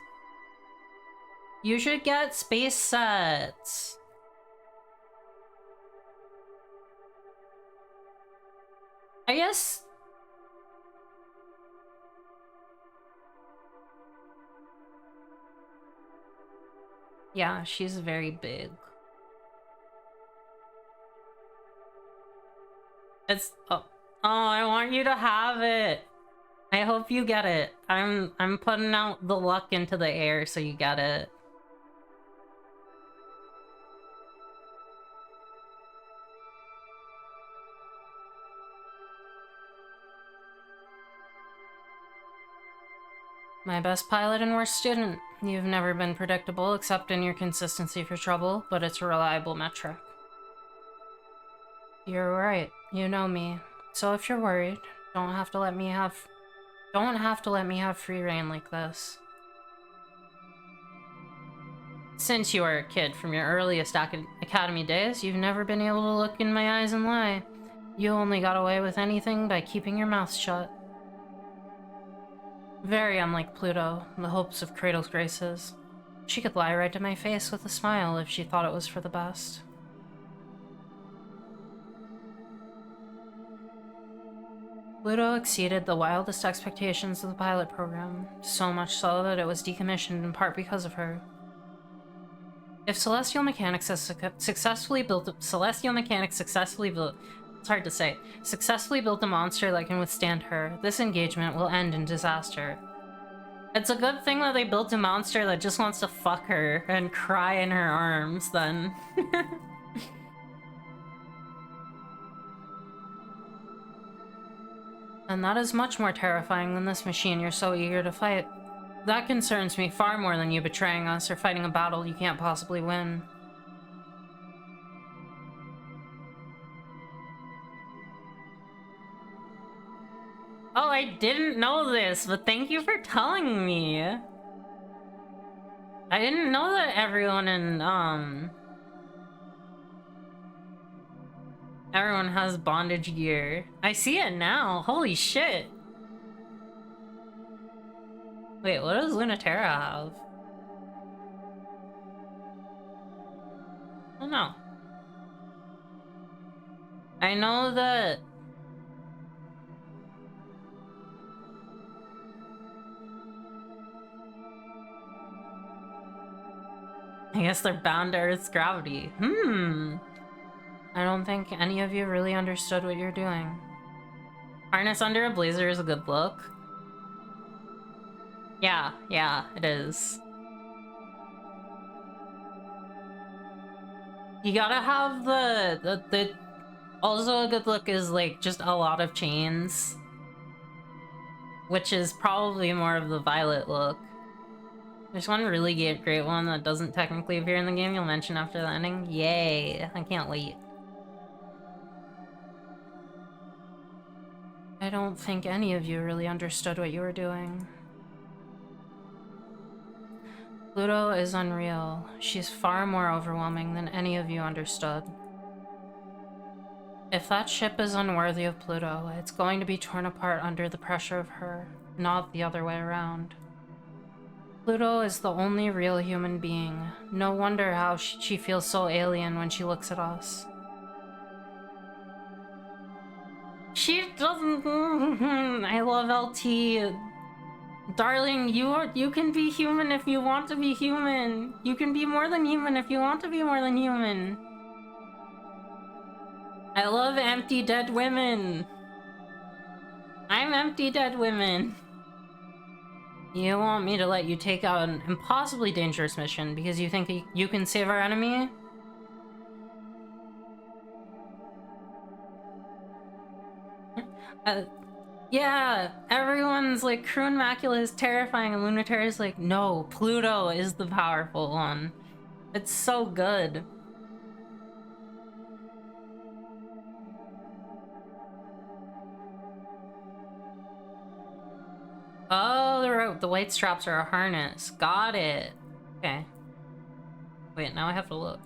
You should get space sets. I guess... Yeah, she's very big. It's... Oh, I want you to have it. I hope you get it. I'm putting out the luck into the air so you get it. My best pilot and worst student. You've never been predictable except in your consistency for trouble, but it's a reliable metric. You're right. You know me. So if you're worried, don't have to let me have free reign like this. Since you were a kid from your earliest academy days, you've never been able to look in my eyes and lie. You only got away with anything by keeping your mouth shut. Very unlike Pluto, the hopes of Cradle's graces. She could lie right to my face with a smile if she thought it was for the best. Pluto exceeded the wildest expectations of the pilot program, so much so that it was decommissioned in part because of her. If Celestial Mechanics has successfully built a monster that can withstand her, this engagement will end in disaster. It's a good thing that they built a monster that just wants to fuck her and cry in her arms, then. And that is much more terrifying than this machine you're so eager to fight. That concerns me far more than you betraying us or fighting a battle you can't possibly win. Oh, I didn't know this, but thank you for telling me. I didn't know that everyone has bondage gear. I see it now. Holy shit. Wait, what does Lunaterra have? I don't know. I know that... I guess they're bound to Earth's gravity. I don't think any of you really understood what you're doing. Harness under a blazer is a good look. Yeah, it is. You gotta have the also a good look is like just a lot of chains, which is probably more of the violet look. There's one really great one that doesn't technically appear in the game you'll mention after the ending. Yay, I can't wait. I don't think any of you really understood what you were doing. Pluto is unreal. She's far more overwhelming than any of you understood. If that ship is unworthy of Pluto, it's going to be torn apart under the pressure of her, not the other way around. Pluto is the only real human being. No wonder how she feels so alien when she looks at us. She doesn't... I love LT. Darling, you can be human if you want to be human. You can be more than human if you want to be more than human. I love empty dead women. I'm empty dead women. You want me to let you take out an impossibly dangerous mission because you think you can save our enemy? Yeah, everyone's like, Croon Macula is terrifying, and Lunaterra is like, no, Pluto is the powerful one. It's so good. Oh, the rope. The white straps are a harness. Got it. Okay. Wait, now I have to look.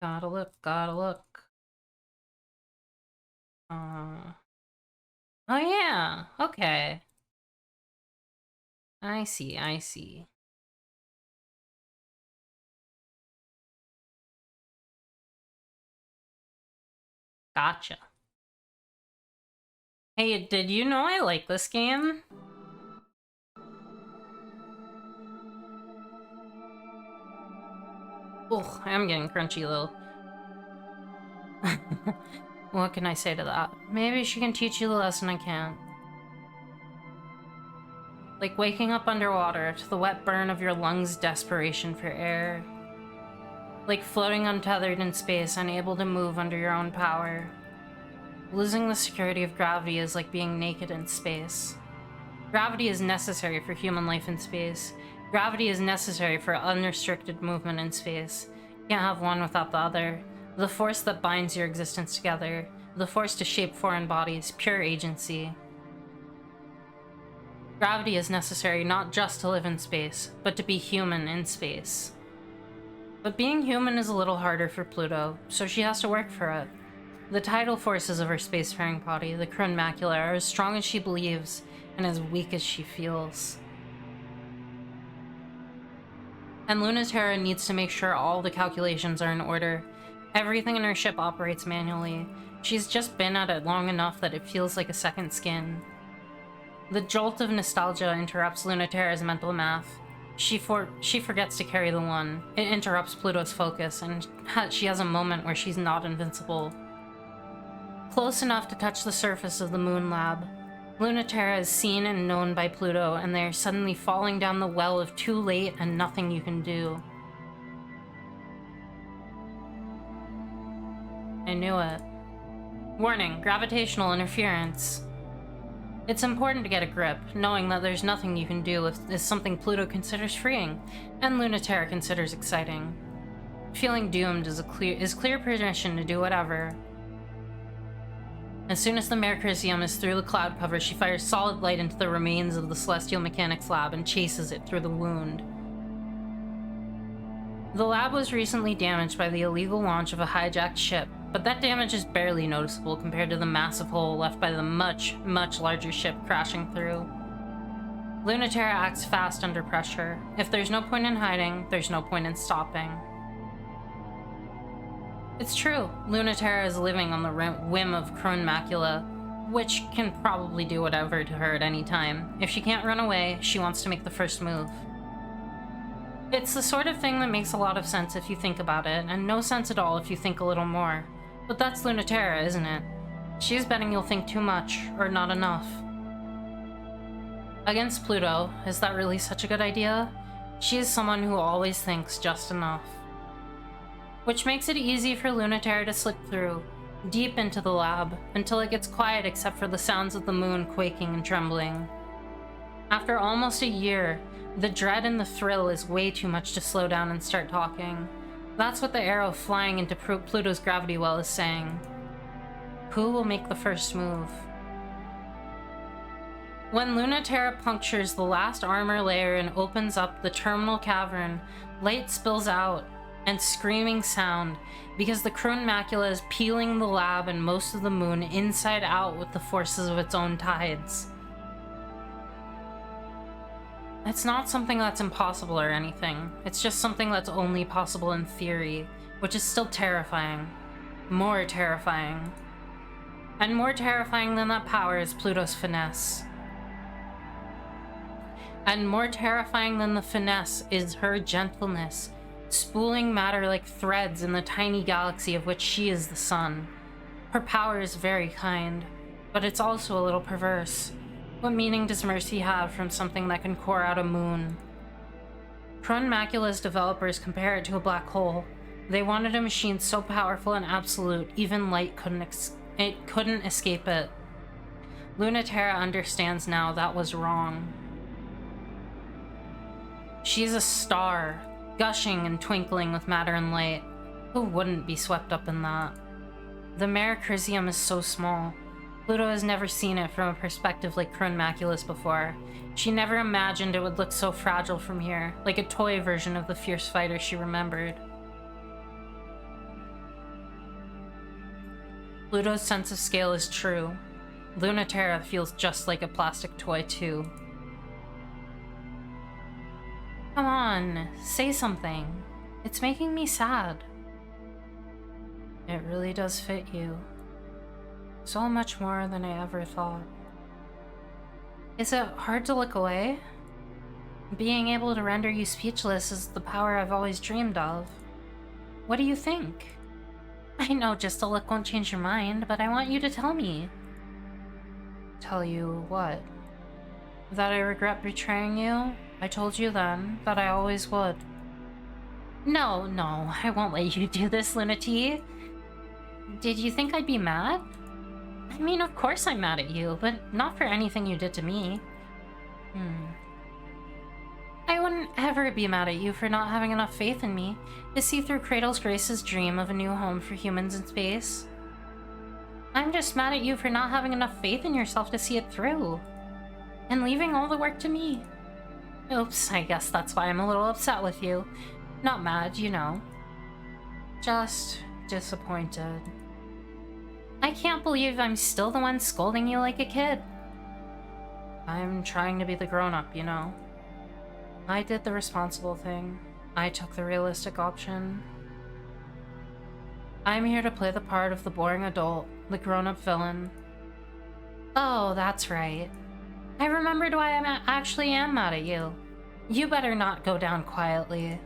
Gotta look, gotta look. Oh yeah, okay. I see, I see. Gotcha. Hey, did you know I like this game? Ugh, I'm getting crunchy though. What can I say to that? Maybe she can teach you the lesson I can't. Like waking up underwater to the wet burn of your lungs' desperation for air. Like floating untethered in space, unable to move under your own power. Losing the security of gravity is like being naked in space. Gravity is necessary for human life in space. Gravity is necessary for unrestricted movement in space. You can't have one without the other. The force that binds your existence together. The force to shape foreign bodies. Pure agency. Gravity is necessary not just to live in space, but to be human in space. But being human is a little harder for Pluto, so she has to work for it. The tidal forces of her spacefaring body, the Kryn macula, are as strong as she believes, and as weak as she feels. And Lunaterra needs to make sure all the calculations are in order. Everything in her ship operates manually. She's just been at it long enough that it feels like a second skin. The jolt of nostalgia interrupts Lunaterra's mental math. She forgets to carry the one. It interrupts Pluto's focus, and she has a moment where she's not invincible. Close enough to touch the surface of the moon lab, Lunaterra is seen and known by Pluto, and they are suddenly falling down the well of too late and nothing you can do. I knew it. Warning, gravitational interference. It's important to get a grip, knowing that there's nothing you can do if it's something Pluto considers freeing, and Lunaterra considers exciting. Feeling doomed is clear permission to do whatever. As soon as the Mercursium is through the cloud cover, she fires solid light into the remains of the Celestial Mechanics lab and chases it through the wound. The lab was recently damaged by the illegal launch of a hijacked ship, but that damage is barely noticeable compared to the massive hole left by the much, much larger ship crashing through. Lunaterra acts fast under pressure. If there's no point in hiding, there's no point in stopping. It's true, Lunaterra is living on the whim of Kryn macula, which can probably do whatever to her at any time. If she can't run away, she wants to make the first move. It's the sort of thing that makes a lot of sense if you think about it, and no sense at all if you think a little more. But that's Lunaterra, isn't it? She's betting you'll think too much, or not enough. Against Pluto, is that really such a good idea? She is someone who always thinks just enough. Which makes it easy for Lunaterra to slip through, deep into the lab, until it gets quiet except for the sounds of the moon quaking and trembling. After almost a year, the dread and the thrill is way too much to slow down and start talking. That's what the arrow flying into Pluto's gravity well is saying. Who will make the first move? When Lunaterra punctures the last armor layer and opens up the terminal cavern, light spills out, and screaming sound, because the Kryn macula is peeling the lab and most of the moon inside out with the forces of its own tides. It's not something that's impossible or anything. It's just something that's only possible in theory, which is still terrifying. More terrifying. And more terrifying than that power is Pluto's finesse. And more terrifying than the finesse is her gentleness, spooling matter like threads in the tiny galaxy of which she is the sun. Her power is very kind, but it's also a little perverse. What meaning does mercy have from something that can core out a moon? Kryn macula's developers compare it to a black hole. They wanted a machine so powerful and absolute, even light couldn't escape it. Lunaterra understands now that was wrong. She's a star, gushing and twinkling with matter and light. Who wouldn't be swept up in that? The Mare Crisium is so small. Pluto has never seen it from a perspective like Crun Maculus before. She never imagined it would look so fragile from here, like a toy version of the fierce fighter she remembered. Pluto's sense of scale is true. Lunaterra feels just like a plastic toy too. Come on, say something. It's making me sad. It really does fit you. So much more than I ever thought. Is it hard to look away? Being able to render you speechless is the power I've always dreamed of. What do you think? I know just a look won't change your mind, but I want you to tell me. Tell you what? That I regret betraying you? I told you then that I always would. No, I won't let you do this, Lunati. Did you think I'd be mad? I mean, of course I'm mad at you, but not for anything you did to me. I wouldn't ever be mad at you for not having enough faith in me to see through Cradle's Grace's dream of a new home for humans in space. I'm just mad at you for not having enough faith in yourself to see it through, and leaving all the work to me. Oops, I guess that's why I'm a little upset with you. Not mad, you know. Just disappointed. I can't believe I'm still the one scolding you like a kid. I'm trying to be the grown-up, you know. I did the responsible thing. I took the realistic option. I'm here to play the part of the boring adult, the grown-up villain. Oh, that's right. I remembered why I actually am mad at you. You better not go down quietly.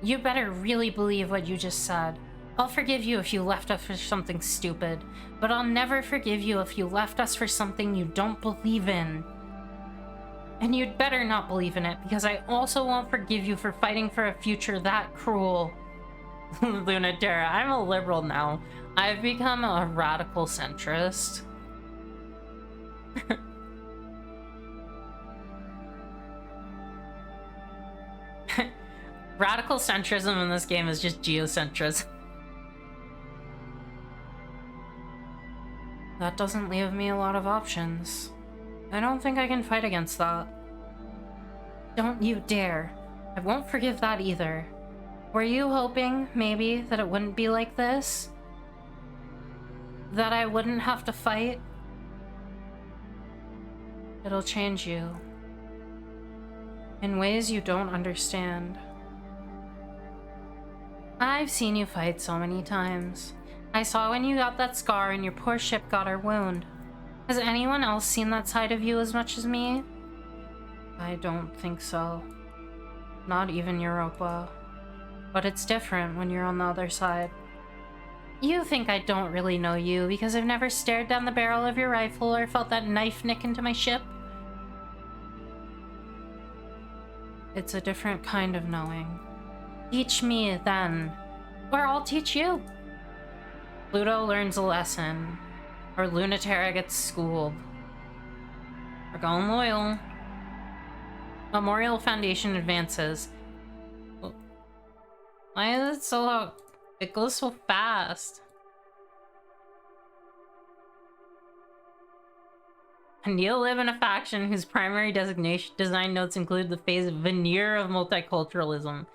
You better really believe what you just said. I'll forgive you if you left us for something stupid, but I'll never forgive you if you left us for something you don't believe in. And you'd better not believe in it, because I also won't forgive you for fighting for a future that cruel. Lunaterra, I'm a liberal now. I've become a radical centrist. Radical centrism in this game is just geocentrism. That doesn't leave me a lot of options. I don't think I can fight against that. Don't you dare. I won't forgive that either. Were you hoping, maybe, that it wouldn't be like this? That I wouldn't have to fight? It'll change you. In ways you don't understand. I've seen you fight so many times. I saw when you got that scar and your poor ship got her wound. Has anyone else seen that side of you as much as me? I don't think so. Not even Europa. But it's different when you're on the other side. You think I don't really know you because I've never stared down the barrel of your rifle or felt that knife nick into my ship? It's a different kind of knowing. Teach me, then. Or I'll teach you. Pluto learns a lesson, or Lunaterra gets schooled. We're going loyal. Memorial Foundation advances. Why is it so... It goes so fast. And you'll live in a faction whose primary design notes include the phase veneer of multiculturalism.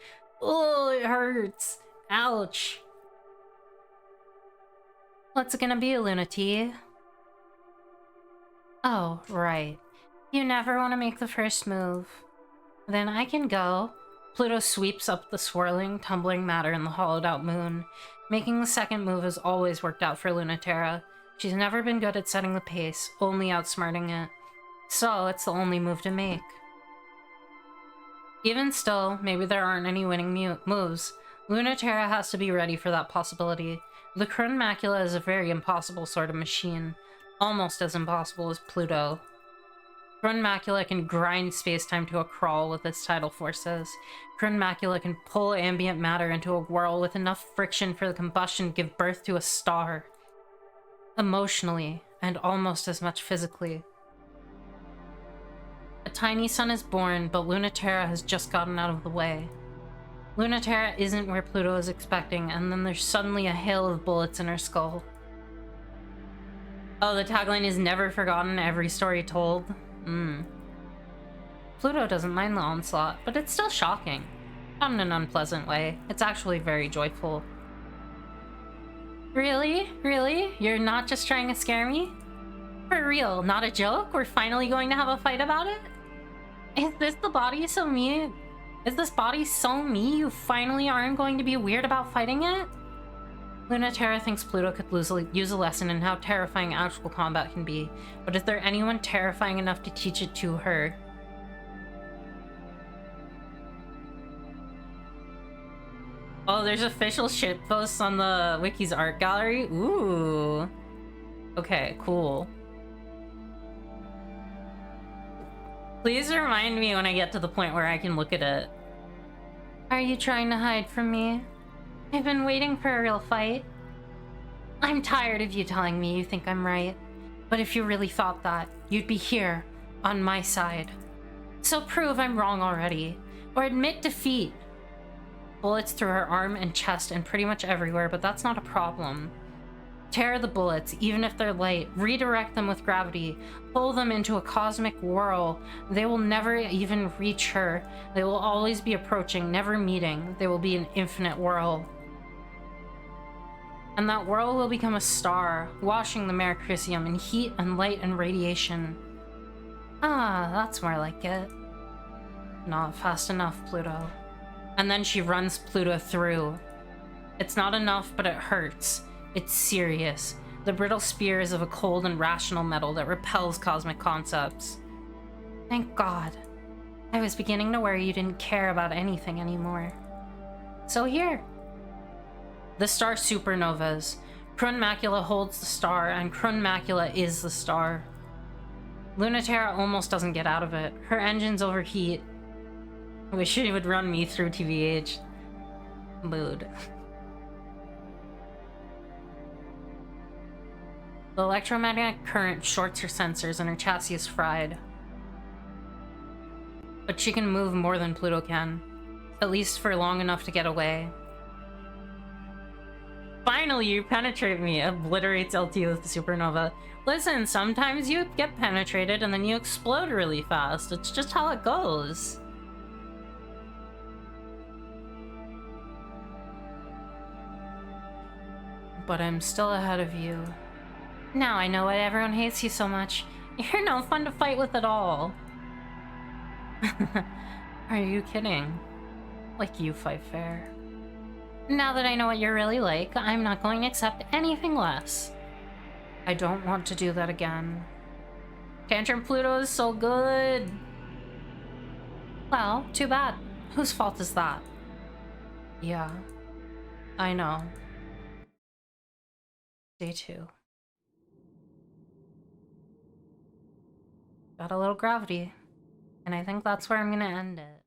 Oh, it hurts. Ouch. What's it gonna be, Lunati? Oh, right. You never want to make the first move. Then I can go. Pluto sweeps up the swirling, tumbling matter in the hollowed-out moon. Making the second move has always worked out for Lunaterra. She's never been good at setting the pace, only outsmarting it. So, it's the only move to make. Even still, maybe there aren't any winning moves. Lunaterra has to be ready for that possibility. The Crun Macula is a very impossible sort of machine. Almost as impossible as Pluto. Crun Macula can grind spacetime to a crawl with its tidal forces. Crun Macula can pull ambient matter into a whirl with enough friction for the combustion to give birth to a star. Emotionally, and almost as much physically. A tiny sun is born, but Lunaterra has just gotten out of the way. Lunaterra isn't where Pluto is expecting, and then there's suddenly a hail of bullets in her skull. Oh, the tagline is never forgotten, every story told. Pluto doesn't mind the onslaught, but it's still shocking. Not in an unpleasant way. It's actually very joyful. Really? Really? You're not just trying to scare me? For real, not a joke? We're finally going to have a fight about it? Is this body so me you finally aren't going to be weird about fighting it? Lunaterra thinks Pluto could use a lesson in how terrifying actual combat can be, but is there anyone terrifying enough to teach it to her? Oh, there's official shitposts on the Wiki's art gallery? Ooh. Okay, cool. Please remind me when I get to the point where I can look at it. Are you trying to hide from me? I've been waiting for a real fight. I'm tired of you telling me you think I'm right. But if you really thought that, you'd be here, on my side. So prove I'm wrong already, or admit defeat. Bullets through her arm and chest and pretty much everywhere, but that's not a problem. Tear the bullets, even if they're light, redirect them with gravity, pull them into a cosmic whirl. They will never even reach her. They will always be approaching, never meeting. They will be an infinite whirl. And that whirl will become a star, washing the Merecrisium in heat and light and radiation. Ah, that's more like it. Not fast enough, Pluto. And then she runs Pluto through. It's not enough, but it hurts. It's serious. The brittle spear is of a cold and rational metal that repels cosmic concepts. Thank God. I was beginning to worry you didn't care about anything anymore. So here. The star supernovas. Krun Macula holds the star, and Krun Macula is the star. Lunaterra almost doesn't get out of it. Her engines overheat. I wish she would run me through TVH. Mood. The electromagnetic current shorts her sensors and her chassis is fried. But she can move more than Pluto can. At least for long enough to get away. Finally, you penetrate me, obliterates LT with the supernova. Listen, sometimes you get penetrated and then you explode really fast. It's just how it goes. But I'm still ahead of you. Now I know why everyone hates you so much. You're no fun to fight with at all. Are you kidding? Like you fight fair. Now that I know what you're really like, I'm not going to accept anything less. I don't want to do that again. Tantrum Pluto is so good. Well, too bad. Whose fault is that? Yeah, I know. Day 2. Got a little gravity. And I think that's where I'm gonna end it.